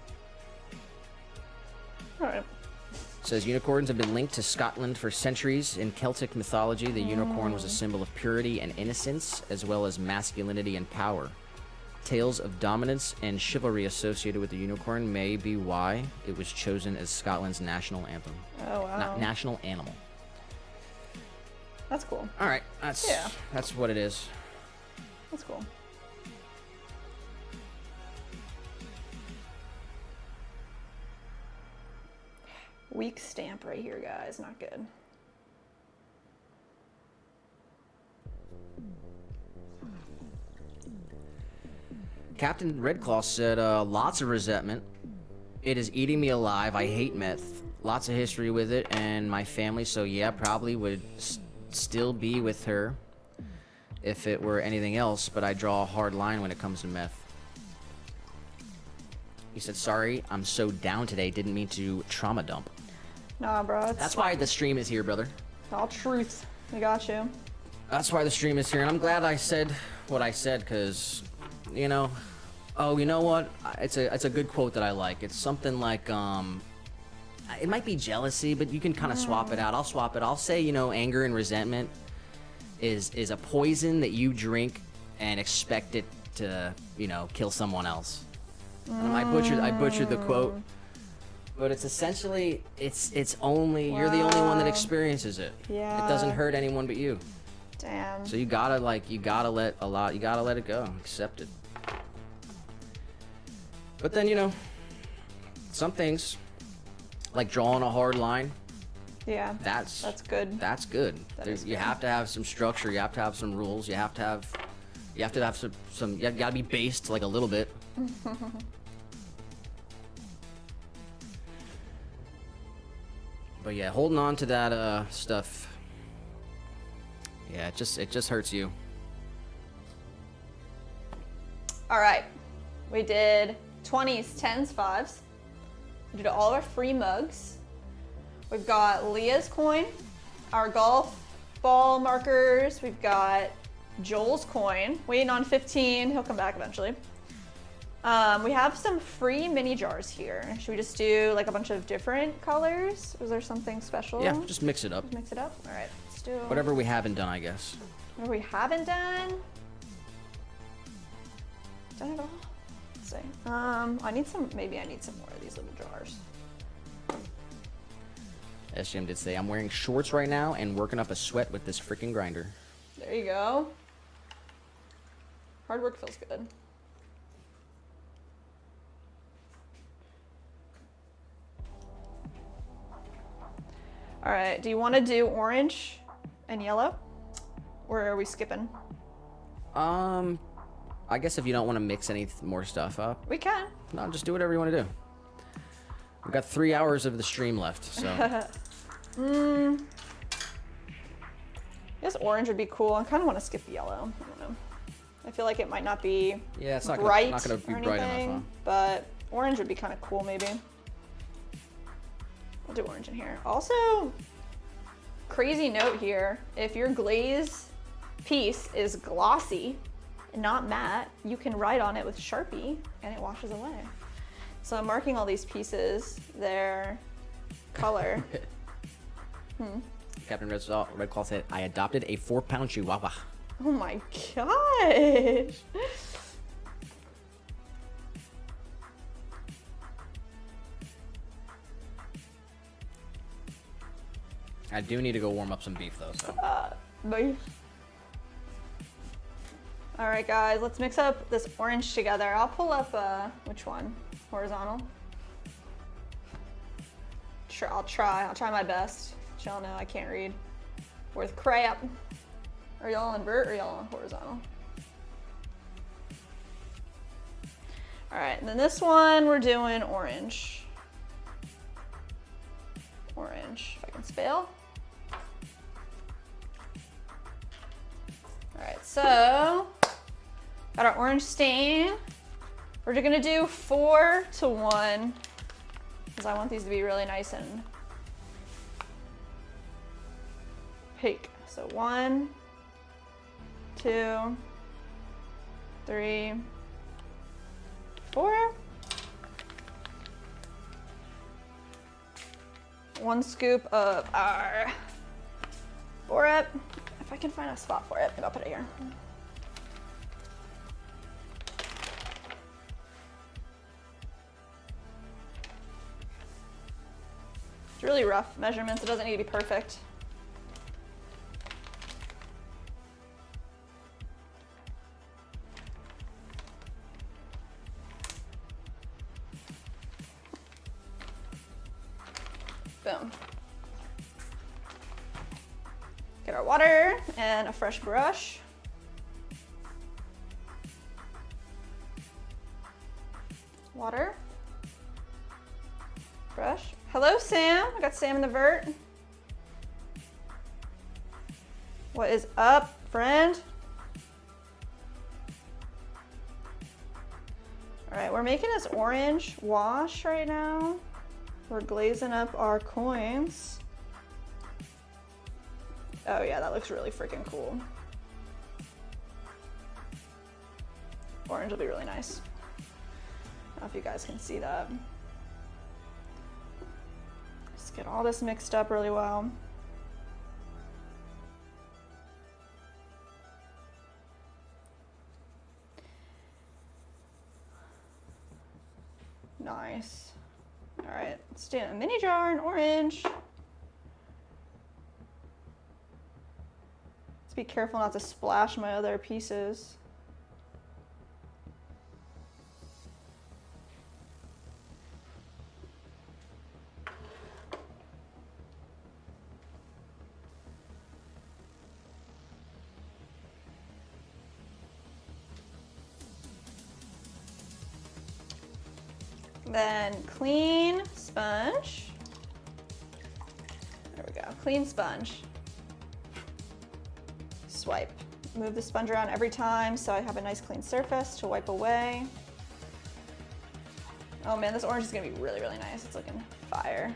All right. It says unicorns have been linked to Scotland for centuries. In Celtic mythology, the unicorn was a symbol of purity and innocence, as well as masculinity and power. Tales of dominance and chivalry associated with the unicorn may be why it was chosen as Scotland's national anthem. Oh, wow. National animal. That's cool. All right, that's what it is. That's cool. Weak stamp right here, guys. Not good. Captain Redclaw said, lots of resentment. It is eating me alive. I hate meth. Lots of history with it and my family, so yeah, probably would still be with her if it were anything else, but I draw a hard line when it comes to meth. He said, sorry, I'm so down today. Didn't mean to trauma dump. Nah, bro. That's why the stream is here, brother. All truth. We got you. That's why the stream is here, and I'm glad I said what I said, because, you know... Oh, you know what? It's a good quote that I like. It's something like, it might be jealousy, but you can kind of swap it out. I'll swap it. I'll say, you know, anger and resentment is a poison that you drink and expect it to, you know, kill someone else. I butchered the quote, but it's essentially, it's only, you're the only one that experiences it. Yeah. It doesn't hurt anyone but you. Damn. So you gotta let it go, accept it. But then, you know, some things, like drawing a hard line, yeah, that's good. That's good. You have to have some structure. You have to have some rules. You have to have some. You gotta be based like a little bit. But yeah, holding on to that stuff. Yeah, it just hurts you. All right, we did 20s, 10s, 5s. We did all our free mugs. We've got Leah's coin, our golf ball markers. We've got Joel's coin, waiting on 15. He'll come back eventually. We have some free mini jars here. Should we just do like a bunch of different colors? Was there something special? Yeah, just mix it up. Just mix it up? All right, let's do whatever we haven't done, I guess. Whatever we haven't done? Done it all? Let's see. Maybe I need some more of these little jars. SGM did say, I'm wearing shorts right now and working up a sweat with this freaking grinder. There you go. Hard work feels good. All right, do you want to do orange And yellow? Or are we skipping? I guess if you don't want to mix any more stuff up. We can. No, just do whatever you want to do. We've got 3 hours of the stream left, so. I guess orange would be cool. I kind of want to skip yellow. I don't know. I feel like it might not be it's not bright gonna be or bright anything, enough, huh? but orange would be kind of cool maybe. I'll do orange in here. Also, crazy note here, if your glaze piece is glossy and not matte, you can write on it with Sharpie and it washes away. So I'm marking all these pieces, their color. Captain Red Claw said, I adopted a 4-pound chihuahua. Oh my gosh. I do need to go warm up some beef though, so. Nice. All right, guys, let's mix up this orange together. I'll pull up, which one? Horizontal? Sure, I'll try my best. Y'all know I can't read worth crap. Are y'all on vert or y'all on horizontal? All right, and then this one we're doing orange. Orange, if I can spell. All right, so got our orange stain. We're gonna do 4 to 1 because I want these to be really nice and pink. So 1, 2, 3, 4. 1 scoop of our 4-up. If I can find a spot for it, maybe I'll put it here. It's really rough measurements. It doesn't need to be perfect. Boom. Get our water and a fresh brush. Water. Brush. Hello, Sam. I got Sam in the vert. What is up, friend? All right, we're making this orange wash right now. We're glazing up our coins. Oh yeah, that looks really freaking cool. Orange will be really nice. I don't know if you guys can see that. Just get all this mixed up really well. Nice. All right, let's do a mini jar in orange. Let's be careful not to splash my other pieces. Then clean sponge. There we go, clean sponge. Swipe. Move the sponge around every time so I have a nice clean surface to wipe away. Oh man, this orange is gonna be really, really nice. It's looking fire.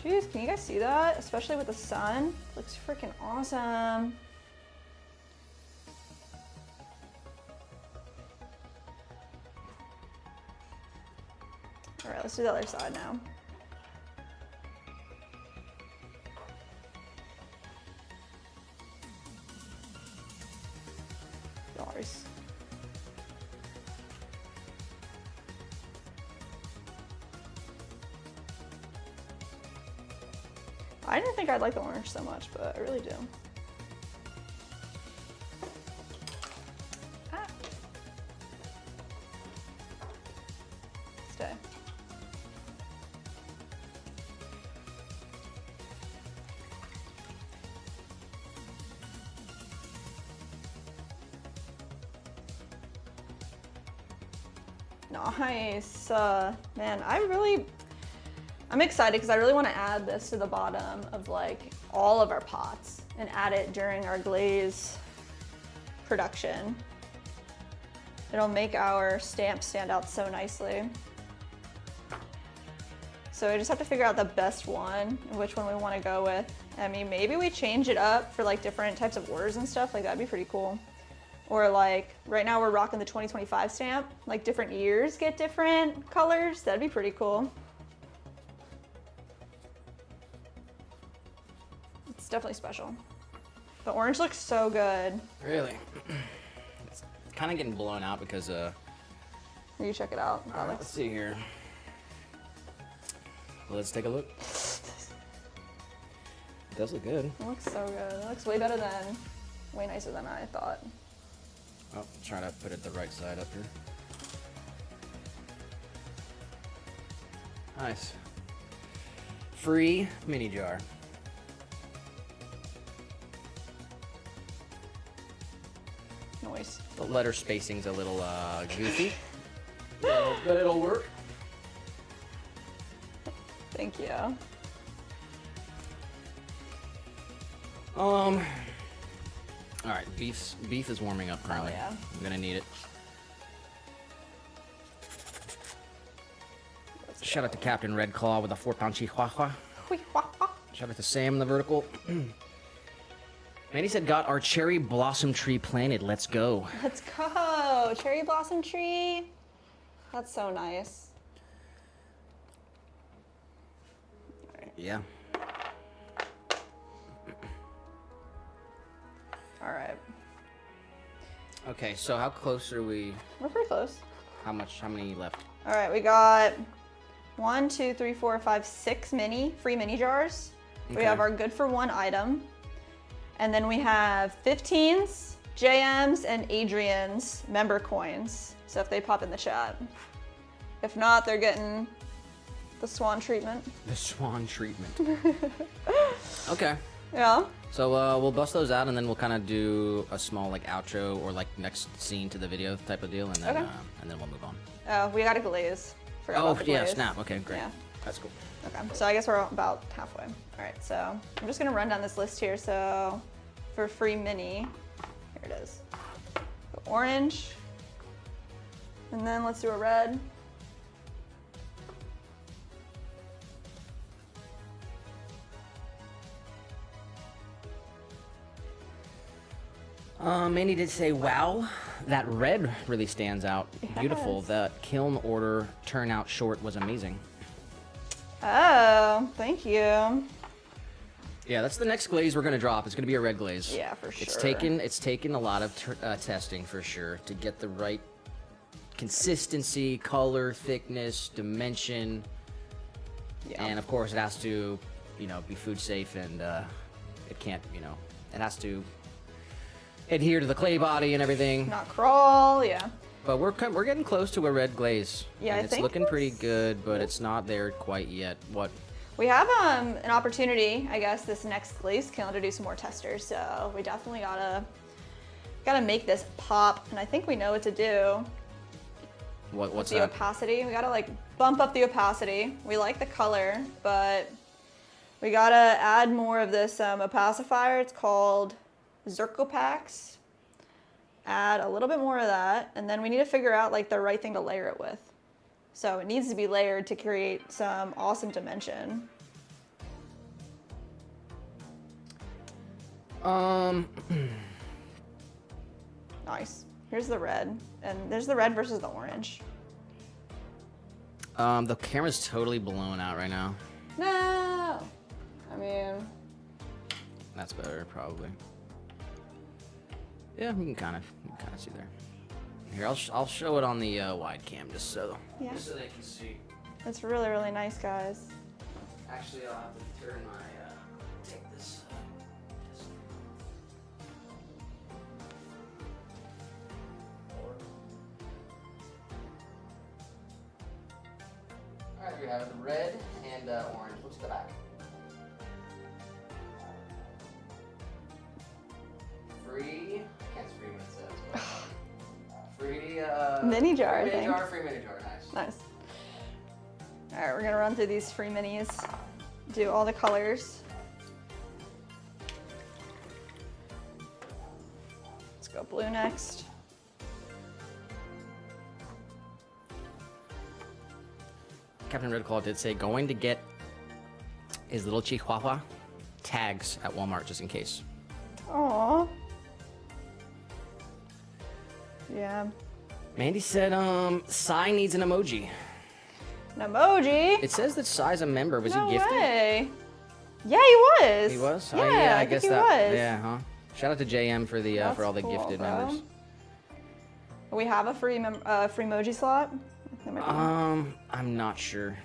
Jeez, can you guys see that? Especially with the sun. Looks freaking awesome. All right, let's do the other side now. Dollars. I didn't think I'd like the orange so much, but I really do. day. Nice. Man, I'm excited because I really want to add this to the bottom of like all of our pots and add it during our glaze production. It'll make our stamp stand out so nicely. So we just have to figure out the best one and which one we want to go with. I mean, maybe we change it up for like different types of orders and stuff. Like that'd be pretty cool. Or like right now we're rocking the 2025 stamp. Like different years get different colors. That'd be pretty cool. It's definitely special. The orange looks so good. Really? It's kind of getting blown out because You check it out. all right, let's see here. Let's take a look. It does look good. It looks so good. It looks way better than, way nicer than I thought. Oh, trying to put it the right side up here. Nice. Free mini jar. Nice. The letter spacing's a little goofy, but it'll work. Thank you. All right, beef is warming up currently. Oh, yeah. I'm gonna need it. Shout out to Captain Red Claw with a 4-pound chihuahua. Shout out to Sam in the vertical. Mandy said, got our cherry blossom tree planted. Let's go. Let's go. Cherry blossom tree. That's so nice. Yeah. All right. Okay, so how close are we? We're pretty close. How many left? All right, we got 1, 2, 3, 4, 5, 6 free mini jars. Okay. We have our good for one item. And then we have 15s, JMs, and Adrian's member coins. So if they pop in the chat. If not, they're getting the Swan treatment. The Swan treatment. Okay. Yeah. So we'll bust those out, and then we'll kind of do a small like outro or like next scene to the video type of deal, and then Okay. And then we'll move on. Oh, we got a glaze. Forgot about the yeah, glaze. snap. Okay, great. Yeah. That's cool. Okay, so I guess we're about halfway. All right, so I'm just gonna run down this list here. So for free mini, here it is. The orange, and then let's do a red. Mandy did say, wow, that red really stands out. Beautiful. Yes. That kiln order turnout short was amazing. Oh, thank you. Yeah, that's the next glaze we're gonna drop. It's gonna be a red glaze. Yeah, for sure. It's taken a lot of testing for sure to get the right consistency, color, thickness, dimension, Yeah. and of course it has to, be food safe, and it can't, it has to adhere to the clay body and everything. Not crawl, yeah. But we're getting close to a red glaze. Yeah, and I it's think looking pretty that's- good, but it's not there quite yet. What? We have an opportunity, I guess, this next glaze kiln to do some more testers. So we definitely gotta make this pop, and I think we know what to do. What's The that? opacity. We gotta like bump up the opacity. We like the color, but we gotta add more of this opacifier. It's called Zircopax. Add a little bit more of that, and then we need to figure out like the right thing to layer it with. So it needs to be layered to create some awesome dimension. Nice. Here's the red, and there's the red versus the orange. The camera's totally blown out right now. No! I mean, That's better, probably. Yeah, you can kind of see there. Here, I'll show it on the wide cam just so Yeah. just so they can see. it's really, really nice, guys. Actually, I'll have to turn my take this. As we have it, the red and orange. What's the back? Free. I can't see what it says. But free. Mini jar, free I think. Free mini jar. Nice. Nice. All right, we're gonna run through these free minis. Do all the colors. Let's go blue next. Captain Red Claw did say going to get his little Chihuahua tags at Walmart just in case. Aww. Yeah. Mandy said, Sai needs an emoji. An emoji? It says that Sai's a member. Was No he gifted? way. Yeah, he was. He was? Yeah, Oh, yeah, I think guess he that. was. Yeah, huh? Shout out to JM for the for all the That's cool, gifted bro. members. We have a free free emoji slot. That might be- I'm not sure.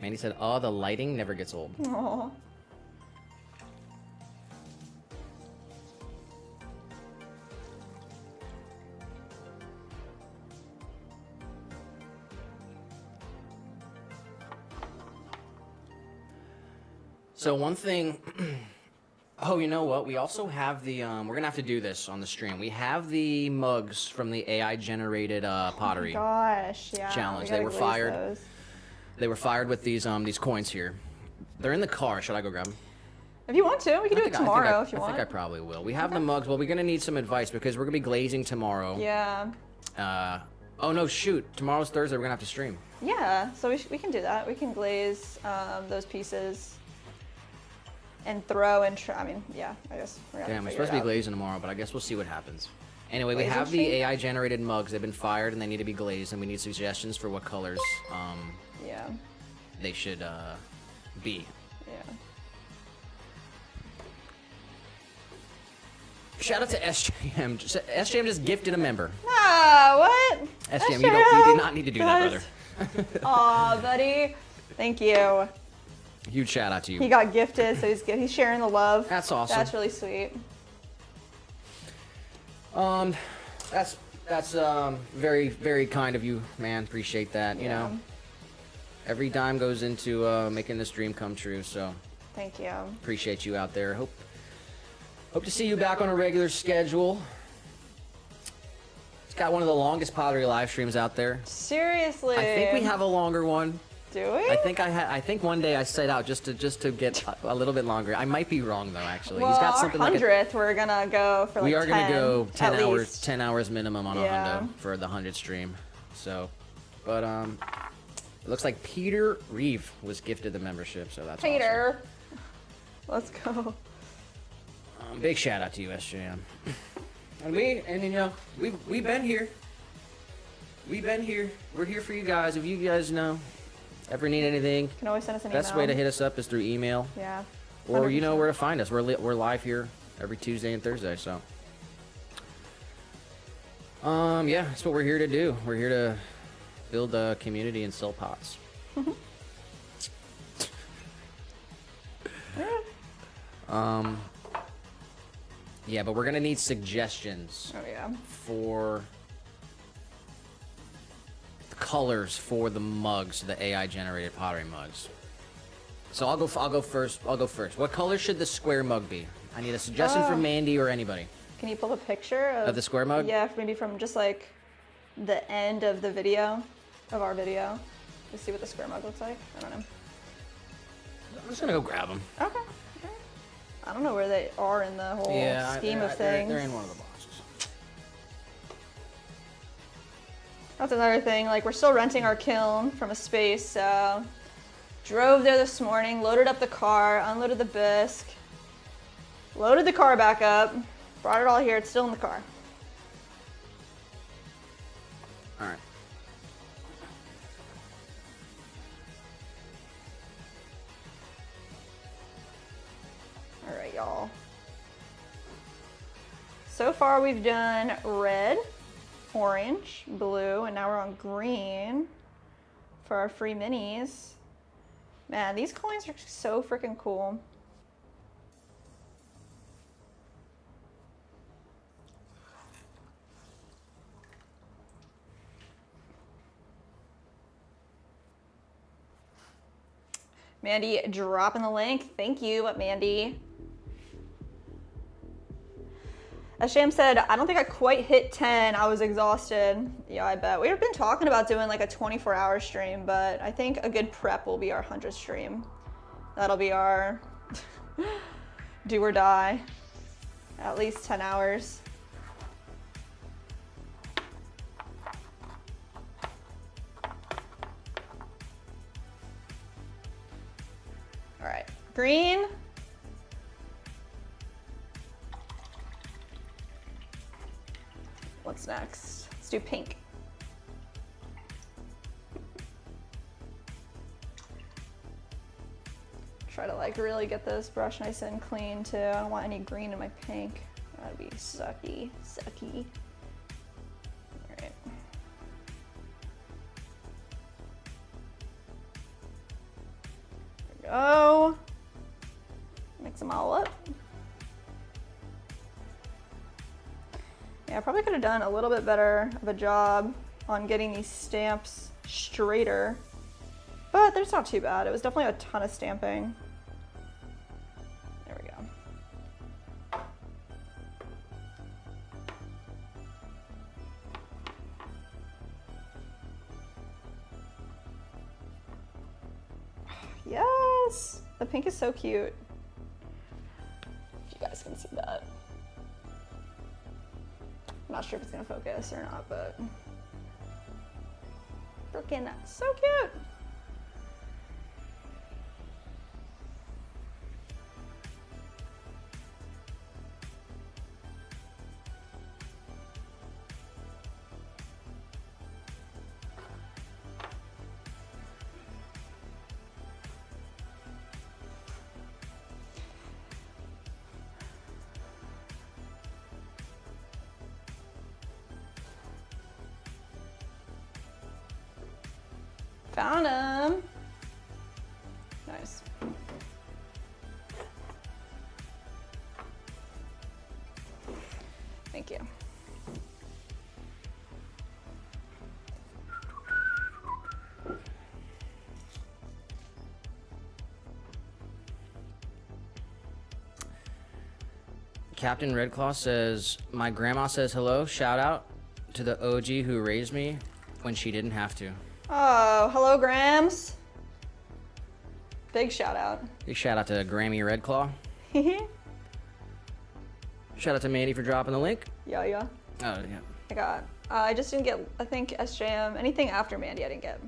Mandy said, "Oh, the lighting never gets old." Aw. So one thing. Oh, you know what? We also have the. We're gonna have to do this on the stream. We have the mugs from the AI generated pottery Gosh, yeah. challenge. we They gotta were glaze fired. those. They were fired with these coins here. They're in the car. Should I go grab them? If you want to, we can do it tomorrow if you I want. think I probably will. We have the mugs. Well, we're gonna need some advice because we're gonna be glazing tomorrow. Yeah. Oh no, shoot! Tomorrow's Thursday. We're gonna have to stream. Yeah, so we can do that. We can glaze those pieces and throw and I mean, yeah, I guess we're gonna Damn, we're figure supposed to it be out. glazing tomorrow, but I guess we'll see what happens. Anyway, we Glazing have the stream? AI generated mugs. They've been fired and they need to be glazed, and we need suggestions for what colors Yeah, they should be. yeah. Shout out to SJM. SJM just gifted a member. Ah, what? SJM, you did not need to do that, brother. Aw, buddy. Thank you. Huge shout out to He you. got gifted, so he's sharing the love. That's awesome. That's really sweet. That's very, very kind of you, man. Appreciate that. You Yeah. know, every dime goes into making this dream come true. So Thank you. appreciate you out there. Hope to see you back on a regular schedule. It's got one of the longest pottery live streams out there. Seriously. I think we have a longer one. Do we? I think one day I set out just to get a little bit longer. I might be wrong though. Actually, Well, he's got something our like 100th, we're gonna go for like we are 10, gonna go 10 at hours, least. 10 hours minimum on Yeah. a hundo for the 100 stream. So, but it looks like Peter Reeve was gifted the membership, so that's Peter. Let's go. awesome. Big shout out to you, SJM. And you know, we've been here. We've been here. We're here for you guys. If you guys know, ever need anything, You can always send us an best email. way to hit us up is through email, Yeah. or you know 100%. where to find us. We're live here every Tuesday and Thursday. So, yeah, that's what we're here to do. We're here to build a community and sell pots. Yeah, but we're gonna need suggestions Oh yeah. for the colors for the mugs, the AI generated pottery mugs. So I'll go first. What color should the square mug be? I need a suggestion from Mandy or anybody. Can you pull a picture Of the square mug? Yeah, maybe from just like the end of the video, of our video, to see what the square mug looks like. I don't know. I'm just gonna go grab them. Okay. I don't know where they are in the whole scheme of things. They're in one of the boxes. That's another thing. Like, we're still renting our kiln from a space, so drove there this morning, loaded up the car, unloaded the bisque, loaded the car back up, brought it all here. It's still in the car. All right. All right, y'all. So far we've done red, orange, blue, and now we're on green for our free minis. Man, these coins are so freaking cool. Mandy dropping the link. Thank you, Mandy. As Sham said, I don't think I quite hit 10. I was exhausted. Yeah, I bet. We've been talking about doing like a 24-hour stream, but I think a good prep will be our 100th stream. That'll be our do or die. At least 10 hours. All right, green. What's next? Let's do pink. Try to like really get this brush nice and clean too. I don't want any green in my pink. That'd be sucky, sucky. All right. There we go. Mix them all up. Yeah, I probably could have done a little bit better of a job on getting these stamps straighter, but there's not too bad. It was definitely a ton of stamping. There we go. Yes, the pink is so cute. If you guys can see that. I'm not sure if it's gonna focus or not, but freaking so cute. Found him. Nice. Thank you. Captain Redclaw says, my grandma says hello. Shout out to the OG who raised me when she didn't have to. Oh, hello, Grams. Big shout out. Big shout out to Grammy Redclaw. Shout out to Mandy for dropping the link. Yeah, yeah. Oh, yeah. I got. I just didn't get. I think SJM. Anything after Mandy, I didn't get.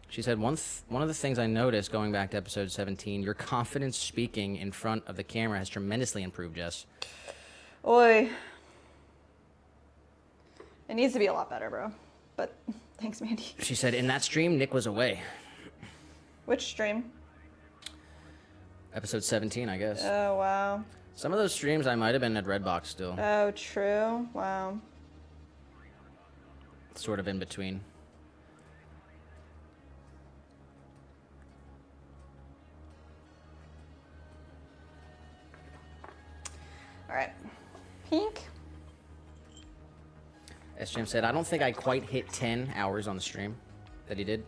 She said one of the things I noticed going back to episode 17, your confidence speaking in front of the camera has tremendously improved, Jess. Oi. It needs to be a lot better, bro. But thanks, Mandy. She said in that stream, Nick was away. Which stream? Episode 17, I guess. Oh, wow. Some of those streams I might have been at Redbox still. Oh, true. Wow. Sort of in between. All right. Pink. SJM said, I don't think I quite hit 10 hours on the stream that he did.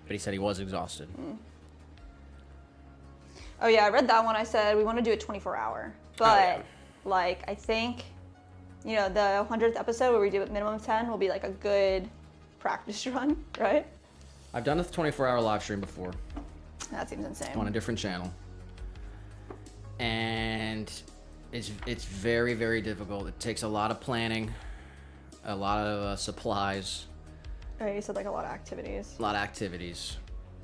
But he said he was exhausted. Oh, yeah, I read that one. I said we want to do a 24-hour. But, like, I think, you know, the 100th episode where we do a minimum of 10 will be, like, a good practice run, right? I've done a 24-hour live stream before. That seems insane. On a different channel. And it's very, very difficult. It takes a lot of planning, a lot of supplies. Oh, you said, like, a lot of activities. A lot of activities.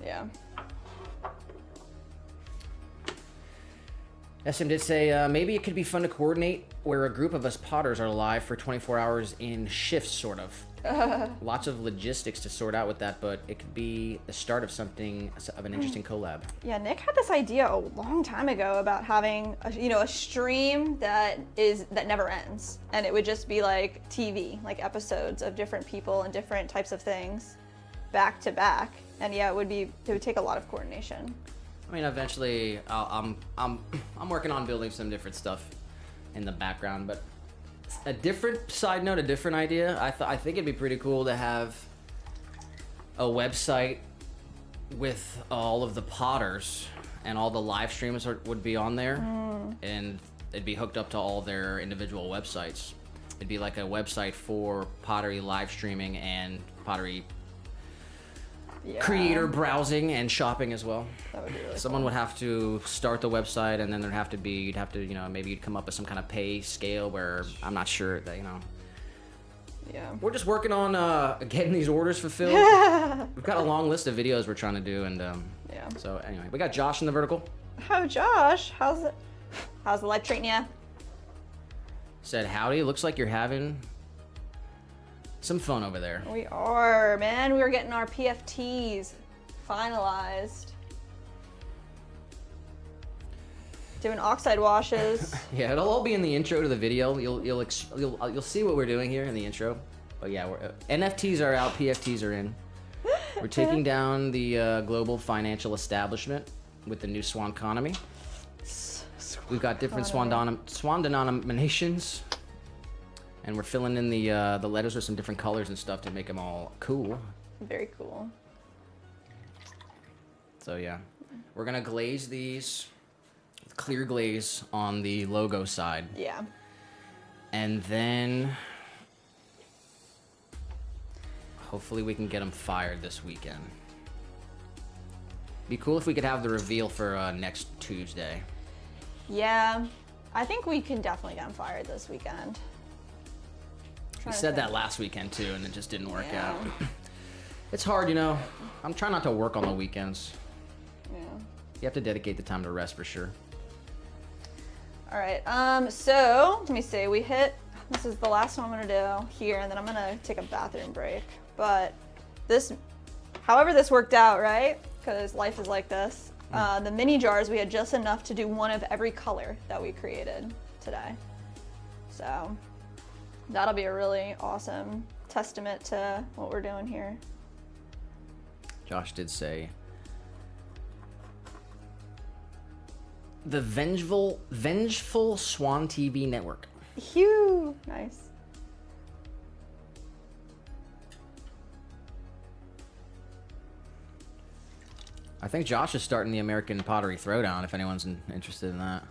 Yeah. SM did say, maybe it could be fun to coordinate where a group of us potters are live for 24 hours in shifts, sort of. Lots of logistics to sort out with that, but it could be the start of something, of an interesting collab. Yeah, Nick had this idea a long time ago about having, a stream that never ends. And it would just be like TV, like episodes of different people and different types of things back to back. And yeah, it would take a lot of coordination. I mean, eventually, I'm working on building some different stuff in the background, but a different side note, a different idea. I think it'd be pretty cool to have a website with all of the potters, and all the live streams would be on there, and it'd be hooked up to all their individual websites. It'd be like a website for Pottery live streaming and Pottery creator browsing and shopping as well. That would be really Someone cool. would have to start the website, and then there'd have to be, you'd have to, you know, maybe you'd come up with some kind of pay scale where I'm not sure that, you know. Yeah. We're just working on getting these orders fulfilled. We've got a long list of videos we're trying to do, and Yeah. so anyway, we got Josh in the vertical. Oh, Josh, how's the life treating ya? Said, howdy, looks like you're having some fun over there. We are, man. We are getting our PFTs finalized. Doing oxide washes. Yeah, it'll all be in the intro to the video. You'll see what we're doing here in the intro. But yeah, NFTs are out, PFTs are in. We're taking down the global financial establishment with the new Swan economy. We've got different Swan denominations, and we're filling in the letters with some different colors and stuff to make them all cool. Very cool. So yeah, we're gonna glaze these with clear glaze on the logo side. Yeah. And then hopefully we can get them fired this weekend. Be cool if we could have the reveal for next Tuesday. Yeah. I think we can definitely get them fired this weekend. We said that last weekend too, and it just didn't work Yeah. out. It's hard, you know. I'm trying not to work on the weekends. Yeah. You have to dedicate the time to rest for sure. All right. So let me see. This is the last one I'm gonna do here, and then I'm gonna take a bathroom break. But however this worked out, right? Because life is like this. The mini jars, we had just enough to do one of every color that we created today. So that'll be a really awesome testament to what we're doing here. Josh did say the vengeful Swan TV network. Phew, nice. I think Josh is starting the American Pottery Throwdown, if anyone's interested in that.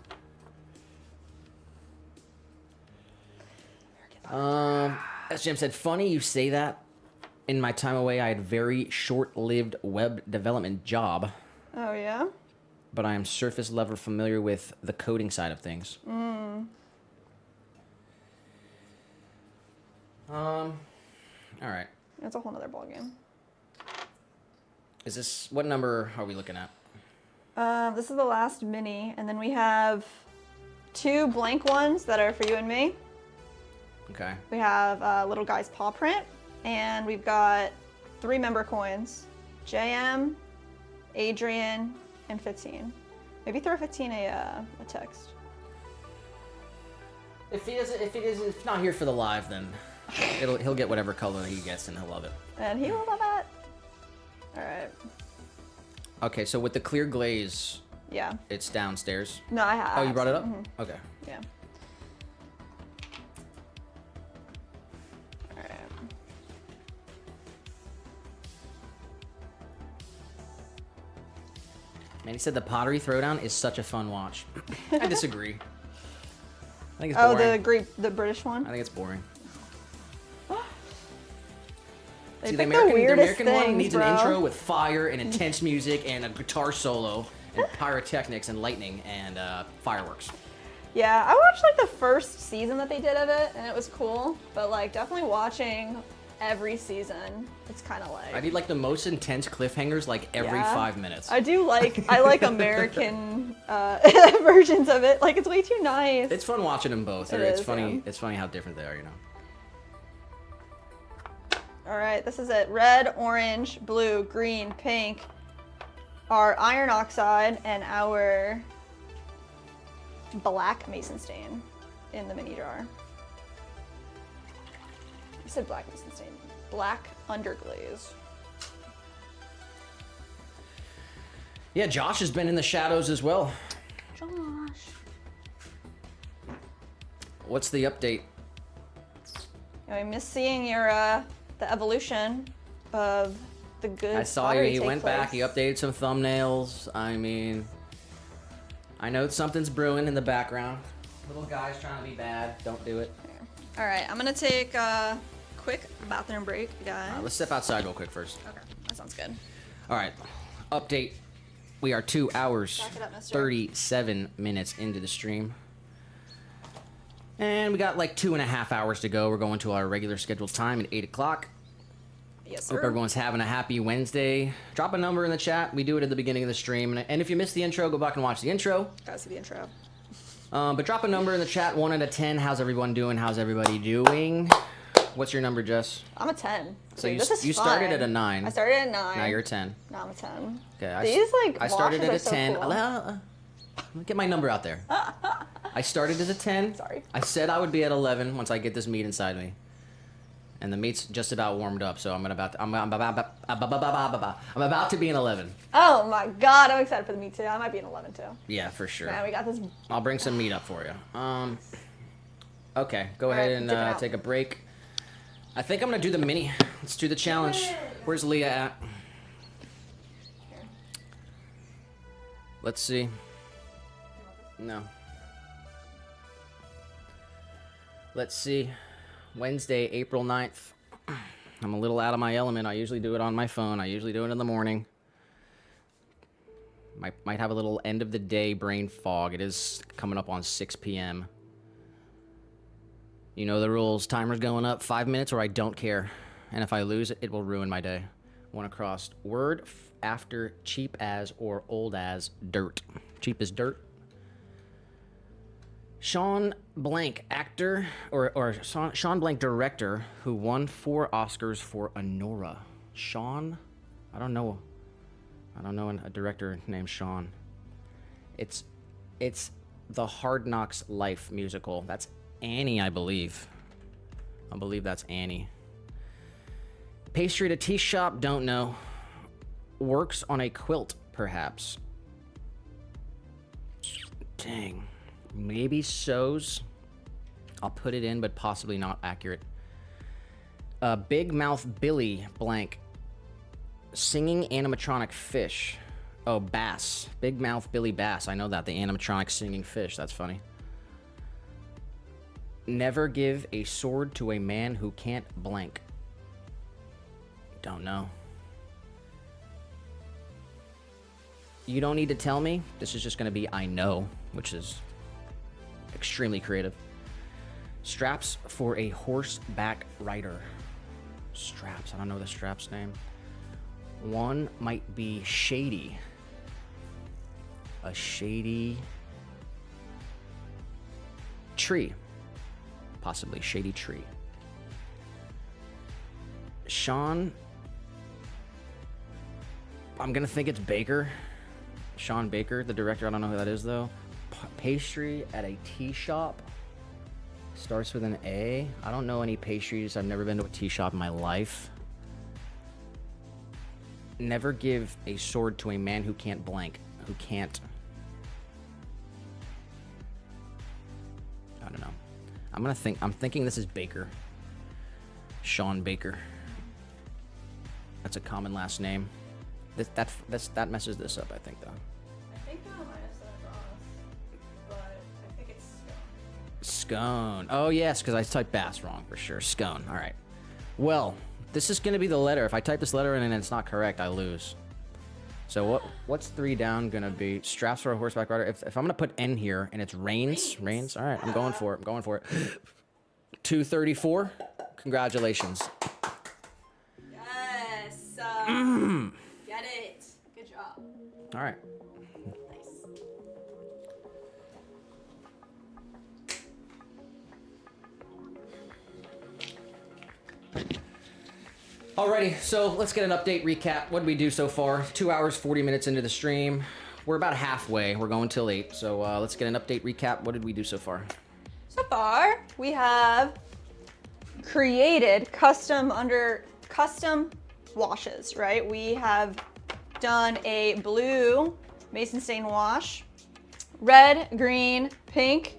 As Jim said, funny you say that. In my time away, I had a very short-lived web development job, Oh yeah. but I am surface level familiar with the coding side of things. All right. That's a whole nother ballgame. Is this, what number are we looking at? This is the last mini, and then we have 2 blank ones that are for you and me. Okay. We have little guy's paw print, and we've got 3 member coins: JM, Adrian, and 15. Maybe throw 15 a text. If he's not here for the live, then he'll get whatever color he gets, and he'll love it. And he will love it. All right. Okay, so with the clear glaze, Yeah. it's downstairs. No, I have. Oh, you brought it up? Mhm. Okay. Yeah. All right. Man, he said the Pottery Throwdown is such a fun watch. I disagree. I think it's Oh, boring. the British one. I think it's boring. They See, pick the American weirdest one things, needs bro. an intro with fire and intense music and a guitar solo and pyrotechnics and lightning and fireworks. Yeah, I watched like the first season that they did of it, and it was cool. But like, definitely watching every season, it's kind of like. I need like the most intense cliffhangers like every Yeah. 5 minutes. I like American versions of it. Like, it's way too nice. It's fun watching them both. It It's is, funny. yeah. It's funny how different they are, you know. All right, this is it. Red, orange, blue, green, pink. Our iron oxide and our black mason stain in the mini jar. I said black mason stain. Black underglaze. Yeah, Josh has been in the shadows as well. Josh. What's the update? I miss seeing your the evolution of the good I saw pottery he take went place. back, he updated some thumbnails. I mean, I know something's brewing in the background. Little guy's trying to be bad. Don't do it. All right, I'm gonna take a quick bathroom break, guys. All right, let's step outside real quick first. Okay, that sounds good. All right, update. We are 2 hours, Back it up, mister. 37 minutes into the stream. And we got like 2.5 hours to go. We're going to our regular scheduled time at 8 o'clock. Yes, sir. Hope everyone's having a happy Wednesday. Drop a number in the chat. We do it at the beginning of the stream. And if you missed the intro, go back and watch the intro. Guys, the intro. But drop a number in the chat, 1 out of 10. How's everyone doing? How's everybody doing? What's your number, Jess? I'm a 10. So Dude, this is you fun. started at a 9. I started at 9. Now you're a 10. Now I'm a 10. Okay. These like I started washes at a are 10. So cool. Let me get my number out there. I started as a 10. Sorry. I said I would be at 11 once I get this meat inside me. And the meat's just about warmed up, so I'm about to be an 11. Oh my god, I'm excited for the meat too. I might be an 11 too. Yeah, for sure. Man, we got this. I'll bring some meat up for you. Okay, go All ahead right, and dip it out. take a break. I think I'm gonna do the mini. Let's do the challenge. Where's Leah at? Here. Let's see. No. Let's see. Wednesday, April 9th. I'm a little out of my element. I usually do it on my phone. I usually do it in the morning. Might have a little end of the day brain fog. It is coming up on 6 p.m. You know the rules. Timer's going up 5 minutes or I don't care. And if I lose it, it will ruin my day. Want to cross word after cheap as or old as dirt. Cheap as dirt. Sean Blank, actor, or Sean Blank, director, who won 4 Oscars for Anora. Sean? I don't know a director named Sean. It's the Hard Knocks Life musical. That's Annie, I believe. I believe that's Annie. Pastry at a tea shop, don't know. Works on a quilt, perhaps. Dang. Maybe sews. I'll put it in, but possibly not accurate. Big Mouth Billy Blank. Singing animatronic fish. Oh, bass. Big Mouth Billy Bass. I know that. The animatronic singing fish. That's funny. Never give a sword to a man who can't blank. Don't know. You don't need to tell me. This is just going to be I know, which is extremely creative. Straps for a horseback rider. Straps. I don't know the strap's name. One might be shady. A shady tree. Possibly shady tree. Sean. I'm going to think it's Baker. Sean Baker, the director. I don't know who that is, though. Pastry at a tea shop. Starts with an A. I don't know any pastries. I've never been to a tea shop in my life. Never give a sword to a man who can't blank. Who can't. I don't know. I'm thinking this is Baker. Sean Baker. That's a common last name. That messes this up, I think, though. I think I might have said it wrong, but I think it's Scone. Oh, yes, because I typed bass wrong for sure. Scone. All right. Well, this is going to be the letter. If I type this letter in and it's not correct, I lose. So what's 3 down going to be? Straps for a horseback rider. If I'm going to put N here and it's reins. All right, I'm going for it. 234. Congratulations. Yes. Get it. Good job. All right. Nice. Alrighty, so let's get an update recap. What did we do so far? 2 hours, 40 minutes into the stream. We're about halfway. We're going till 8. So let's get an update recap. What did we do so far? So far, we have created custom washes, right? We have done a blue mason stain wash, red, green, pink,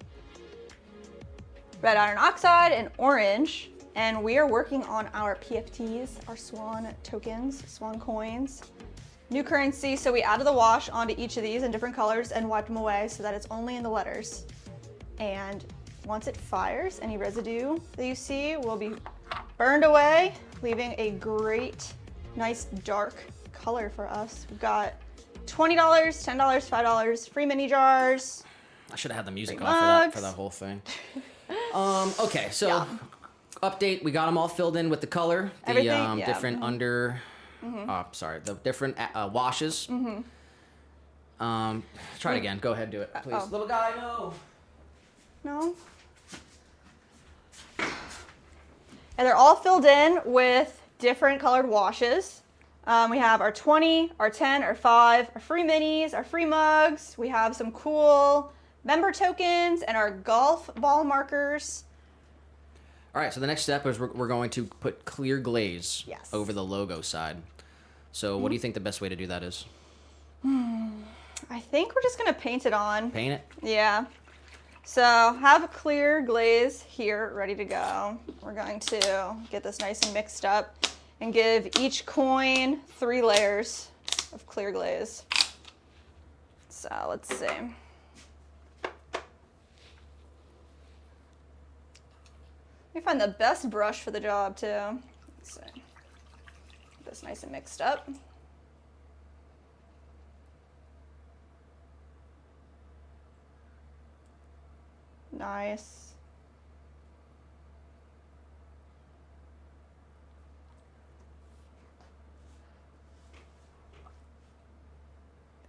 red iron oxide, and orange. And we are working on our PFTs, our Swan tokens, Swan coins. New currency, so we added the wash onto each of these in different colors and wiped them away so that it's only in the letters. And once it fires, any residue that you see will be burned away, leaving a great, nice dark color for us. We've got $20, $10, $5, free mini jars. I should have had the music Free off for that mugs. whole thing. Okay, so Yeah. update. We got them all filled in with the color, the Everything, yeah. different under. The different washes. Try it again. Go ahead, do it, please. Oh. Little guy, no. No. And they're all filled in with different colored washes. We have our 20, our 10, our 5, our free minis, our free mugs. We have some cool member tokens and our golf ball markers. All right, so the next step is we're going to put clear glaze Yes. over the logo side. So what do you think the best way to do that is? I think we're just gonna paint it on. Paint it? Yeah. So have a clear glaze here ready to go. We're going to get this nice and mixed up and give each coin 3 layers of clear glaze. So let's see. Let me find the best brush for the job too. Let's see. Get this nice and mixed up. Nice.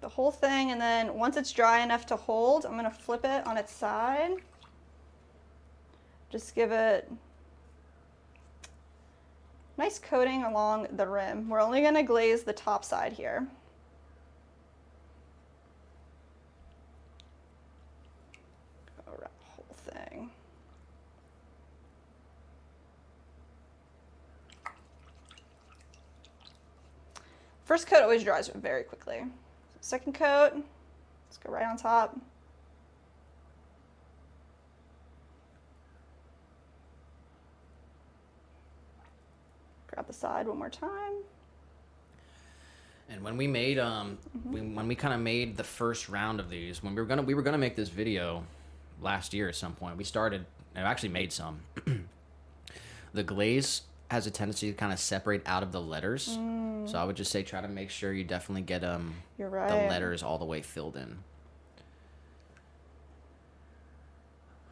The whole thing, and then once it's dry enough to hold, I'm going to flip it on its side. Just give it nice coating along the rim. We're only going to glaze the top side here. Go around the whole thing. First coat always dries very quickly. Second coat, let's go right on top. Grab the side one more time. And when we made when we kind of made the first round of these, when we were gonna make this video last year at some point, we started. I actually made some. The glaze has a tendency to kind of separate out of the letters, so I would just say try to make sure you definitely get You're right. the letters all the way filled in.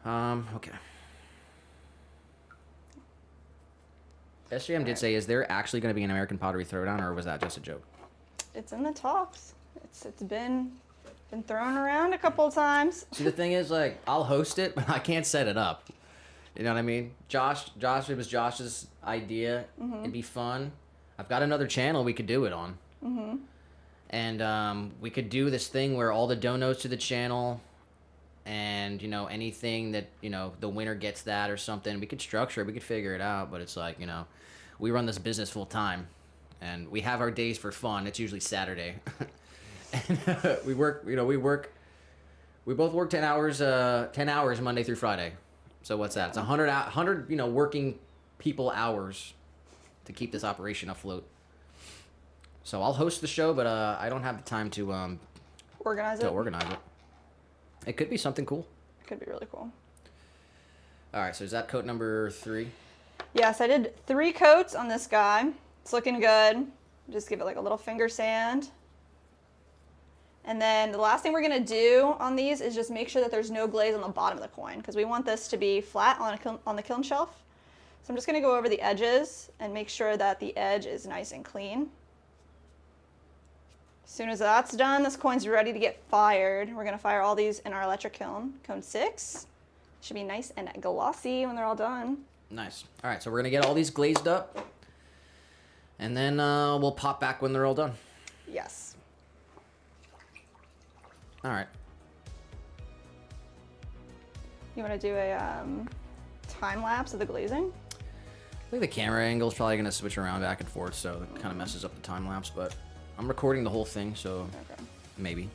Okay. SJM did say, is there actually going to be an American Pottery Throwdown, or was that just a joke? It's in the talks. It's been thrown around a couple of times. See, the thing is, like, I'll host it, but I can't set it up. You know what I mean? Josh, it was Josh's idea. It'd be fun. I've got another channel we could do it on. And we could do this thing where all the donos to the channel and, you know, anything that, you know, the winner gets that or something. We could structure it. We could figure it out. But it's like, you know, we run this business full time. And we have our days for fun. It's usually Saturday. And we work, you know, we both work 10 hours Monday through Friday. So what's that? It's 100, you know, working people hours to keep this operation afloat. So I'll host the show, but I don't have the time to Organize it. It could be something cool. It could be really cool. All right, so is that coat number 3? Yes, I did 3 coats on this guy. It's looking good. Just give it like a little finger sand. And then the last thing we're gonna do on these is just make sure that there's no glaze on the bottom of the coin, because we want this to be flat on the kiln shelf. So I'm just gonna go over the edges and make sure that the edge is nice and clean. As soon as that's done, this coin's ready to get fired. We're gonna fire all these in our electric kiln. Cone 6. Should be nice and glossy when they're all done. Nice. All right, so we're gonna get all these glazed up, and then we'll pop back when they're all done. Yes. All right. You wanna do a time lapse of the glazing? I think the camera angle is probably gonna switch around back and forth, so it kind of messes up the time lapse. But I'm recording the whole thing, so Okay. maybe.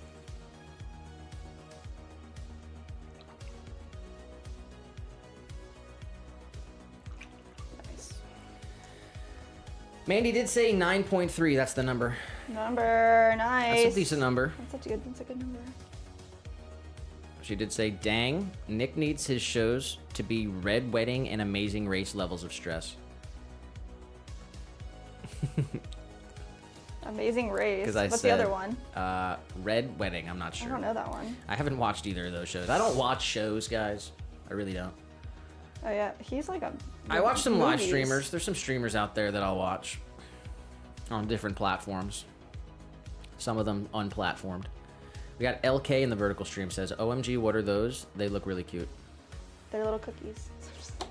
Mandy did say 9.3. That's the number. Number, nice. That's a decent number. That's a good number. She did say, dang, Nick needs his shows to be Red Wedding and Amazing Race levels of stress. Amazing Race. What's said, the other one? Red Wedding. I'm not sure. I don't know that one. I haven't watched either of those shows. I don't watch shows, guys. I really don't. Oh yeah, he's like a. I watch some live movies. streamers. There's some streamers out there that I'll watch on different platforms. Some of them unplatformed. We got LK in the vertical stream says, OMG, what are those? They look really cute. They're little cookies.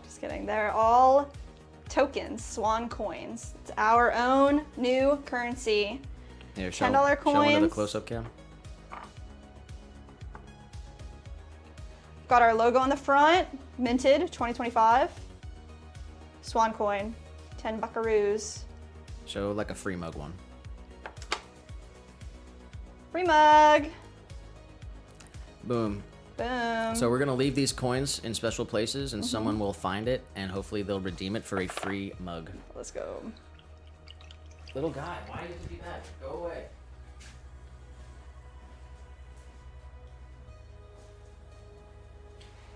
Just kidding. They're all tokens, Swan coins. It's our own new currency. Here, $10 coins. Show one to the close-up cam. Got our logo on the front, minted 2025. Swan coin, 10 buckaroos. Show like a free mug one. Free mug. Boom. Boom. So we're gonna leave these coins in special places and someone will find it and hopefully they'll redeem it for a free mug. Let's go. Little guy, why do you have to do that? Go away.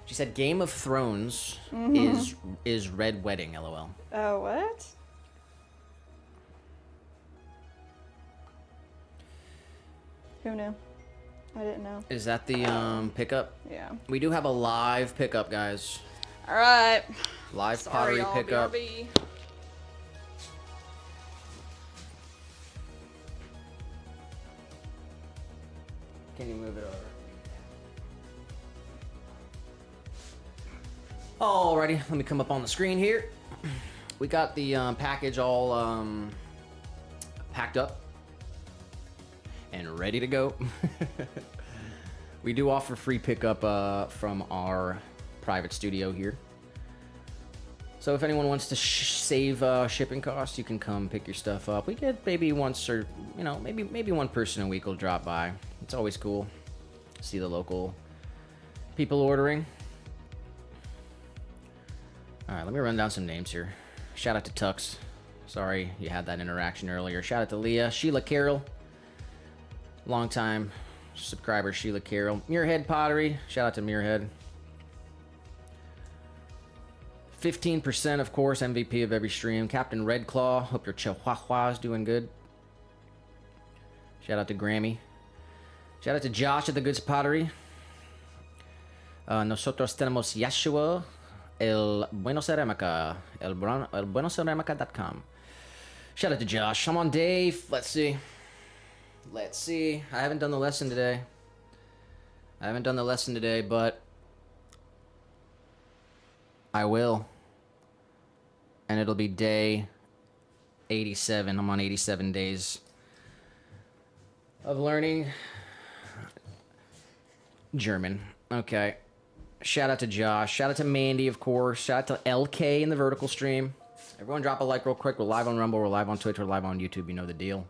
She said Game of Thrones is Red Wedding, LOL. Oh, what? Who knew? I didn't know. Is that the pickup? Yeah. We do have a live pickup, guys. All right. Live Sorry, pottery y'all, pickup. BRB. Can you move it over? Alrighty, let me come up on the screen here. We got the package all packed up and ready to go. We do offer free pickup from our private studio here. So if anyone wants to save shipping costs, you can come pick your stuff up. We get maybe once or, you know, maybe one person a week will drop by. It's always cool to see the local people ordering. All right, let me run down some names here. Shout out to Tux. Sorry you had that interaction earlier. Shout out to Leah. Sheila Carroll. Long time subscriber Sheila Carroll. Muirhead Pottery. Shout out to Muirhead. 15%, of course, MVP of every stream. Captain Redclaw. Hope your Chihuahua's doing good. Shout out to Grammy. Shout out to Josh at the Goods Pottery. Nosotros tenemos Yeshua. El Bueno Ceramica. El buenoceramica.com. Shout out to Josh. I'm on Dave. Let's see. I haven't done the lesson today. But I will. And it'll be day 87. I'm on 87 days of learning German. Okay. Shout out to Josh. Shout out to Mandy, of course. Shout out to LK in the vertical stream. Everyone drop a like real quick. We're live on Rumble. We're live on Twitch. We're live on YouTube. You know the deal.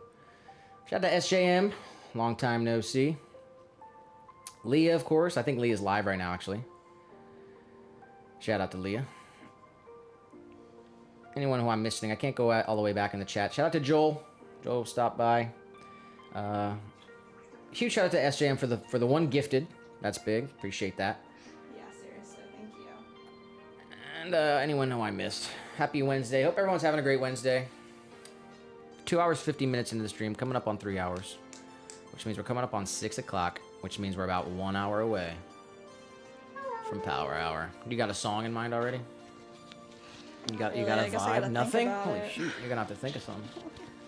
Shout out to SJM. Long time no see. Leah, of course. I think Leah's live right now, actually. Shout out to Leah. Anyone who I'm missing. I can't go all the way back in the chat. Shout out to Joel. Joel stopped by. Huge shout out to SJM for the one gifted. That's big. Appreciate that. And anyone who I missed. Happy Wednesday. Hope everyone's having a great Wednesday. 2 hours, 50 minutes into the stream. Coming up on 3 hours. Which means we're coming up on 6 o'clock. Which means we're about 1 hour away from Power Hour. You got a song in mind already? You got a vibe? Nothing? Holy shoot. You're going to have to think of something.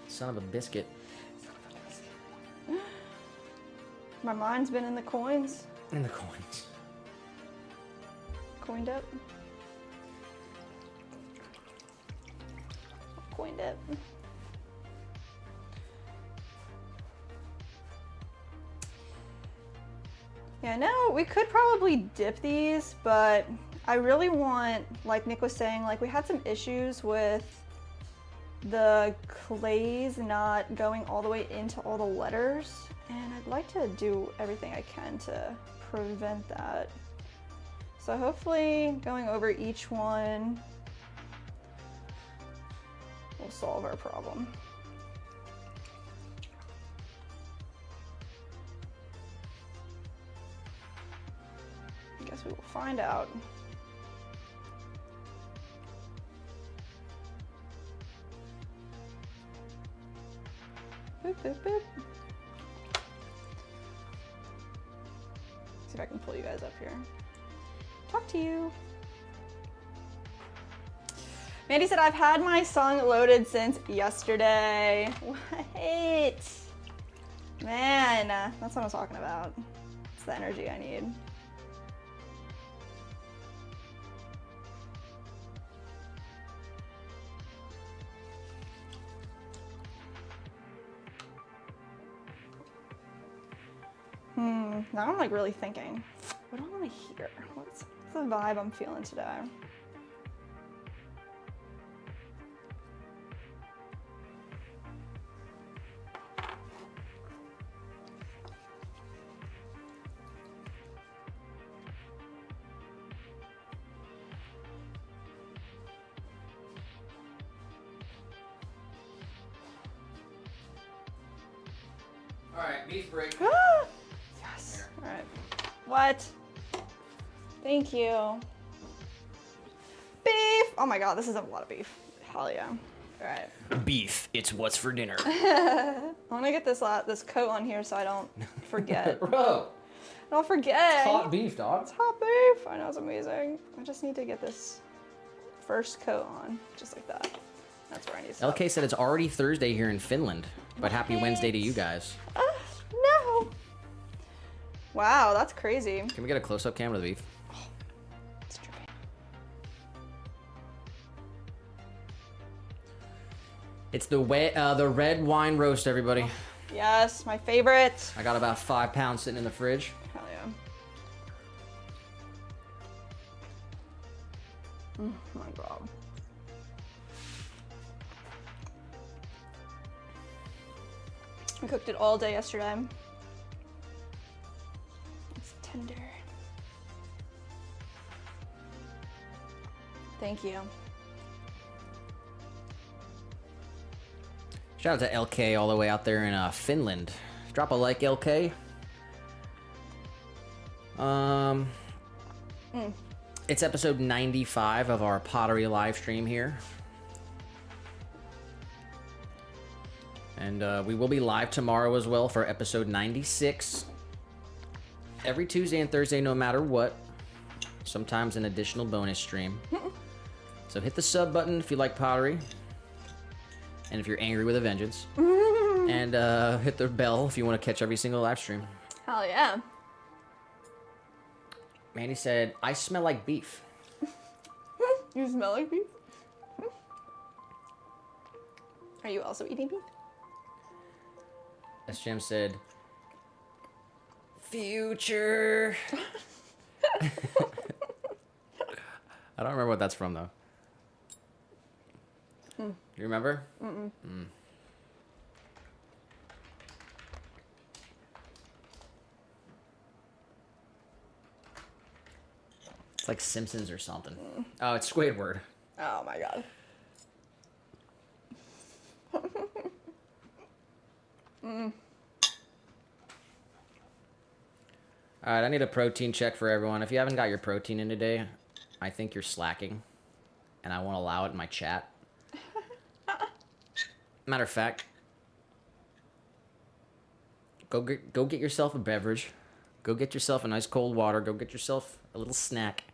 Son of a biscuit. My mind's been in the coins. In the coins. Coined up. Coined up. Yeah, no, we could probably dip these, but I really want, like Nick was saying, like we had some issues with the clays not going all the way into all the letters, and I'd like to do everything I can to prevent that. So hopefully going over each one will solve our problem. I guess we will find out. Boop, boop, boop. See if I can pull you guys up here. Talk to you. Mandy said, I've had my song loaded since yesterday. What? Man, that's what I'm talking about. It's the energy I need. Now I'm like really thinking, what do I want to hear? What's the vibe I'm feeling today? All right, beef break. Yes. All right. What? Thank you. Beef. Oh my God, this is a lot of beef. Hell yeah. All right. Beef. It's what's for dinner. I want to get this coat on here so I don't forget. Bro. Don't forget. It's hot beef, dog. It's hot beef. I know, it's amazing. I just need to get this first coat on, just like that. That's where I need to stop. LK said it's already Thursday here in Finland, but happy Wednesday to you guys. No. Wow, that's crazy. Can we get a close-up cam of the beef? It's dripping. It's the red wine roast, everybody. Yes, my favorite. I got about 5 pounds sitting in the fridge. Hell yeah. Oh my God. I cooked it all day yesterday. It's tender. Thank you. Shout out to LK all the way out there in Finland. Drop a like, LK. It's episode 95 of our Pottery live stream here. And we will be live tomorrow as well for episode 96. Every Tuesday and Thursday, no matter what. Sometimes an additional bonus stream. So hit the sub button if you like pottery. And if you're angry with a vengeance. And hit the bell if you want to catch every single live stream. Hell yeah. Mandy said, I smell like beef. You smell like beef? Are you also eating beef? SJM said, future. I don't remember what that's from, though. Do you remember? It's like Simpsons or something. Oh, it's Squidward. Oh my God. All right, I need a protein check for everyone. If you haven't got your protein in today, I think you're slacking, and I won't allow it in my chat. Matter of fact, go get yourself a beverage. Go get yourself a nice cold water. Go get yourself a little snack.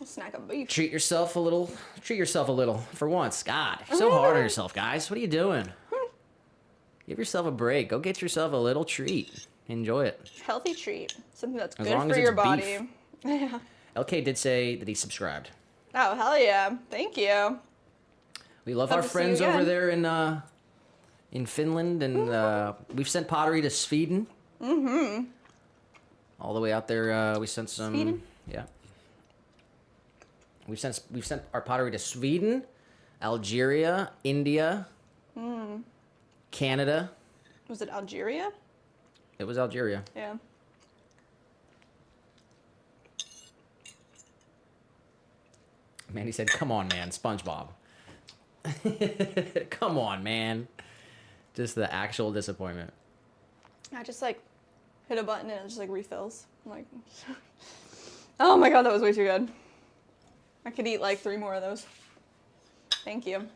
A snack of beef. Treat yourself a little. Treat yourself a little for once. God, you're so hard on yourself, guys. What are you doing? Give yourself a break. Go get yourself a little treat. Enjoy it. Healthy treat. Something that's As good long for as your it's body. Yeah. LK did say that he subscribed. Oh, hell yeah. Thank you. We love Hope our to see friends you over again. there in Finland, and we've sent pottery to Sweden. All the way out there, we sent some. Sweden? Yeah. We've sent our pottery to Sweden, Algeria, India, Canada. Was it Algeria? It was Algeria. Yeah. Mandy said, come on, man, SpongeBob. Come on, man. Just the actual disappointment. I just like hit a button and it just like refills. I'm like, oh my god, that was way too good. I could eat like 3 more of those. Thank you.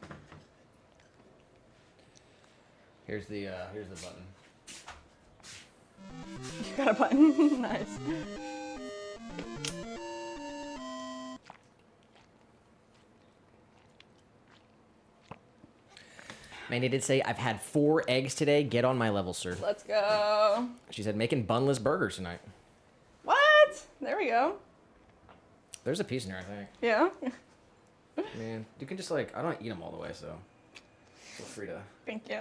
Here's the button. You got a button. Nice. Mandy did say, I've had 4 eggs today. Get on my level, sir. Let's go. She said, making bunless burgers tonight. What? There we go. There's a piece in here, I think. Yeah. Man, you can just like, I don't eat them all the way, so feel free to. Thank you.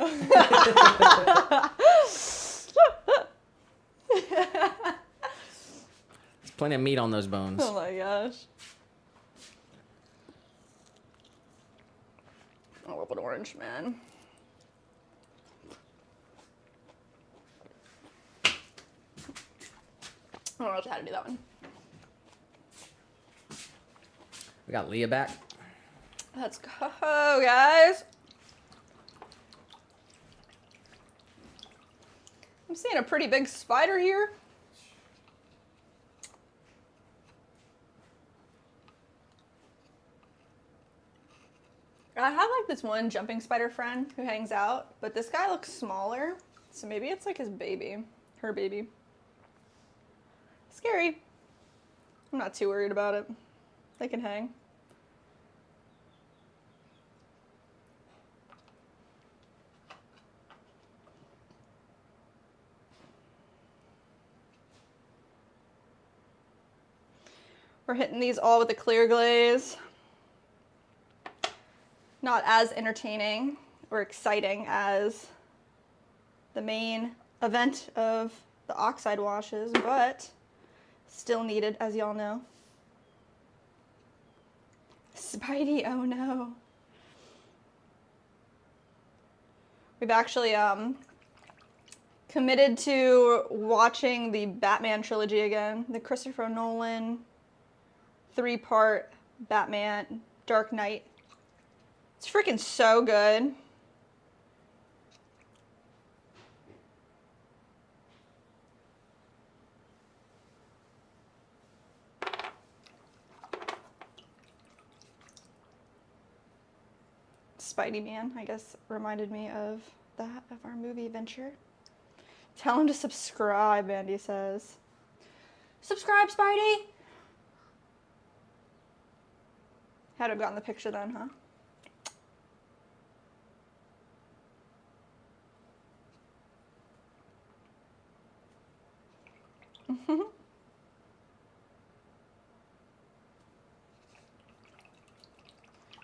There's plenty of meat on those bones. Oh my gosh. I love an orange, man. I don't know how to do that one. We got Leah back. Let's go, guys. I'm seeing a pretty big spider here. I have like this one jumping spider friend who hangs out, but this guy looks smaller, so maybe it's like his baby, her baby. Scary. I'm not too worried about it. They can hang. We're hitting these all with a clear glaze. Not as entertaining or exciting as the main event of the oxide washes, but still needed, as y'all know. Spidey, oh no. We've actually committed to watching the Batman trilogy again, the Christopher Nolan 3-part Batman Dark Knight. It's freaking so good. Spidey Man, I guess, reminded me of that, of our movie venture. Tell him to subscribe, Andy says. Subscribe, Spidey! Had to have gotten the picture then, huh?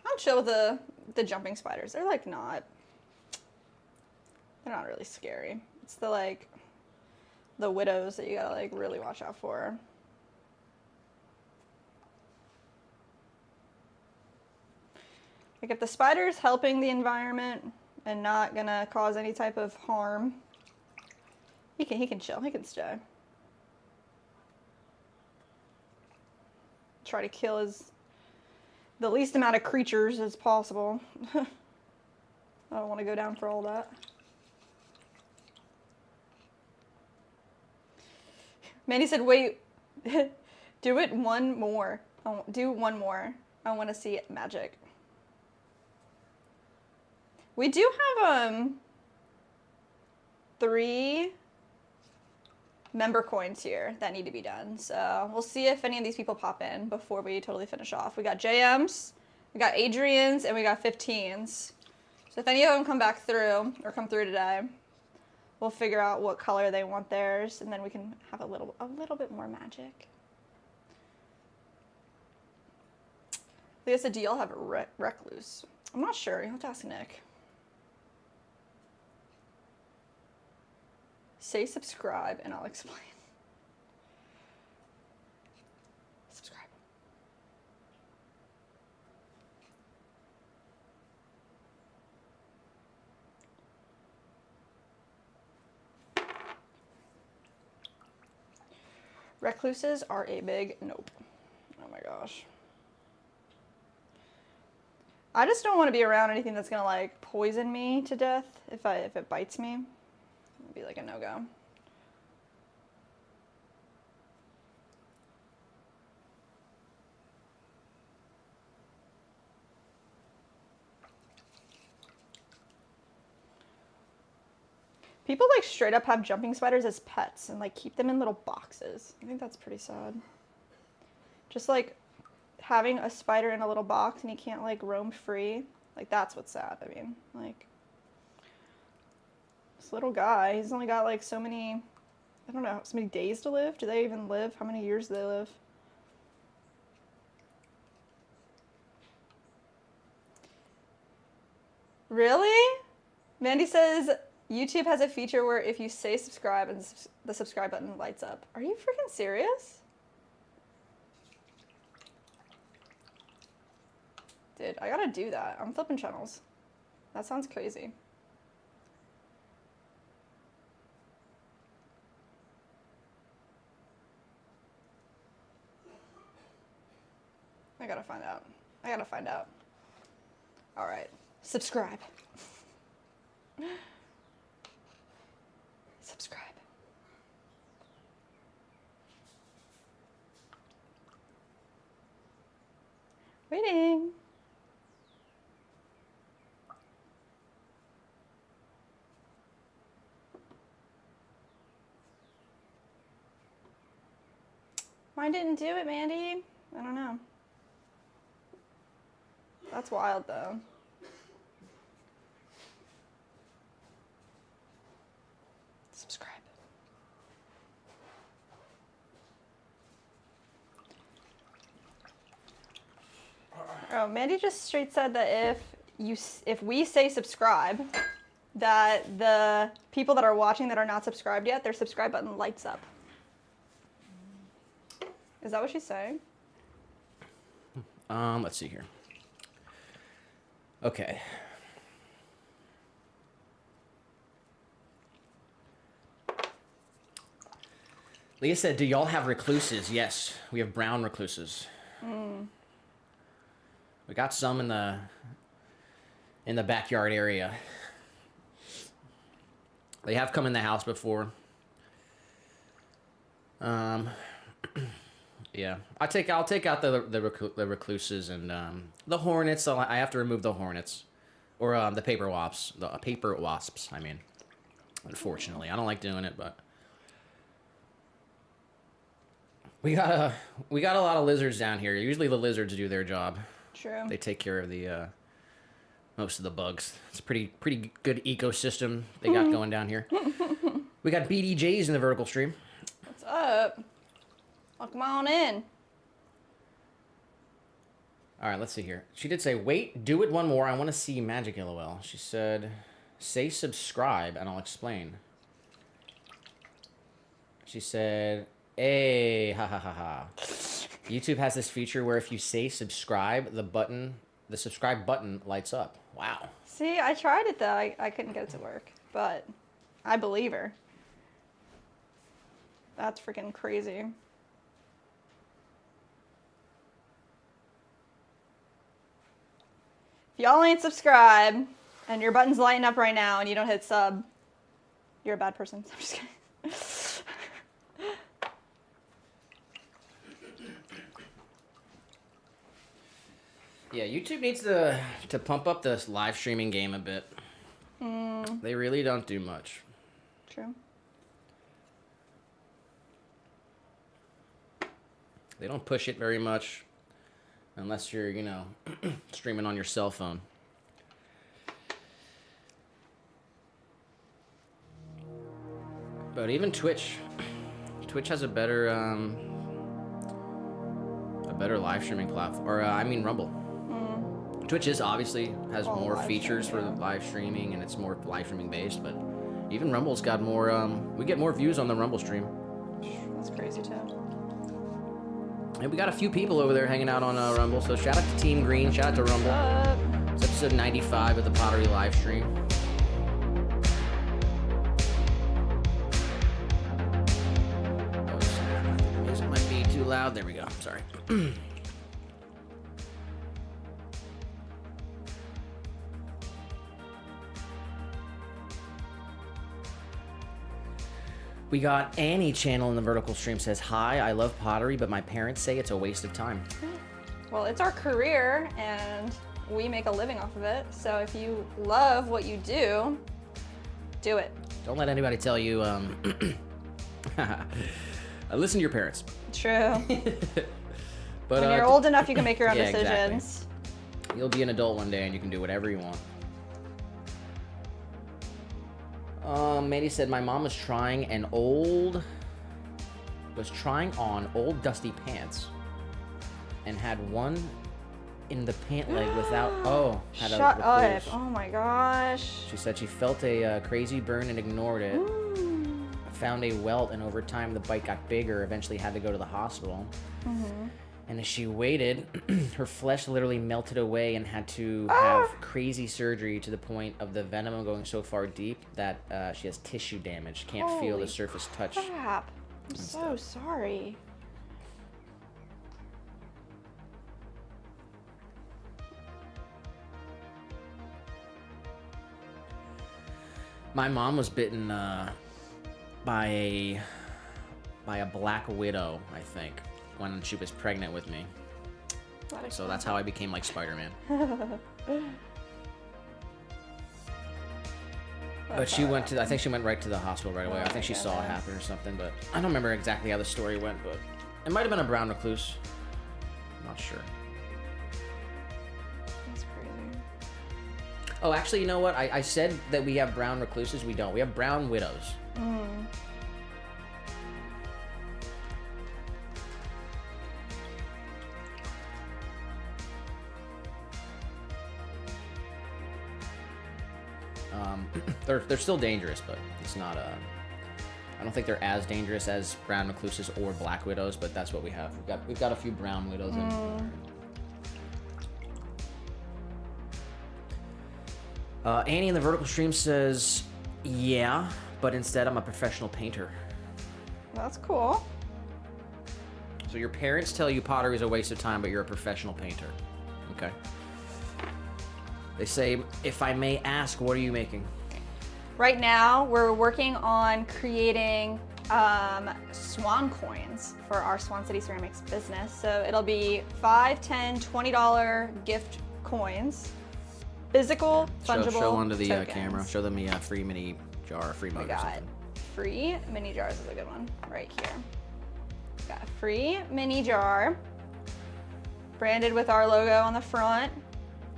I'm chill with the jumping spiders. They're like they're not really scary. It's the widows that you gotta like really watch out for. Like if the spider's helping the environment and not gonna cause any type of harm, he can chill, he can stay. Try to kill the least amount of creatures as possible. I don't want to go down for all that. Mandy said, wait, do it one more. Do one more. I want to see magic. We do have 3 member coins here that need to be done. So we'll see if any of these people pop in before we totally finish off. We got JMs, we got Adrians, and we got 15s. So if any of them come back through or come through today, we'll figure out what color they want theirs, and then we can have a little bit more magic. Leah said, do y'all have a recluse? I'm not sure. You have to ask Nick. Say subscribe and I'll explain. Subscribe. Recluses are a big nope. Oh my gosh. I just don't want to be around anything that's gonna like poison me to death if it bites me. It'd be like a no-go. People like straight up have jumping spiders as pets and like keep them in little boxes. I think that's pretty sad. Just like having a spider in a little box and he can't like roam free. Like that's what's sad. I mean, like this little guy, he's only got like so many, I don't know, so many days to live. Do they even live? How many years do they live? Really? Mandy says YouTube has a feature where if you say subscribe and the subscribe button lights up. Are you freaking serious? Dude, I gotta do that. I'm flipping channels. That sounds crazy. I gotta find out. I gotta find out. All right, subscribe. Subscribe. Waiting. Mine didn't do it, Mandy. I don't know. That's wild, though. Subscribe. Oh, Mandy just straight said that if we say subscribe, that the people that are watching that are not subscribed yet, their subscribe button lights up. Is that what she's saying? Let's see here. Okay. Leah said, do y'all have recluses? Yes, we have brown recluses. We got some in the backyard area. They have come in the house before. Yeah, I'll take out the recluses and the hornets. So I have to remove the hornets, or the paper wasps. The paper wasps. I mean, unfortunately, I don't like doing it, but we got a lot of lizards down here. Usually the lizards do their job. True. They take care of the most of the bugs. It's a pretty good ecosystem they got going down here. We got BDJs in the vertical stream. What's up? Well, come on in. All right, let's see here. She did say, wait, do it one more. I want to see magic, LOL. She said, say subscribe, and I'll explain. She said, hey, ha ha ha ha. YouTube has this feature where if you say subscribe, the subscribe button lights up. Wow. See, I tried it, though. I couldn't get it to work, but I believe her. That's freaking crazy. If y'all ain't subscribed and your button's lighting up right now and you don't hit sub, you're a bad person. I'm just kidding. Yeah, YouTube needs to pump up this live streaming game a bit. They really don't do much. True. They don't push it very much unless you're, you know, streaming on your cell phone. But even Twitch has a better live streaming platform, or I mean Rumble. Twitch obviously has more features for live streaming, and it's more live streaming based, but even Rumble's got more, we get more views on the Rumble stream. That's crazy too. And we got a few people over there hanging out on Rumble, so shout out to Team Green, shout out to Rumble. It's episode 95 of the Pottery live stream. Oh snap, the music might be too loud. There we go, sorry. We got Annie channel in the vertical stream says, hi, I love pottery, but my parents say it's a waste of time. Well, it's our career and we make a living off of it. So if you love what you do it. Don't let anybody tell you, listen to your parents. True. But when you're old enough, you can make your own yeah, decisions. Exactly. You'll be an adult one day and you can do whatever you want. Mandy said, my mom was trying on old dusty pants and had one in the pant leg without, Shut up. Oh my gosh. She said she felt a crazy burn and ignored it. Found a welt, and over time the bite got bigger, eventually had to go to the hospital. And as she waited, her flesh literally melted away and had to have crazy surgery to the point of the venom going so far deep that she has tissue damage. Can't feel the surface touch. Crap. I'm so sorry. My mom was bitten by a black widow, I think, when she was pregnant with me. So that's how I became like Spider-Man. But she went to, I think she went right to the hospital right away. I think she saw it happen or something, but I don't remember exactly how the story went, but it might have been a brown recluse. I'm not sure. That's crazy. Oh, actually, you know what? I said that we have brown recluses. We don't. We have brown widows. They're still dangerous, but it's not I don't think they're as dangerous as brown recluses or black widows, but that's what we have. We've got a few brown widows in. Annie in the vertical stream says, yeah, but instead I'm a professional painter. That's cool. So your parents tell you pottery is a waste of time, but you're a professional painter. Okay. They say, if I may ask, what are you making? Right now, we're working on creating Swan coins for our Swan City Ceramics business. So it'll be $5, $10, $20 gift coins. Physical, fungible Show onto the tokens. camera. Show them the free mini jar, free mug or something. Free mini jars is a good one right here. Got a free mini jar, branded with our logo on the front.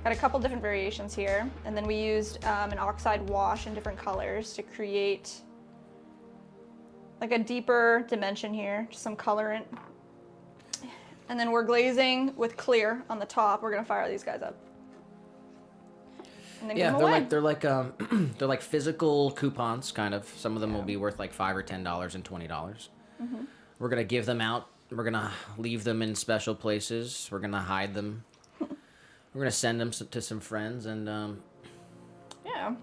Got a couple different variations here, and then we used an oxide wash in different colors to create like a deeper dimension here, just some colorant. And then we're glazing with clear on the top. We're gonna fire these guys up. And then Yeah, give them away. they're like physical coupons, kind of. Some of them will be worth like $5 or $10 and $20. We're gonna give them out. We're gonna leave them in special places. We're gonna hide them. We're gonna send them to some friends, and Yeah.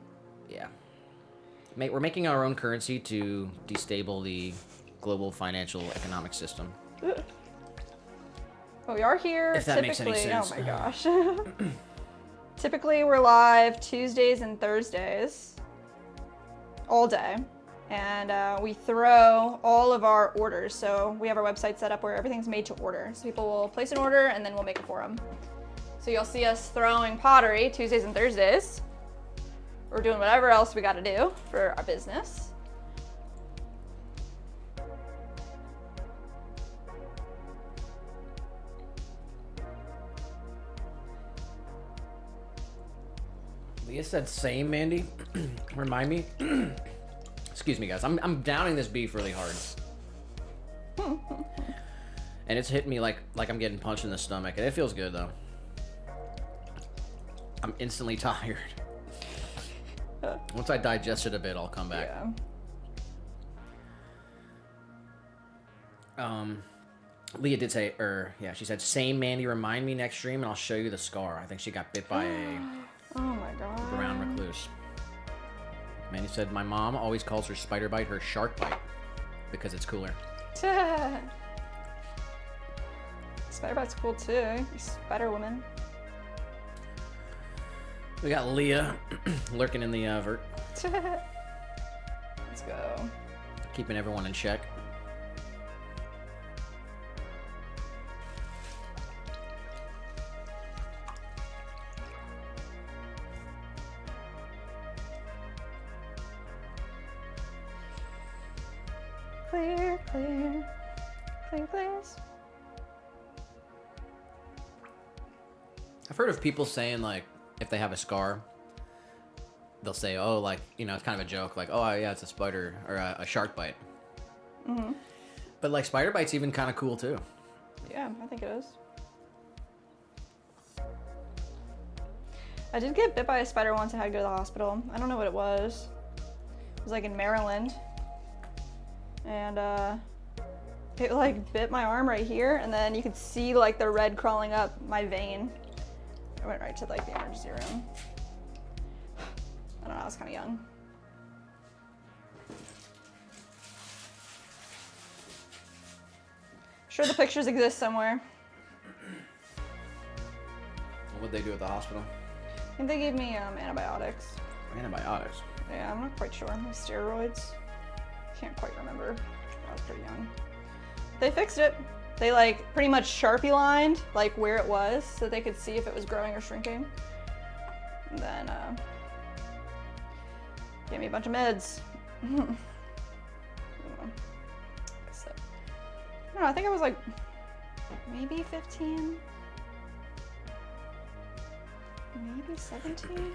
We're making our own currency to destabilize the global financial economic system. Well, we are here If that makes typically. any sense. Oh my gosh. Typically, we're live Tuesdays and Thursdays all day. And we throw all of our orders. So we have our website set up where everything's made to order. So people will place an order and then we'll make it for them. So you'll see us throwing pottery Tuesdays and Thursdays. We're doing whatever else we got to do for our business. Leah said, "Same, Mandy." Remind me. Excuse me, guys. I'm downing this beef really hard, and it's hitting me like I'm getting punched in the stomach, and it feels good though. I'm instantly tired. Once I digest it a bit, I'll come back. Yeah. Leah did say, she said, "Same, Mandy. Remind me next stream, and I'll show you the scar. I think she got bit by a Oh my god. brown recluse." Mandy said, "My mom always calls her spider bite her shark bite because it's cooler." Spider bite's cool too. You spider woman. We got Leah lurking in the vert. Let's go. keeping everyone in check. Clear, clear, clear, please. I've heard of people saying, like, if they have a scar, they'll say, oh, like, you know, it's kind of a joke, like, oh, yeah, it's a spider or a shark bite. Mm-hmm. But, like, spider bite's even kind of cool, too. Yeah, I think it is. I did get bit by a spider once. I had to go to the hospital. I don't know what it was. It was, like, in Maryland. And, it, like, bit my arm right here, and then you could see, like, the red crawling up my vein. I went right to, like, the emergency room. I don't know, I was kind of young. Sure, the pictures exist somewhere. What'd they do at the hospital? I think they gave me antibiotics. Antibiotics? Yeah, I'm not quite sure. Steroids. Can't quite remember. I was pretty young. They fixed it. They like pretty much Sharpie lined like where it was so they could see if it was growing or shrinking. And then gave me a bunch of meds. I don't know, I think I was like maybe 15, maybe 17.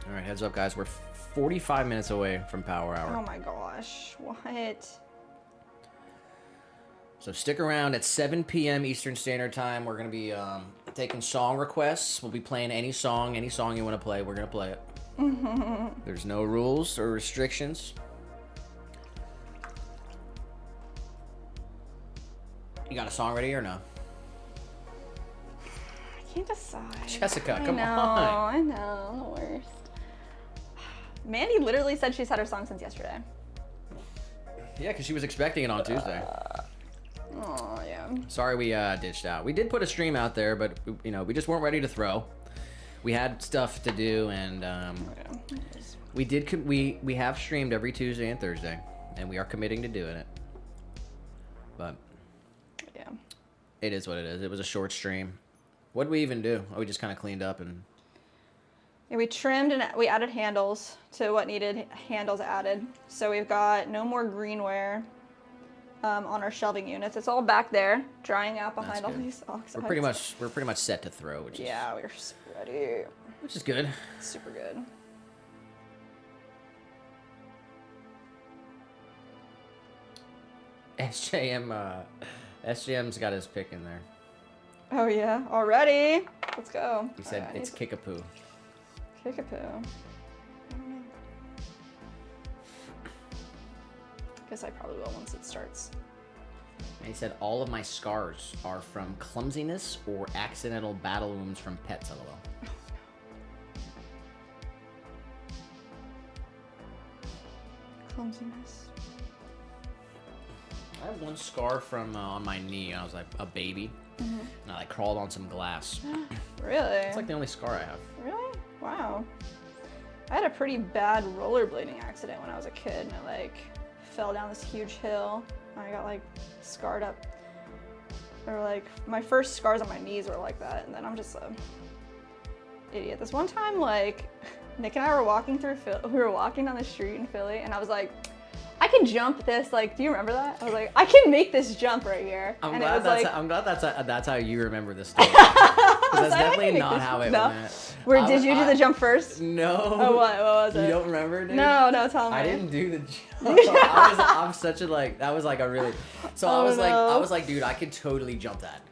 All right, heads up, guys. We're 45 minutes away from Power Hour. Oh my gosh, what? So stick around at 7 p.m. Eastern Standard Time. We're going to be taking song requests. We'll be playing any song you want to play. We're going to play it. There's no rules or restrictions. You got a song ready or no? I can't decide. Jessica, come on. I know, the worst. Mandy literally said she's had her song since yesterday. Yeah, because she was expecting it on Tuesday. Oh, yeah. Sorry we ditched out. We did put a stream out there, but you know, we just weren't ready to throw. We had stuff to do, and we did. We have streamed every Tuesday and Thursday, and we are committing to doing it. But yeah, it is what it is. It was a short stream. What did we even do? Oh, we just kind of cleaned up and. Yeah, we trimmed and we added handles to what needed handles added. So we've got no more greenware on our shelving units. It's all back there, drying out behind all these oxides. We're pretty much set to throw, which is we're super ready. Which is good. Super good. SJM's got his pick in there. Oh yeah, already. Let's go. He said it's Kickapoo. Kickapoo. I don't know. Guess I probably will once it starts. And he said all of my scars are from clumsiness or accidental battle wounds from pets, lol. Oh, no. Clumsiness. I have one scar from on my knee. I was like a baby, and I like crawled on some glass. Really? It's like the only scar I have. Really? Wow. I had a pretty bad rollerblading accident when I was a kid, and I like fell down this huge hill. And I got like scarred up. Or like my first scars on my knees were like that, and then I'm just a idiot. This one time, like Nick and I were walking through we were walking down the street in Philly, and I was like, I can jump this. Like, do you remember that? I was like, I can make this jump right here. I'm glad that's how you remember this story. That's definitely not how it went. Did you do the jump first? No. Oh, what was it? You don't remember, dude? No, tell me. I didn't do the jump. I'm such a like. That was like a really. So I was like, dude, I could totally jump that.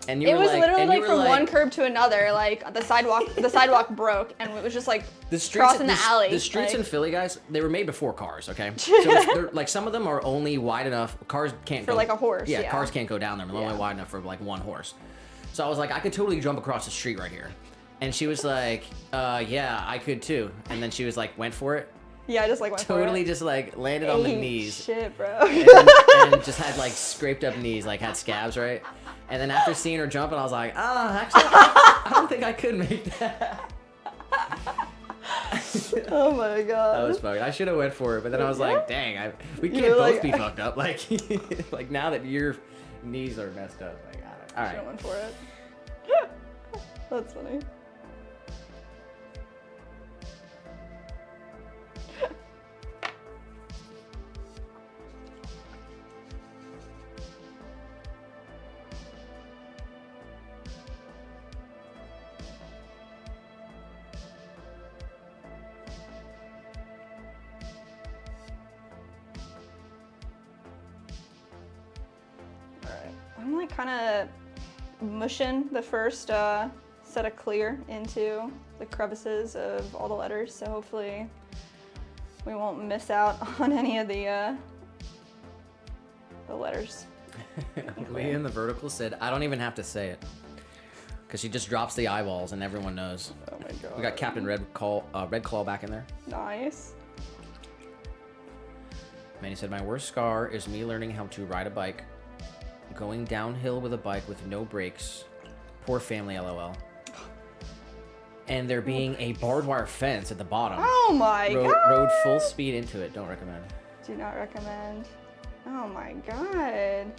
And you it were was like, literally like from one curb to another. Like the sidewalk broke, and it was just like crossing the alley. The streets in Philly, guys, they were made before cars. Okay, so like some of them are only wide enough. Cars can't go like a horse. Yeah, cars can't go down there. They're only wide enough for like one horse. So I was like, I could totally jump across the street right here. And she was like, yeah, I could too. And then she was like, went for it. Yeah, I just like went for it. Totally just like landed on the knees. Shit, bro. and just had like scraped up knees, like had scabs, right? And then after seeing her jumping, I was like, actually, I don't think I could make that. Oh my god. That was fucked. I should have went for it, but then I was Yeah? like, dang, we can't You're both like- be fucked up. Like, like now that your knees are messed up, like, all right. Should've went for it. That's funny. Alright, I'm like kind of mushing the first set of clear into the crevices of all the letters, so hopefully we won't miss out on any of the letters. Leah in the vertical said, I don't even have to say it. Because she just drops the eyeballs and everyone knows. Oh my god. We got Captain Red Claw back in there. Nice. Manny said, my worst scar is me learning how to ride a bike. Going downhill with a bike with no brakes. Poor family, LOL. And there being a barbed wire fence at the bottom. Oh my god. Rode full speed into it. Don't recommend. Do not recommend. Oh my god.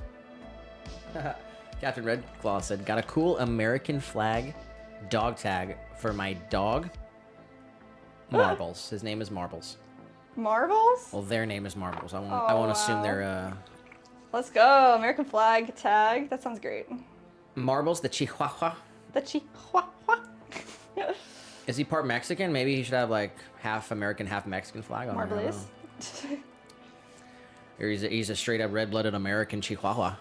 Captain Red Claw said, got a cool American flag dog tag for my dog. Marbles. His name is Marbles. Marbles? Well, their name is Marbles. I won't assume wow. they're Let's go. American flag tag. That sounds great. Marbles, the Chihuahua. The Chihuahua. Is he part Mexican? Maybe he should have like half American, half Mexican flag on. Marbles. Or he's a straight up red-blooded American Chihuahua.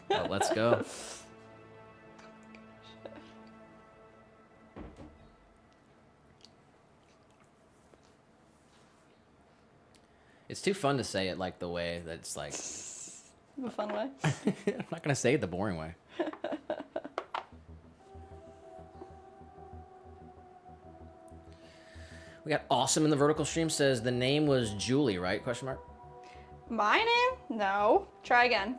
Well, let's go. It's too fun to say it like the way that's like. The fun way. I'm not gonna say it the boring way. We got Awesome in the vertical stream says the name was Julie, right? Question mark. My name? No. Try again.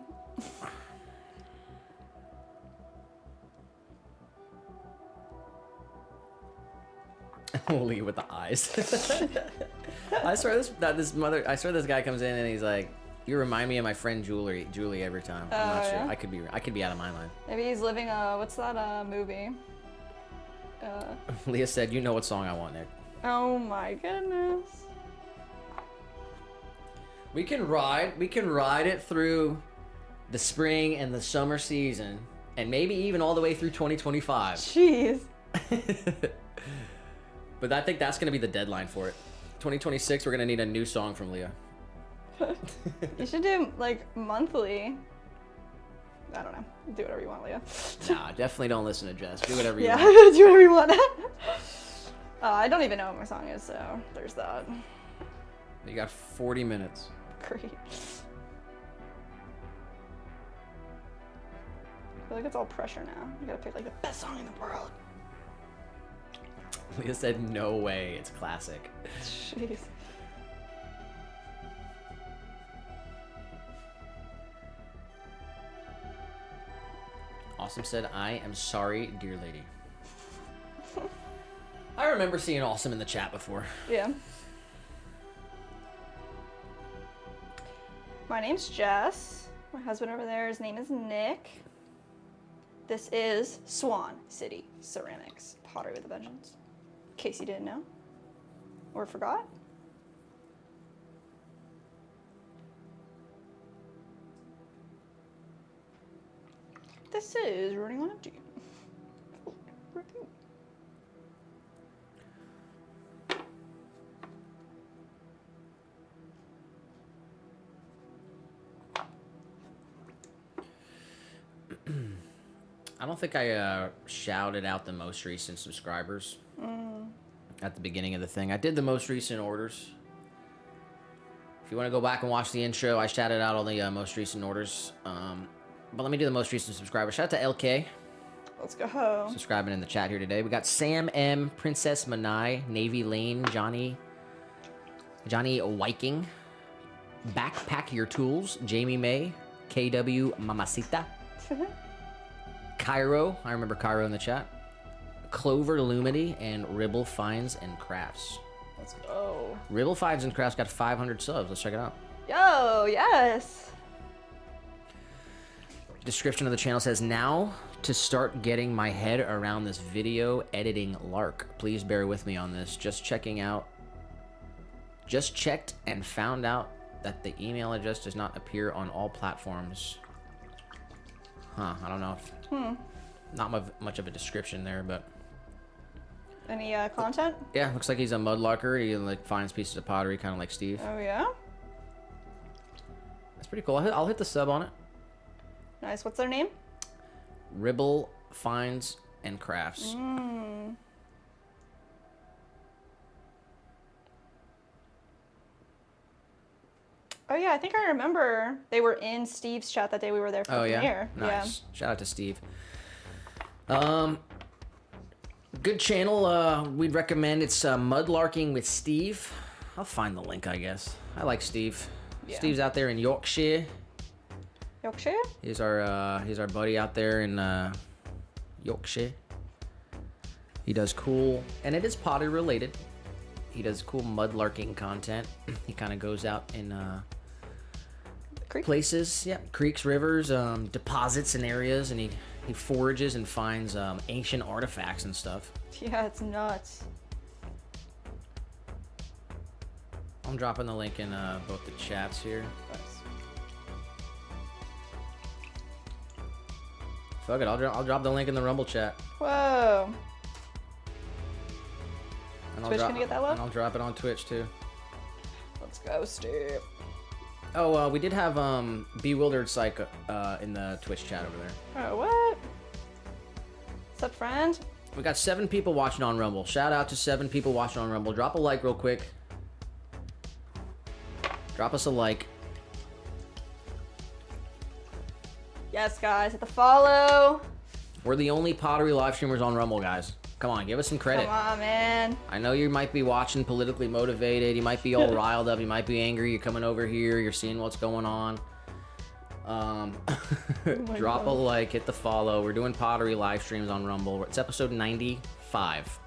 Holy with the eyes. I swear this guy comes in and he's like, you remind me of my friend Julie every time. I'm not sure. Yeah? I could be out of my mind. Maybe he's living what's that movie? Leah said, you know what song I want, Nick. Oh my goodness. We can ride it through the spring and the summer season and maybe even all the way through 2025. Jeez. But I think that's going to be the deadline for it. 2026, we're going to need a new song from Leah. You should do like monthly. I don't know. Do whatever you want, Leah. Nah, definitely don't listen to Jess. Do whatever you Yeah, want. do whatever you want. I don't even know what my song is, so there's that. You got 40 minutes. Great. I feel like it's all pressure now. You gotta pick like the best song in the world. Leah said, no way. It's classic. Jeez. Awesome said, I am sorry, dear lady. I remember seeing Awesome in the chat before. Yeah. My name's Jess. My husband over there, his name is Nick. This is Swan City Ceramics, Pottery with a Vengeance. In case you didn't know or forgot. This is running on empty. Review. I don't think I shouted out the most recent subscribers at the beginning of the thing. I did the most recent orders. If you want to go back and watch the intro, I shouted out all the most recent orders. But let me do the most recent subscribers. Shout out to LK. Let's go. Subscribing in the chat here today. We got Sam M, Princess Manai, Navy Lane, Johnny Viking, Backpack Your Tools, Jamie May, KW Mamacita, Cairo, I remember Cairo in the chat, Clover Lumity, and Ribble Finds and Crafts. Let's go. Ribble Finds and Crafts got 500 subs. Let's check it out. Yo, yes. Description of the channel says, now to start getting my head around this video editing lark. Please bear with me on this. Just checked and found out that the email address does not appear on all platforms. Huh, I don't know if... Not much of a description there, but... Any content? Yeah, looks like he's a mudlarker. He like finds pieces of pottery, kind of like Steve. Oh, yeah? That's pretty cool. I'll hit the sub on it. Nice. What's their name? Ribble Finds and Crafts. Oh, yeah, I think I remember they were in Steve's chat that day we were there for the premiere. Nice. Yeah. Shout out to Steve. Good channel. We'd recommend. It's Mudlarking with Steve. I'll find the link, I guess. I like Steve. Yeah. Steve's out there in Yorkshire. Yorkshire? He's our buddy out there in Yorkshire. He does cool, and it is pottery related. He does cool mudlarking content. He kind of goes out in places, creeks, rivers, deposits and areas, and he forages and finds ancient artifacts and stuff. Yeah, it's nuts. I'm dropping the link in both the chats here. Nice. Fuck it, I'll drop the link in the Rumble chat. Whoa. And Twitch gonna get that low? And I'll drop it on Twitch too. Let's go, Steve. Oh, we did have Bewildered Psych in the Twitch chat over there. Oh, what? What's up, friend? We got 7 people watching on Rumble. Shout out to 7 people watching on Rumble. Drop a like real quick. Drop us a like. Yes, guys, hit the follow. We're the only pottery live streamers on Rumble, guys. Come on, give us some credit. Come on, man. I know you might be watching politically motivated. You might be all riled up. You might be angry. You're coming over here. You're seeing what's going on. Drop a like, hit the follow. We're doing pottery live streams on Rumble. It's episode 95.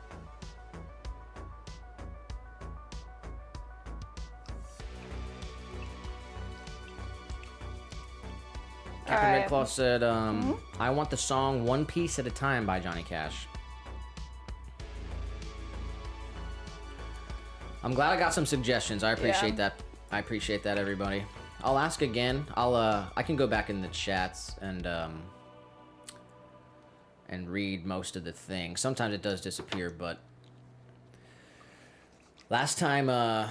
Captain Redclaw said, I want the song One Piece at a Time by Johnny Cash. I'm glad I got some suggestions. I appreciate that. I appreciate that, everybody. I'll ask again. I can go back in the chats and read most of the things. Sometimes it does disappear, but last time, I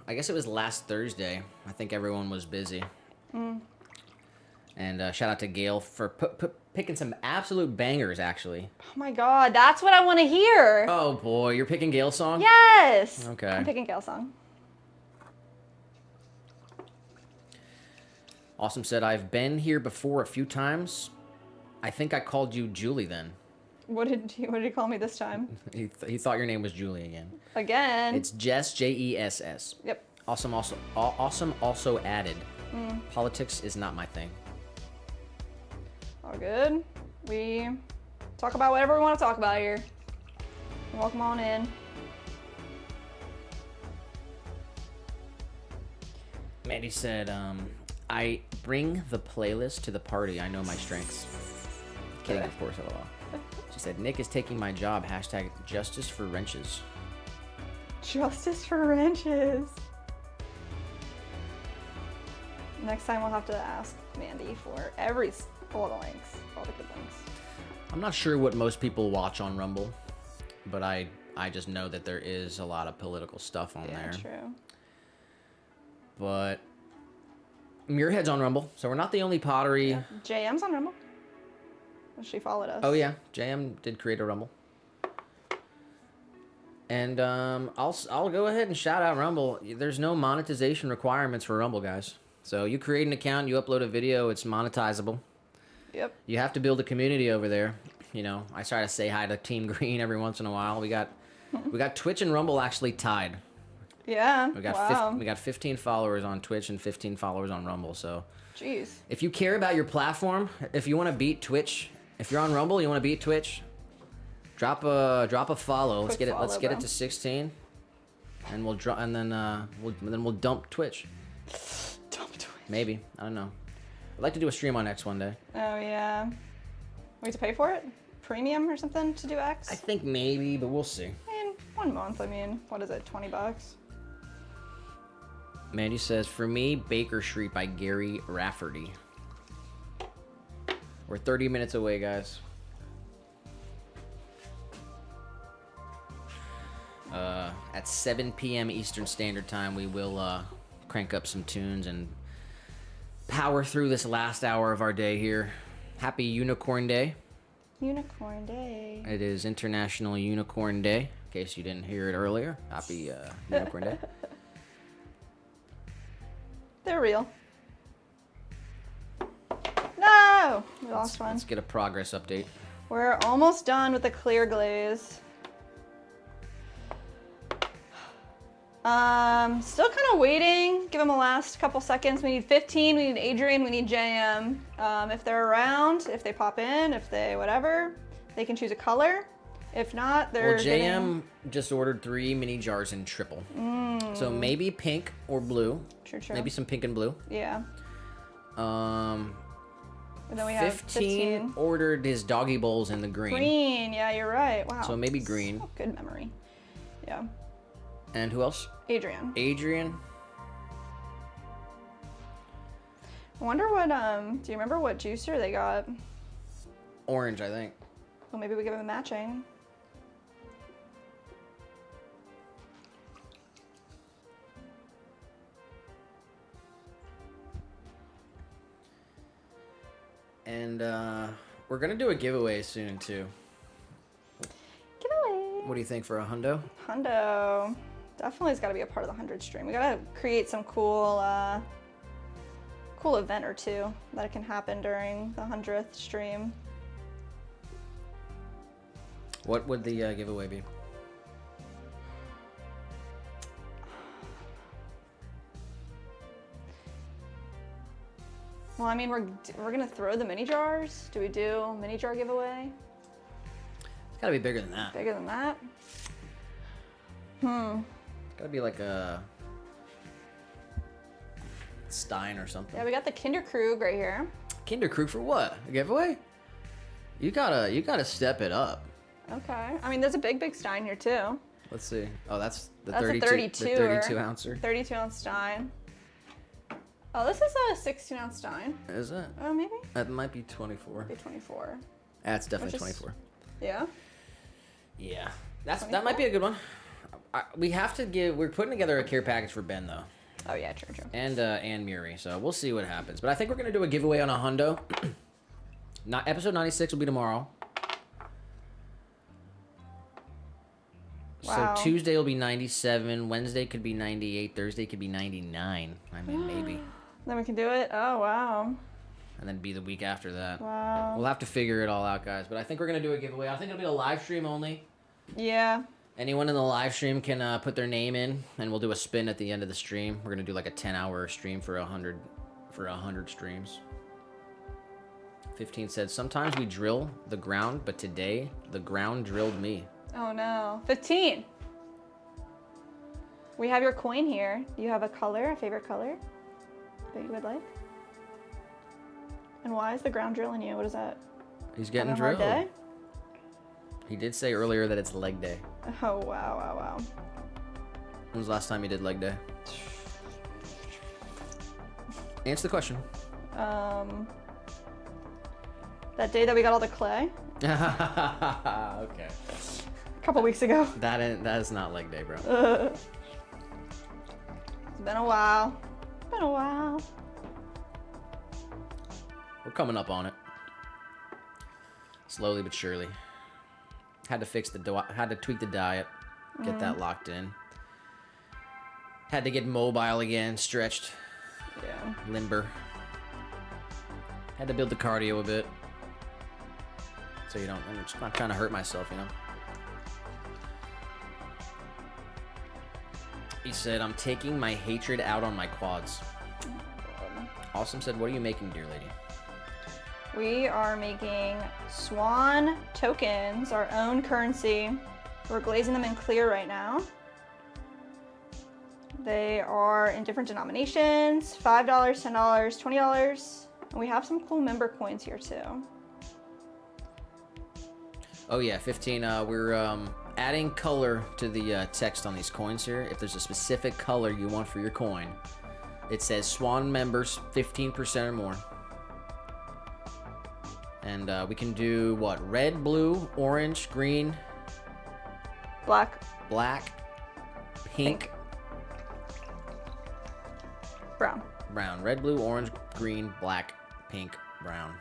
guess it was last Thursday. I think everyone was busy. And shout out to Gail for picking some absolute bangers, actually. Oh my god, that's what I want to hear. Oh boy, you're picking Gail's song? Yes. Okay. I'm picking Gail's song. Awesome said, I've been here before a few times. I think I called you Julie then. What did he call me this time? He thought your name was Julie again. Again. It's Jess, Jess. Yep. Awesome also added. Politics is not my thing. All good. We talk about whatever we want to talk about here. Welcome on in. Mandy said, I bring the playlist to the party. I know my strengths. Kidding, of course, LOL. She said, Nick is taking my job. Hashtag justice for wrenches. Justice for wrenches. Next time we'll have to ask Mandy for all the links, all the good links. I'm not sure what most people watch on Rumble, but I just know that there is a lot of political stuff on there. Yeah, true. But Muirhead's on Rumble, so we're not the only pottery. Yeah. JM's on Rumble. She followed us. Oh yeah, JM did create a Rumble. And I'll go ahead and shout out Rumble. There's no monetization requirements for Rumble, guys. So you create an account, you upload a video, it's monetizable. Yep. You have to build a community over there. You know, I try to say hi to Team Green every once in a while. We got Twitch and Rumble actually tied. Yeah. We got wow. we got 15 followers on Twitch and 15 followers on Rumble. So, jeez. If you care about your platform, if you want to beat Twitch, if you're on Rumble, you want to beat Twitch, drop a follow. Let's get it. Let's get it to 16. and we'll dump Twitch. Dump Twitch. Maybe, I don't know. I'd like to do a stream on X one day. Oh yeah. We have to pay for it? Premium or something to do X? I think maybe, but we'll see. I mean, 1 month. I mean, what is it? $20? Mandy says, for me, Baker Street by Gary Rafferty. We're 30 minutes away, guys. At 7 p.m. Eastern Standard Time, we will crank up some tunes and power through this last hour of our day here. Happy Unicorn Day. Unicorn Day. It is International Unicorn Day, in case you didn't hear it earlier. Happy Unicorn Day. They're real. No! We lost one. Let's get a progress update. We're almost done with the clear glaze. Still kind of waiting. Give them a last couple seconds. We need 15, we need Adrian, we need JM. If they're around, if they pop in, if they whatever, they can choose a color. If not, they're Well, JM just ordered 3 mini jars in triple. So maybe pink or blue. True. Maybe some pink and blue. Yeah. And then we have 15 ordered his doggy bowls in the green. Green, yeah, you're right. Wow. So maybe green. So good memory. Yeah. And who else? Adrian. Adrian. I wonder what, do you remember what juicer they got? Orange, I think. Well, maybe we give them matching. And we're gonna do a giveaway soon too. Giveaway. What do you think for a hundo? Hundo. Definitely has got to be a part of the 100 stream. We got to create some cool event or two that can happen during the 100th stream. What would the giveaway be? Well, I mean, we're gonna throw the mini jars. Do we do mini jar giveaway? It's gotta be bigger than that. Bigger than that? It's gotta be like a Stein or something. Yeah, we got the Kinderkrug right here. Kinderkrug for what? A giveaway? You gotta step it up. Okay. I mean, there's a big Stein here too. Let's see. Oh, that's the That's 32, a 32 the 32 ouncer. 32 ounce Stein. Oh, this is a 16 ounce Stein. Is it? Oh, maybe? That might be 24. Maybe 24. That's definitely Which is- 24. Yeah? Yeah. That might be a good one. We have to we're putting together a care package for Ben though. Oh yeah, true. And Muri, so we'll see what happens. But I think we're gonna do a giveaway on a hundo. Episode 96 will be tomorrow. Wow. So Tuesday will be 97, Wednesday could be 98, Thursday could be 99. I mean, maybe. Then we can do it? Oh, wow. And then be the week after that. Wow. We'll have to figure it all out, guys. But I think we're gonna do a giveaway. I think it'll be a live stream only. Yeah. Anyone in the live stream can put their name in, and we'll do a spin at the end of the stream. We're gonna do like a 10-hour stream for 100 streams. 15 said, sometimes we drill the ground, but today the ground drilled me. Oh no. 15. We have your coin here. Do you have a color, a favorite color that you would like? And why is the ground drilling you? What is that? He's getting Having a hard drilled. day? He did say earlier that it's leg day. Oh, wow. When was the last time you did leg day? Answer the question. That day that we got all the clay. Okay. A couple weeks ago. That is not leg day, bro. It's been a while. We're coming up on it. Slowly but surely. Had to tweak the diet, get that locked in. Had to get mobile again, stretched, Yeah. limber. Had to build the cardio a bit. So I'm just not trying to hurt myself, you know? He said, I'm taking my hatred out on my quads. Awesome said, what are you making, dear lady? We are making Swan tokens, our own currency. We're glazing them in clear right now. They are in different denominations, $5, $10, $20. And we have some cool member coins here too. Oh yeah, 15. We're adding color to the text on these coins here. If there's a specific color you want for your coin, it says Swan members 15% or more. And we can do what? Red, blue, orange, green, Black, pink, brown. brown. Red, blue, orange, green, black, pink, brown.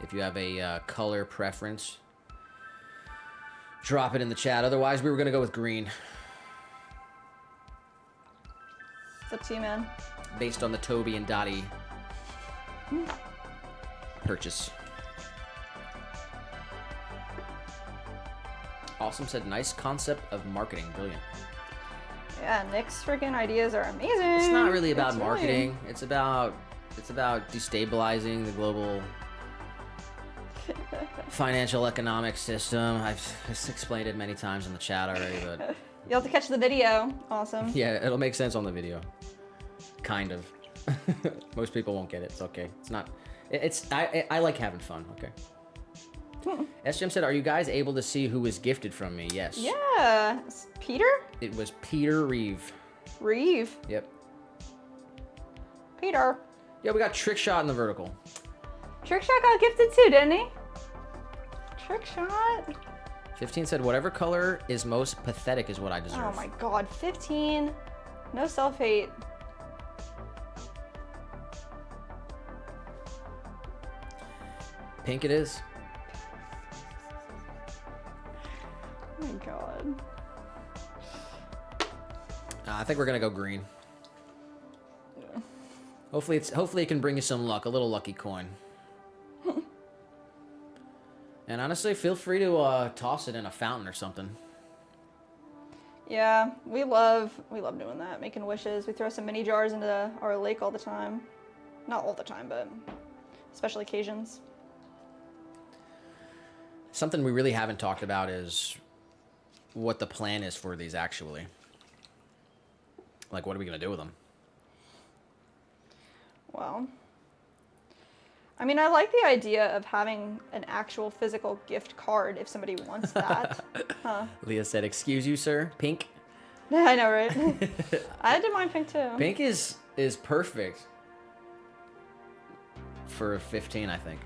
If you have a color preference, drop it in the chat. Otherwise, we were going to go with green. It's up to you, man. Based on the Toby and Dottie purchase. Awesome said, nice concept of marketing. Brilliant. Yeah, Nick's freaking ideas are amazing. It's not really about It's marketing. It's about destabilizing the global financial economic system. I've explained it many times in the chat already, but You'll have to catch the video. Awesome. yeah, it'll make sense on the video. Kind of. Most people won't get it. It's okay. It's not. I like having fun. Okay. SGM said, "Are you guys able to see who was gifted from me?" Yes. Yeah. It's Peter? It was Peter Reeve. Reeve. Yep. Peter. Yeah, we got Trick Shot in the vertical. Trickshot got gifted too, didn't he? Trickshot. 15 said, "Whatever color is most pathetic is what I deserve." Oh my god, 15. No self-hate. Pink it is. Oh my god. I think we're gonna go green. Yeah. Hopefully it can bring you some luck, a little lucky coin. And honestly, feel free to toss it in a fountain or something. Yeah, we love doing that, making wishes. We throw some mini jars into our lake all the time. Not all the time, but special occasions. Something we really haven't talked about is what the plan is for these actually. Like, what are we gonna do with them? Well, I mean, I like the idea of having an actual physical gift card if somebody wants that. Huh. Leah said, "Excuse you, sir. Pink." Yeah, I know, right? I did mine pink too. Pink is perfect for 15, I think.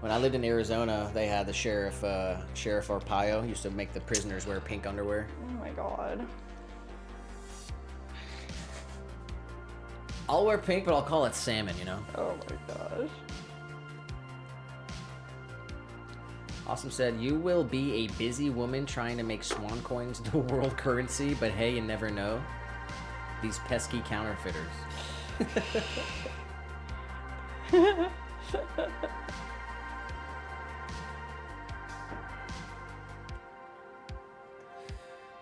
When I lived in Arizona, they had the Sheriff Arpaio used to make the prisoners wear pink underwear. Oh my god. I'll wear pink, but I'll call it salmon, you know? Oh my gosh. Awesome said, "You will be a busy woman trying to make Swan coins the world currency, but hey, you never know. These pesky counterfeiters."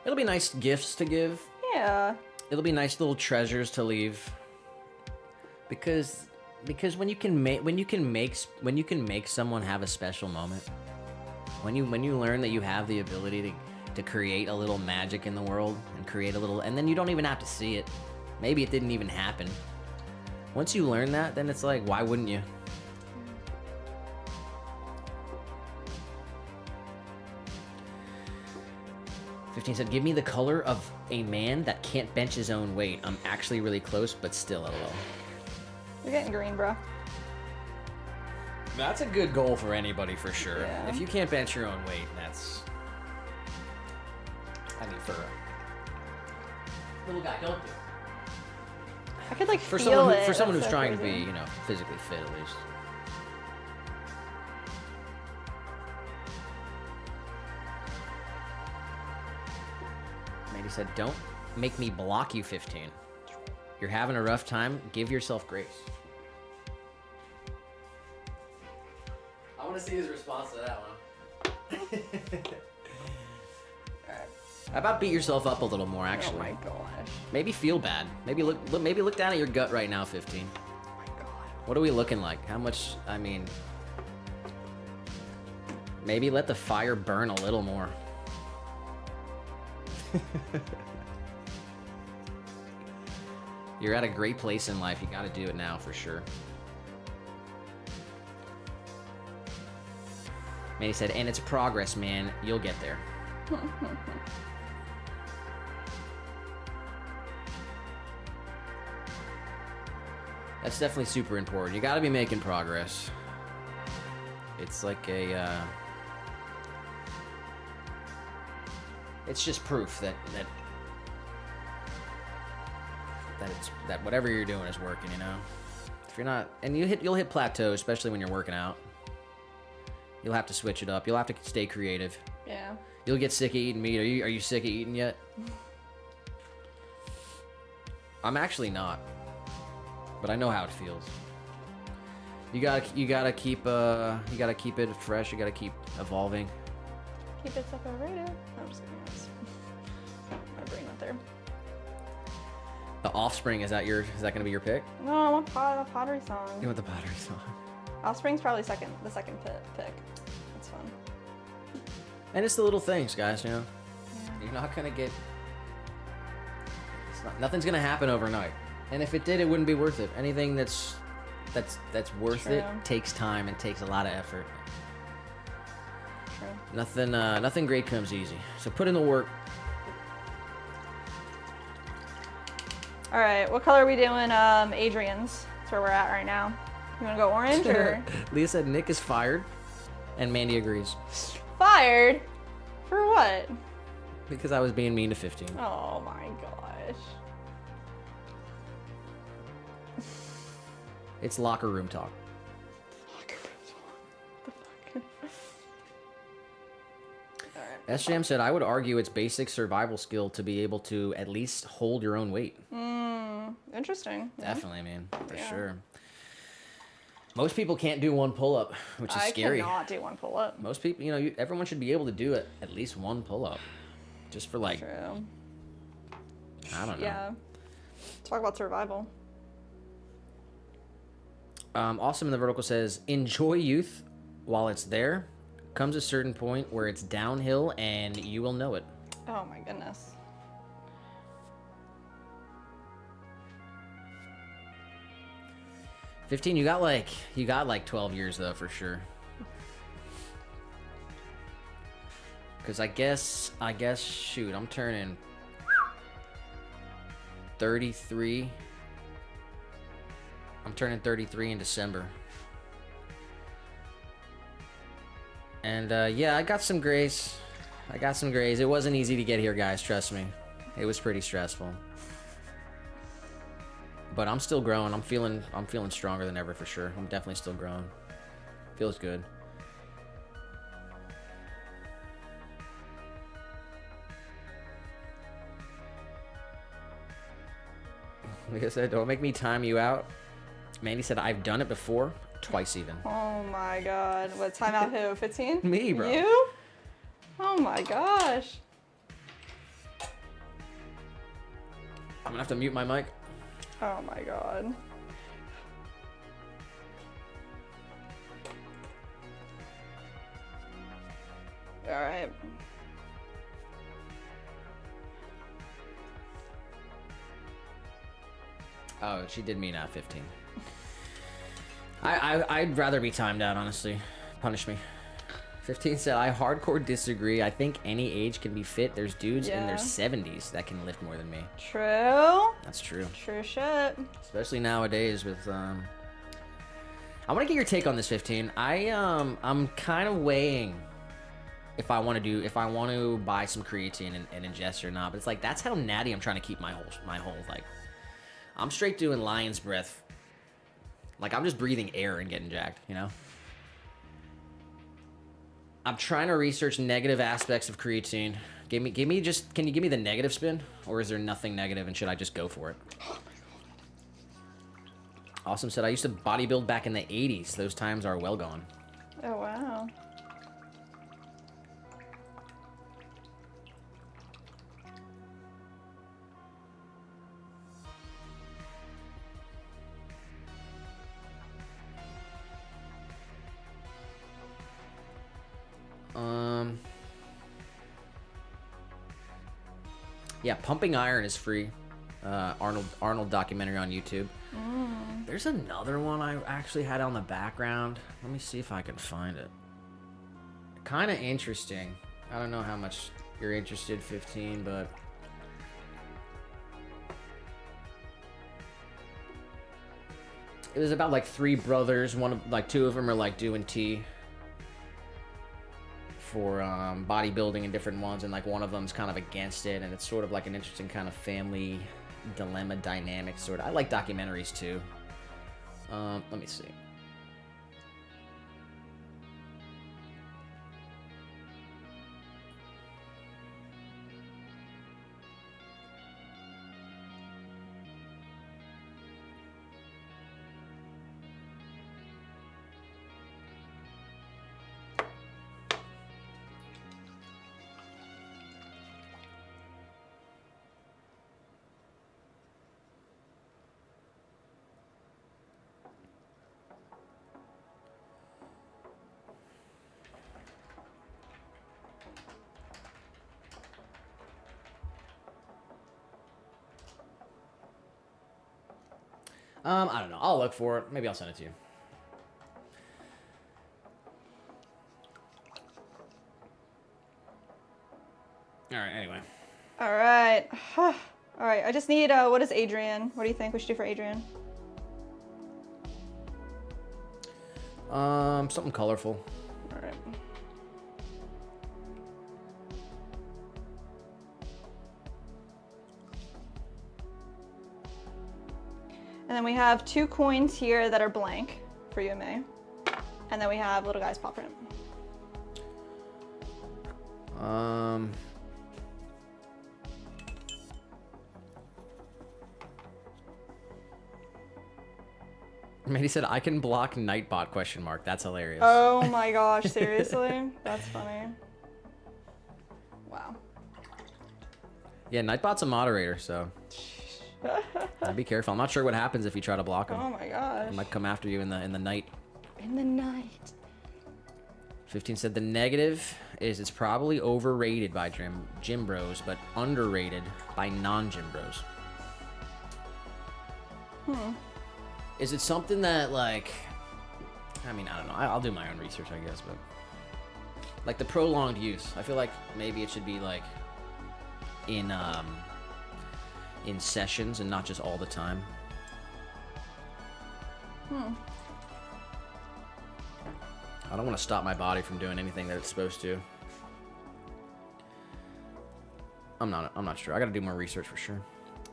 It'll be nice gifts to give. Yeah. It'll be nice little treasures to leave. Because when you can make someone have a special moment, when you learn that you have the ability to create a little magic in the world and create a little, and then you don't even have to see it. Maybe it didn't even happen. Once you learn that, then it's like, why wouldn't you? Fifteen said, "Give me the color of a man that can't bench his own weight. I'm actually really close, but still LOL." You're getting green, bro. That's a good goal for anybody, for sure. Yeah. If you can't bench your own weight, that's... I mean, for a little guy, don't do it. I could like For feel someone, it. for someone That's who's so trying to crazy. be, you know, physically fit at least. Mandy said, "Don't make me block you, 15. You're having a rough time. Give yourself grace." I want to see his response to that one. How about beat yourself up a little more, actually? Oh my gosh. Maybe feel bad. Maybe look down at your gut right now, 15. Oh my god. What are we looking like? How much, I mean... Maybe let the fire burn a little more. You're at a great place in life. You got to do it now for sure. Manny said, and it's progress, man. You'll get there. That's definitely super important. You got to be making progress. It's like a... it's just proof that whatever you're doing is working, you know? If you're not... And you'll hit plateaus, especially when you're working out. You'll have to switch it up. You'll have to stay creative. Yeah. You'll get sick of eating meat. Are you sick of eating yet? I'm actually not. But I know how it feels. You gotta keep it fresh. You gotta keep evolving. Keep it separated. I'm just kidding. My brain went there. The Offspring, is that gonna be your pick? No, I want a Pottery song. You want the Pottery song? Offspring's probably the second pick. That's fun. And it's the little things, guys. You know, Yeah. you're not gonna get. Nothing's gonna happen overnight. And if it did, it wouldn't be worth it. Anything that's worth True. it takes time and takes a lot of effort. True. Nothing great comes easy. So put in the work. All right, what color are we doing? Adrian's. That's where we're at right now. You wanna go orange or Leah said Nick is fired, and Mandy agrees. fired? For what? Because I was being mean to 15. Oh my gosh. It's locker room talk. SJM said, I would argue it's basic survival skill to be able to at least hold your own weight. Interesting. Yeah. Definitely, man. For Yeah. sure. Most people can't do one pull-up, which is scary. I cannot do one pull-up. Most people, everyone should be able to do it at least one pull-up. Just for like, True. I don't know. Yeah. Talk about survival. Awesome in the vertical says, enjoy youth while it's there. Comes a certain point where it's downhill and you will know it. Oh my goodness. $15, you got like 12 years though, for sure. Cause I guess, shoot, I'm turning 33. I'm turning 33 in December. And yeah, I got some grace. It wasn't easy to get here, guys, trust me. It was pretty stressful. But I'm still growing. I'm feeling stronger than ever for sure. I'm definitely still growing. Feels good. Like I said, don't make me time you out. Mandy said, I've done it before. Twice even. Oh my god. What, time out who? 15? Me, bro. You? Oh my gosh. I'm gonna have to mute my mic. Oh my god. Alright. Oh, she did mean 15. I'd rather be timed out, honestly. Punish me. 15 said, I hardcore disagree. I think any age can be fit. There's dudes in their Yeah. 70s that can lift more than me. True. That's true. True shit. Especially nowadays with I want to get your take on this, 15. I'm kind of weighing if I want to buy some creatine and ingest or not. But it's like, that's how natty I'm trying to keep my whole like, I'm straight doing lion's breath. Like, I'm just breathing air and getting jacked, you know? I'm trying to research negative aspects of creatine. Can you give me the negative spin? Or is there nothing negative and should I just go for it? Awesome said, I used to bodybuild back in the 80s. Those times are well gone. Oh wow. Yeah, Pumping Iron is free. Arnold documentary on YouTube. There's another one I actually had on the background. Let me see if I can find it. Kind of interesting. I don't know how much you're interested, 15, but it was about like 3 brothers. Two of them are like doing tea for bodybuilding and different ones, and like one of them's kind of against it, and it's sort of like an interesting kind of family dilemma dynamic sort of. I like documentaries too. Let me see. I don't know. I'll look for it. Maybe I'll send it to you. All right, anyway. All right. All right, I just need, what is Adrian? What do you think we should do for Adrian? Something colorful. All right. And then we have 2 coins here that are blank for you and May. And then we have little guy's paw print. Mandy said, I can block Nightbot, question mark. That's hilarious. Oh my gosh, seriously? That's funny. Wow. Yeah, Nightbot's a moderator, so be careful. I'm not sure what happens if you try to block him. Oh my gosh. He might come after you in the night. In the night. 15 said the negative is it's probably overrated by gym bros, but underrated by non-gym bros. Is it something that, like, I mean, I don't know. I'll do my own research, I guess, but like the prolonged use, I feel like maybe it should be like in sessions and not just all the time. I don't want to stop my body from doing anything that it's supposed to. I'm not sure. I got to do more research for sure.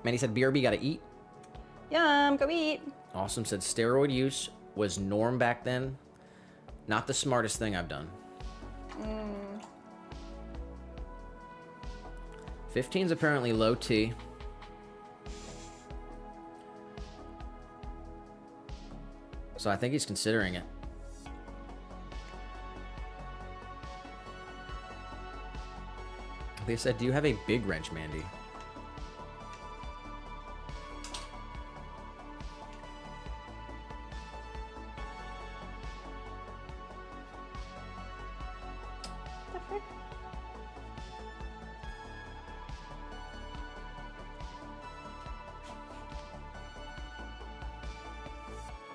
Manny said BRB got to eat. Yum, go eat. Awesome said steroid use was norm back then. Not the smartest thing I've done. 15's apparently low T. So I think he's considering it. They said, do you have a big wrench, Mandy?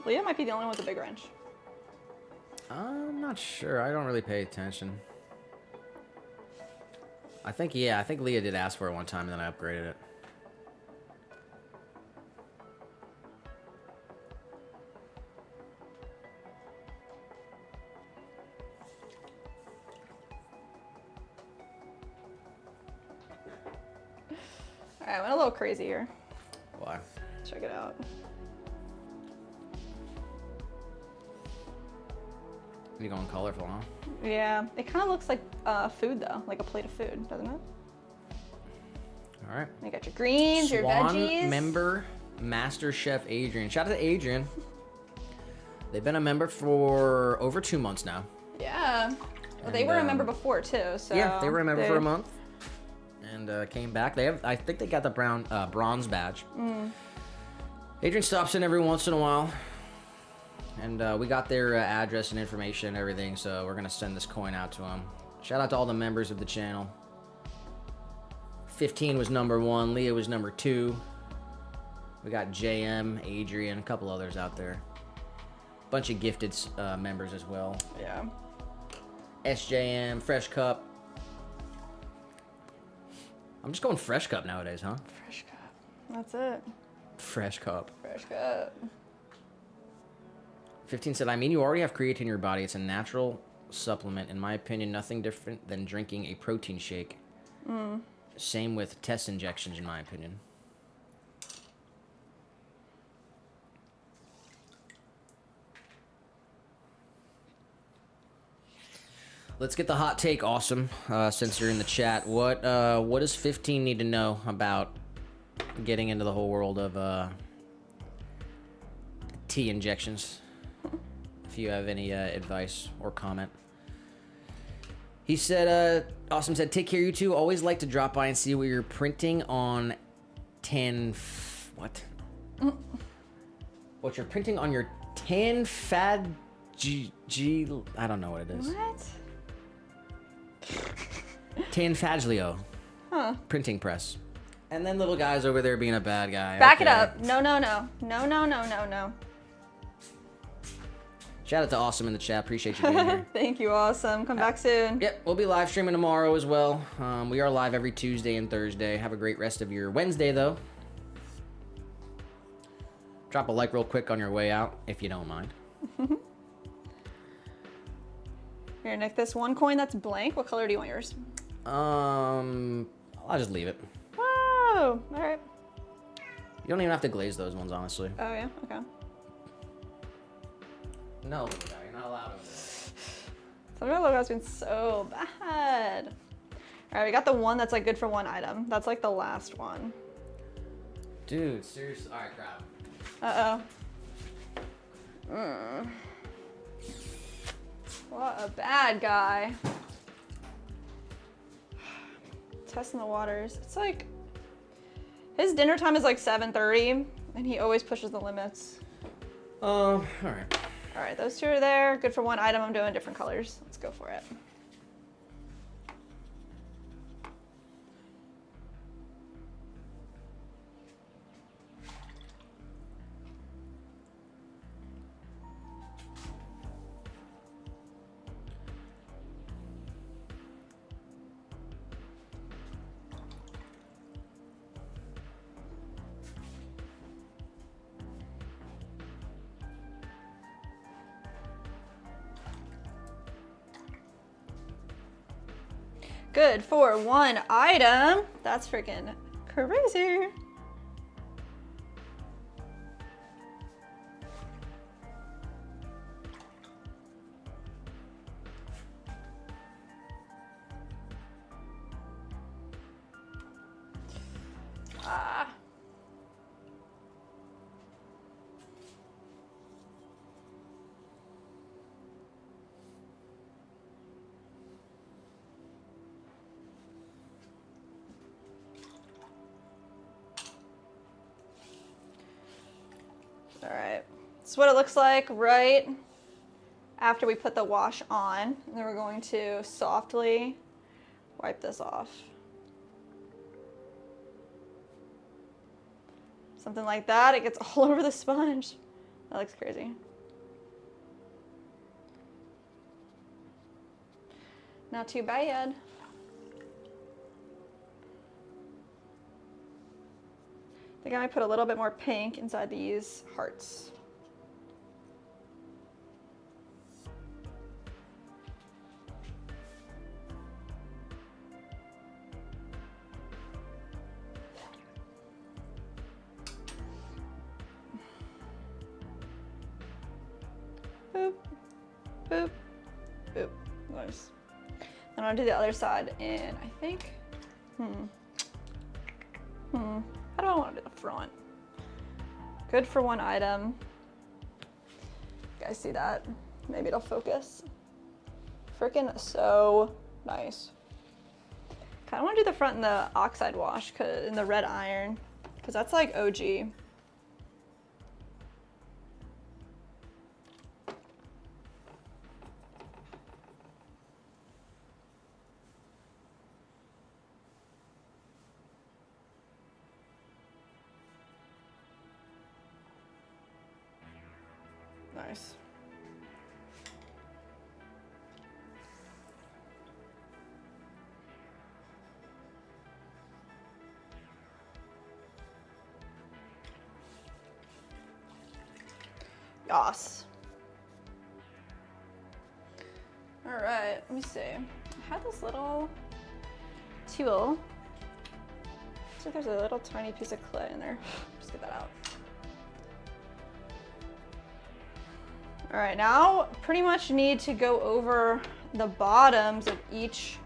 Leah might be the only one with a big wrench. I'm not sure. I don't really pay attention. I think Leah did ask for it one time, and then I upgraded it. All right, I went a little crazy here. Why? Check it out. You're going colorful, huh? Yeah, it kind of looks like food though, like a plate of food, doesn't it? All right. You got your greens, your Swan veggies. member, Master Chef Adrian. Shout out to Adrian. They've been a member for over 2 months now. Yeah. Well, they were a member before too, so. Yeah, they were a member for a month, and came back. I think they got the bronze badge. Adrian stops in every once in a while. And we got their address and information and everything, so we're going to send this coin out to them. Shout out to all the members of the channel. 15 was number 1. Leah was number 2. We got JM, Adrian, a couple others out there. Bunch of gifted members as well. Yeah. SJM, Fresh Cup. I'm just going Fresh Cup nowadays, huh? Fresh Cup. That's it. Fresh Cup. Fresh Cup. 15 said, I mean, you already have creatine in your body. It's a natural supplement. In my opinion, nothing different than drinking a protein shake. Same with test injections, in my opinion. Let's get the hot take, Awesome, since you're in the chat. What does 15 need to know about getting into the whole world of tea injections? If you have any advice or comment. He said, Awesome said, take care, you two. Always like to drop by and see what you're printing on what? What you're printing on your Tanfad G I don't know what it is. What? Tanfaglio. Huh. Printing press. And then little guy's over there being a bad guy. Back it up. No. Shout out to Awesome in the chat. Appreciate you being here. Thank you, Awesome. Come back soon. Yep, we'll be live streaming tomorrow as well. We are live every Tuesday and Thursday. Have a great rest of your Wednesday, though. Drop a like real quick on your way out, if you don't mind. Here, Nick, this one coin that's blank. What color do you want yours? I'll just leave it. Whoa! All right. You don't even have to glaze those ones, honestly. Oh, yeah? Okay. No, you're not allowed over there. Some of our logo's been so bad. All right, we got the one that's like good for one item. That's like the last one. Dude, seriously. All right, grab. Uh-oh. What a bad guy. Testing the waters. It's like, his dinner time is like 7:30, and he always pushes the limits. All right. All right, those two are there. Good for one item. I'm doing different colors. Let's go for it. Good for one item. That's freaking crazy. Ah. All right, this is what it looks like right after we put the wash on. And then we're going to softly wipe this off. Something like that. It gets all over the sponge. That looks crazy. Not too bad. I think I might put a little bit more pink inside these hearts. Boop, boop, boop. Nice. And I'll do the other side, and I think, how do I want to do the front? Good for one item. You guys see that? Maybe it'll focus. Freaking so nice. Kind of want to do the front in the oxide wash, in the red iron, because that's like OG. Nice. Yas. All right, let me see. I had this little tool. Looks like there's a little tiny piece of clay in there. Just get that out. All right, now pretty much need to go over the bottoms of each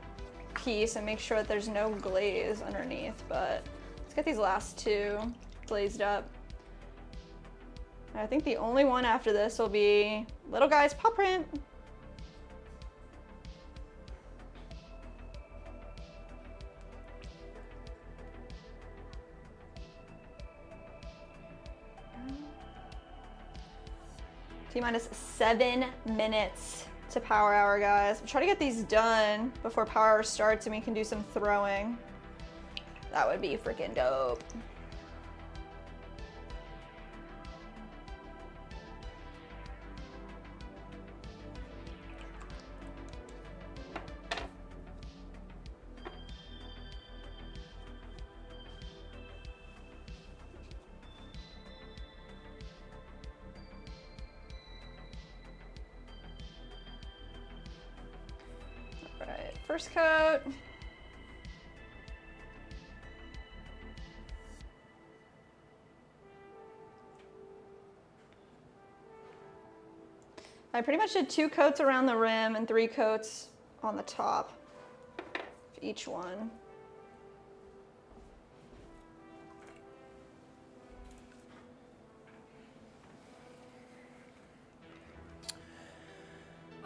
piece and make sure that there's no glaze underneath, but let's get these last two glazed up. I think the only one after this will be little guy's paw print. T-minus 7 minutes to power hour, guys. I'll try to get these done before power hour starts and we can do some throwing. That would be freaking dope. First coat. I pretty much did 2 coats around the rim and 3 coats on the top of each one.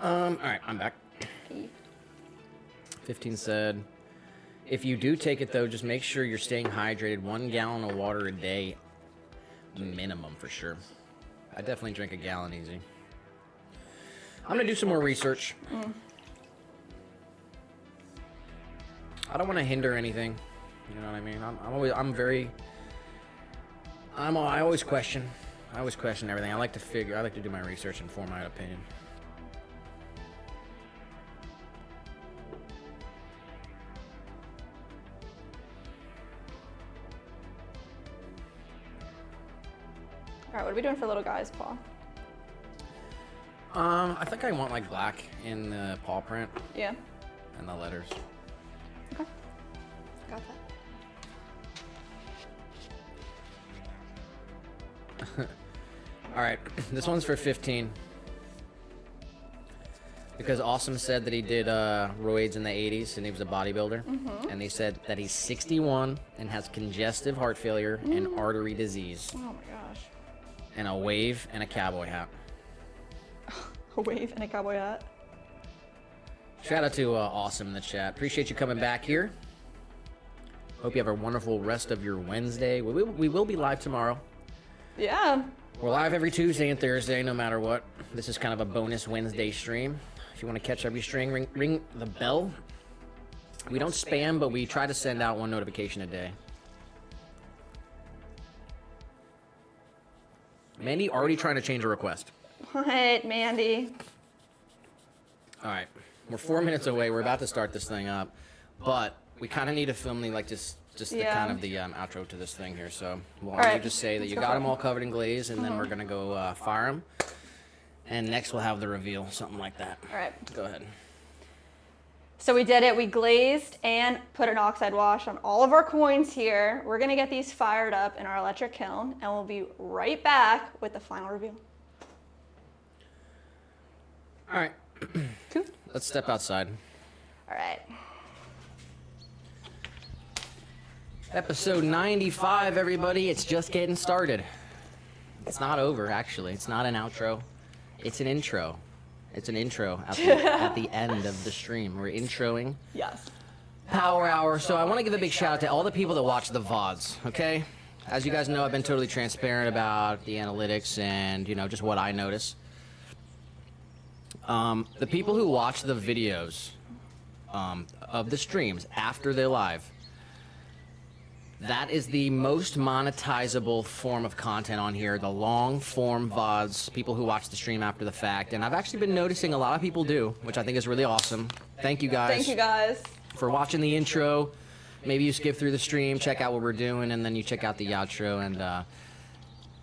All right, I'm back. 15 said, if you do take it though, just make sure you're staying hydrated. 1 gallon of water a day, minimum for sure. I definitely drink a gallon easy. I'm gonna do some more research. I don't want to hinder anything. You know what I mean? I always question. I always question everything. I like to do my research and form my opinion. All right, what are we doing for little guys, Paul? I think I want like black in the paw print. Yeah. And the letters. Okay. Got that. All right, this one's for 15. Because Awesome said that he did roids in the 80s and he was a bodybuilder. And they said that he's 61 and has congestive heart failure and artery disease. Oh my gosh. And a wave and a cowboy hat. A wave and a cowboy hat. Shout out to Awesome in the chat. Appreciate you coming back here. Hope you have a wonderful rest of your Wednesday. We will be live tomorrow. Yeah. We're live every Tuesday and Thursday, no matter what. This is kind of a bonus Wednesday stream. If you want to catch every stream, ring the bell. We don't spam, but we try to send out 1 notification a day. Mandy already trying to change a request. What, Mandy? All right, we're 4 minutes away. We're about to start this thing up, but we kind of need to film like just the kind of the outro to this thing here. So we'll just say that you got them all covered in glaze, and then we're gonna go fire them, and next we'll have the reveal, something like that. All right. Go ahead. So we did it. We glazed and put an oxide wash on all of our coins here. We're gonna get these fired up in our electric kiln, and we'll be right back with the final reveal. All right. Cool. Let's step outside. All right. Episode 95, everybody. It's just getting started. It's not over, actually. It's not an outro. It's an intro. It's an intro at the end of the stream. We're introing. Yes. Power Hour. So I want to give a big shout out to all the people that watch the VODs, okay? As you guys know, I've been totally transparent about the analytics and, you know, just what I notice. The people who watch the videos of the streams after they're live, That is the most monetizable form of content on here, the long form VODs, people who watch the stream after the fact. And I've actually been noticing a lot of people do, which I think is really awesome. Thank you guys. Thank you guys. For watching the intro. Maybe you skip through the stream, check out what we're doing, and then you check out the outro. And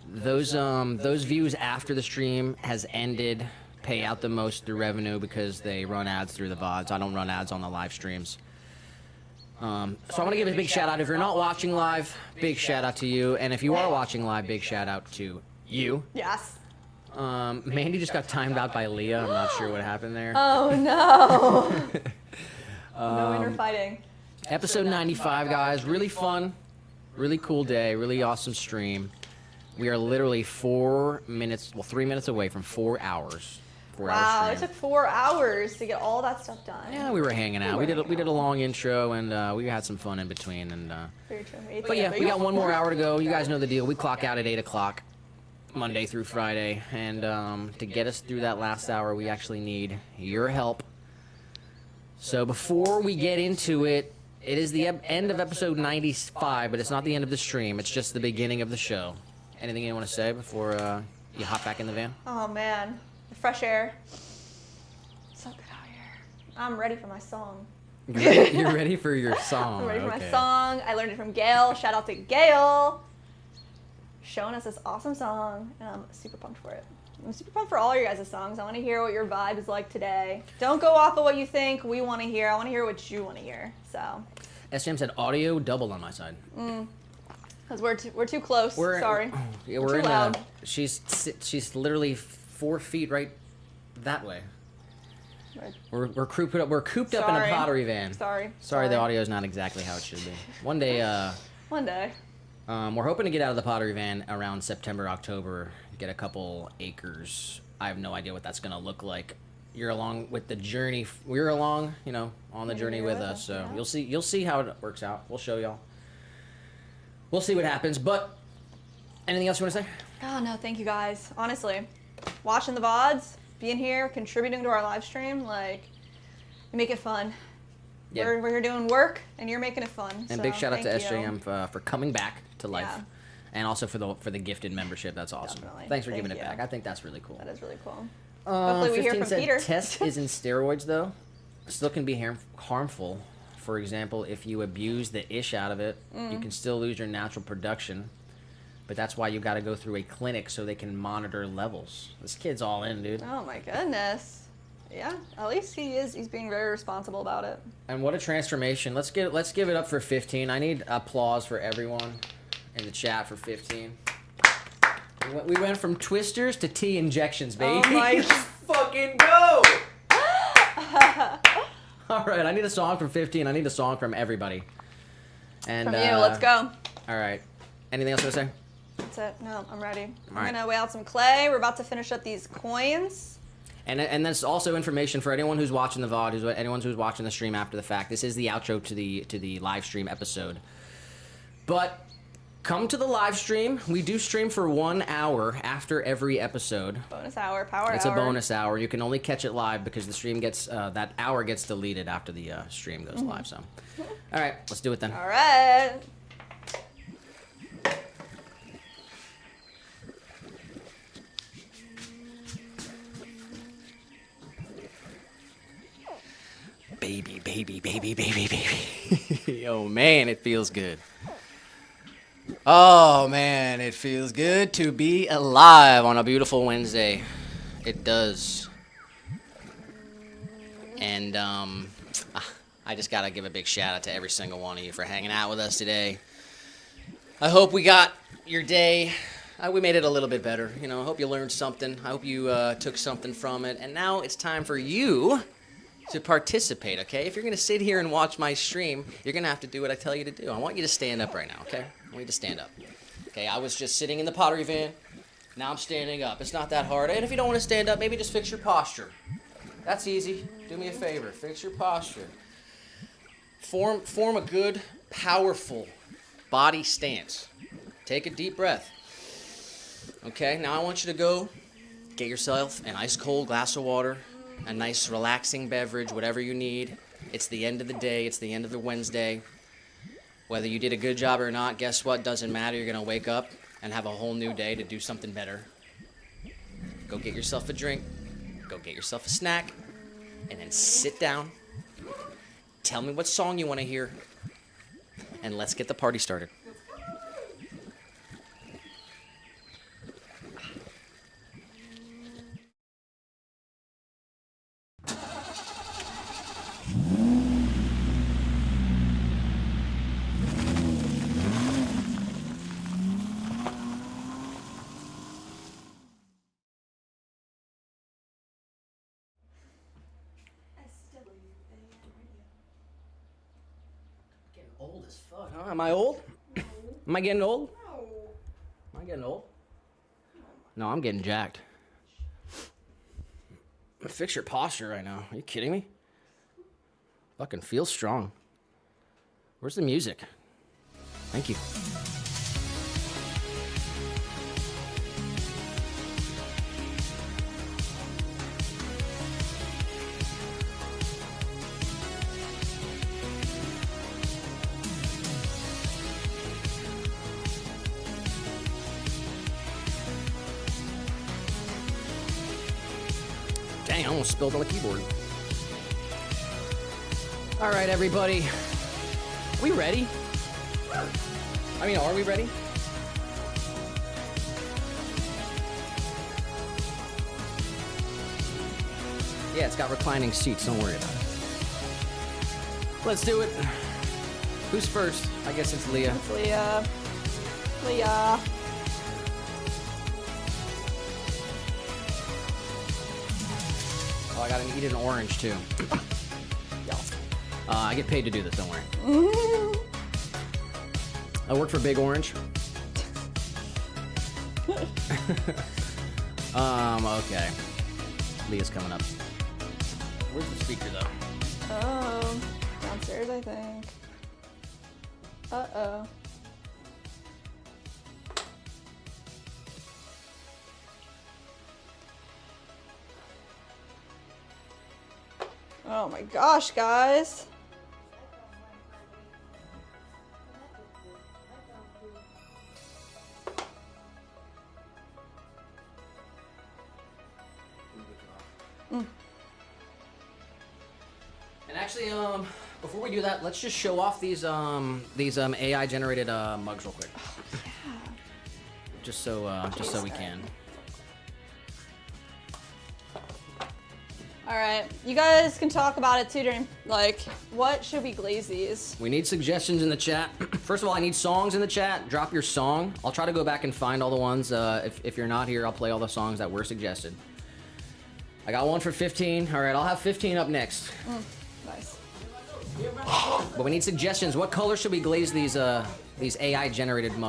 those views after the stream has ended pay out the most through revenue because they run ads through the VODs. I don't run ads on the live streams. So I want to give a big shout out. If you're not watching live, big shout out to you. And if you are watching live, big shout out to you. Yes. Mandy just got timed out by Leah. I'm not sure what happened there. Oh no. No inner fighting. Episode 95, guys. Really fun. Really cool day. Really awesome stream. We are literally 3 minutes away from 4 hours. Wow, it took 4 hours to get all that stuff done. Yeah, we were hanging out. We did a long intro, and we had some fun in between. And very true. but yeah, we got 1 more hour to go. You guys know the deal. We clock out at 8 o'clock, Monday through Friday. And to get us through that last hour, we actually need your help. So before we get into it, it is the end of episode 95, but it's not the end of the stream. It's just the beginning of the show. Anything you want to say before you hop back in the van? Oh man, the fresh air. So good out here. I'm ready for my song. You're ready for your song. I'm ready for my song. I learned it from Gail. Shout out to Gail. Showing us this awesome song, and I'm super pumped for it. I'm super pumped for all your guys' songs. I want to hear what your vibe is like today. Don't go off of what you think we want to hear. I want to hear what you want to hear. So. SJM said audio doubled on my side. Because we're too close. Sorry. Yeah, we're too loud. She's literally 4 feet right that way. Right. We're cooped up. We're cooped up in a pottery van. Sorry. The audio is not exactly how it should be. One day. One day. We're hoping to get out of the pottery van around September, October. Get a couple acres. I have no idea what that's gonna look like. You're along with the journey. We're along, on the journey with us. So yeah. You'll see how it works out. We'll show y'all. We'll see what happens. But anything else you want to say? Oh no, thank you guys. Honestly, watching the VODs, being here, contributing to our live stream, you make it fun. Yeah. We're here doing work, and you're making it fun. And so big shout out to you. SJM for coming back to life. Yeah. And also for the gifted membership. That's awesome. Definitely. Thanks for giving it back. I think that's really cool. That is really cool. Hopefully we hear from Peter. Test is in steroids, though. Still can be harmful. For example, if you abuse the ish out of it, you can still lose your natural production. But that's why you got to go through a clinic so they can monitor levels. This kid's all in, dude. Oh my goodness. Yeah, at least he's being very responsible about it. And what a transformation. Let's give it up for 15. I need applause for everyone in the chat for 15. We went from twisters to tea injections, baby. Oh my Let's fucking go! All right, I need a song from 15. I need a song from everybody. And from you, let's go. All right. Anything else to say? That's it. No, I'm ready. All I'm right. gonna weigh out some clay. We're about to finish up these coins. And that's also information for anyone who's watching the VOD, anyone who's watching the stream after the fact. This is the outro to the live stream episode. But come to the live stream. We do stream for 1 hour after every episode. Bonus hour, power hour. It's a bonus hour. You can only catch it live because the stream gets that hour gets deleted after the stream goes live. So, all right, let's do it then. All right. Baby, baby, baby, baby, baby. Oh man, it feels good. Oh man, it feels good to be alive on a beautiful Wednesday. It does. And I just gotta give a big shout out to every single one of you for hanging out with us today. I hope we got your day. We made it a little bit better. I hope you learned something. I hope you took something from it. And now it's time for you to participate, okay? If you're going to sit here and watch my stream, you're going to have to do what I tell you to do. I want you to stand up right now, okay? I want you to stand up. Okay, I was just sitting in the pottery van. Now I'm standing up. It's not that hard. And if you don't want to stand up, maybe just fix your posture. That's easy. Do me a favor. Fix your posture. Form a good, powerful body stance. Take a deep breath. Okay, now I want you to go get yourself an ice cold glass of water, a nice relaxing beverage, whatever you need. It's the end of the day. It's the end of the Wednesday. Whether you did a good job or not, guess what? Doesn't matter. You're gonna wake up and have a whole new day to do something better. Go get yourself a drink, go get yourself a snack, and then sit down. Tell me what song you want to hear, and let's get the party started. Old as fuck. Huh? Am I old? No. Am I getting old? No. Am I getting old? No, I'm getting jacked. Fix your posture right now. Are you kidding me? Fucking feel strong. Where's the music? Thank you. Dang, I almost spilled on the keyboard. All right, everybody. We ready? I mean, are we ready? Yeah, it's got reclining seats. Don't worry about it. Let's do it. Who's first? I guess it's Leah. It's Leah. Leah. Oh, I gotta eat an orange too. I get paid to do this, don't worry. I work for Big Orange. Okay. Leah's coming up. Where's the speaker though? Downstairs, I think. Uh-oh. Oh my gosh, guys. And actually, before we do that, let's just show off these AI generated mugs real quick. Yeah. Just so we can. All right, you guys can talk about it too during, like, what should we glaze these? We need suggestions in the chat. First of all, I need songs in the chat. Drop your song. I'll try to go back and find all the ones. If you're not here, I'll play all the songs that were suggested. I got one for 15. All right, I'll have 15 up next. Nice. But we need suggestions. What color should we glaze these AI generated mugs?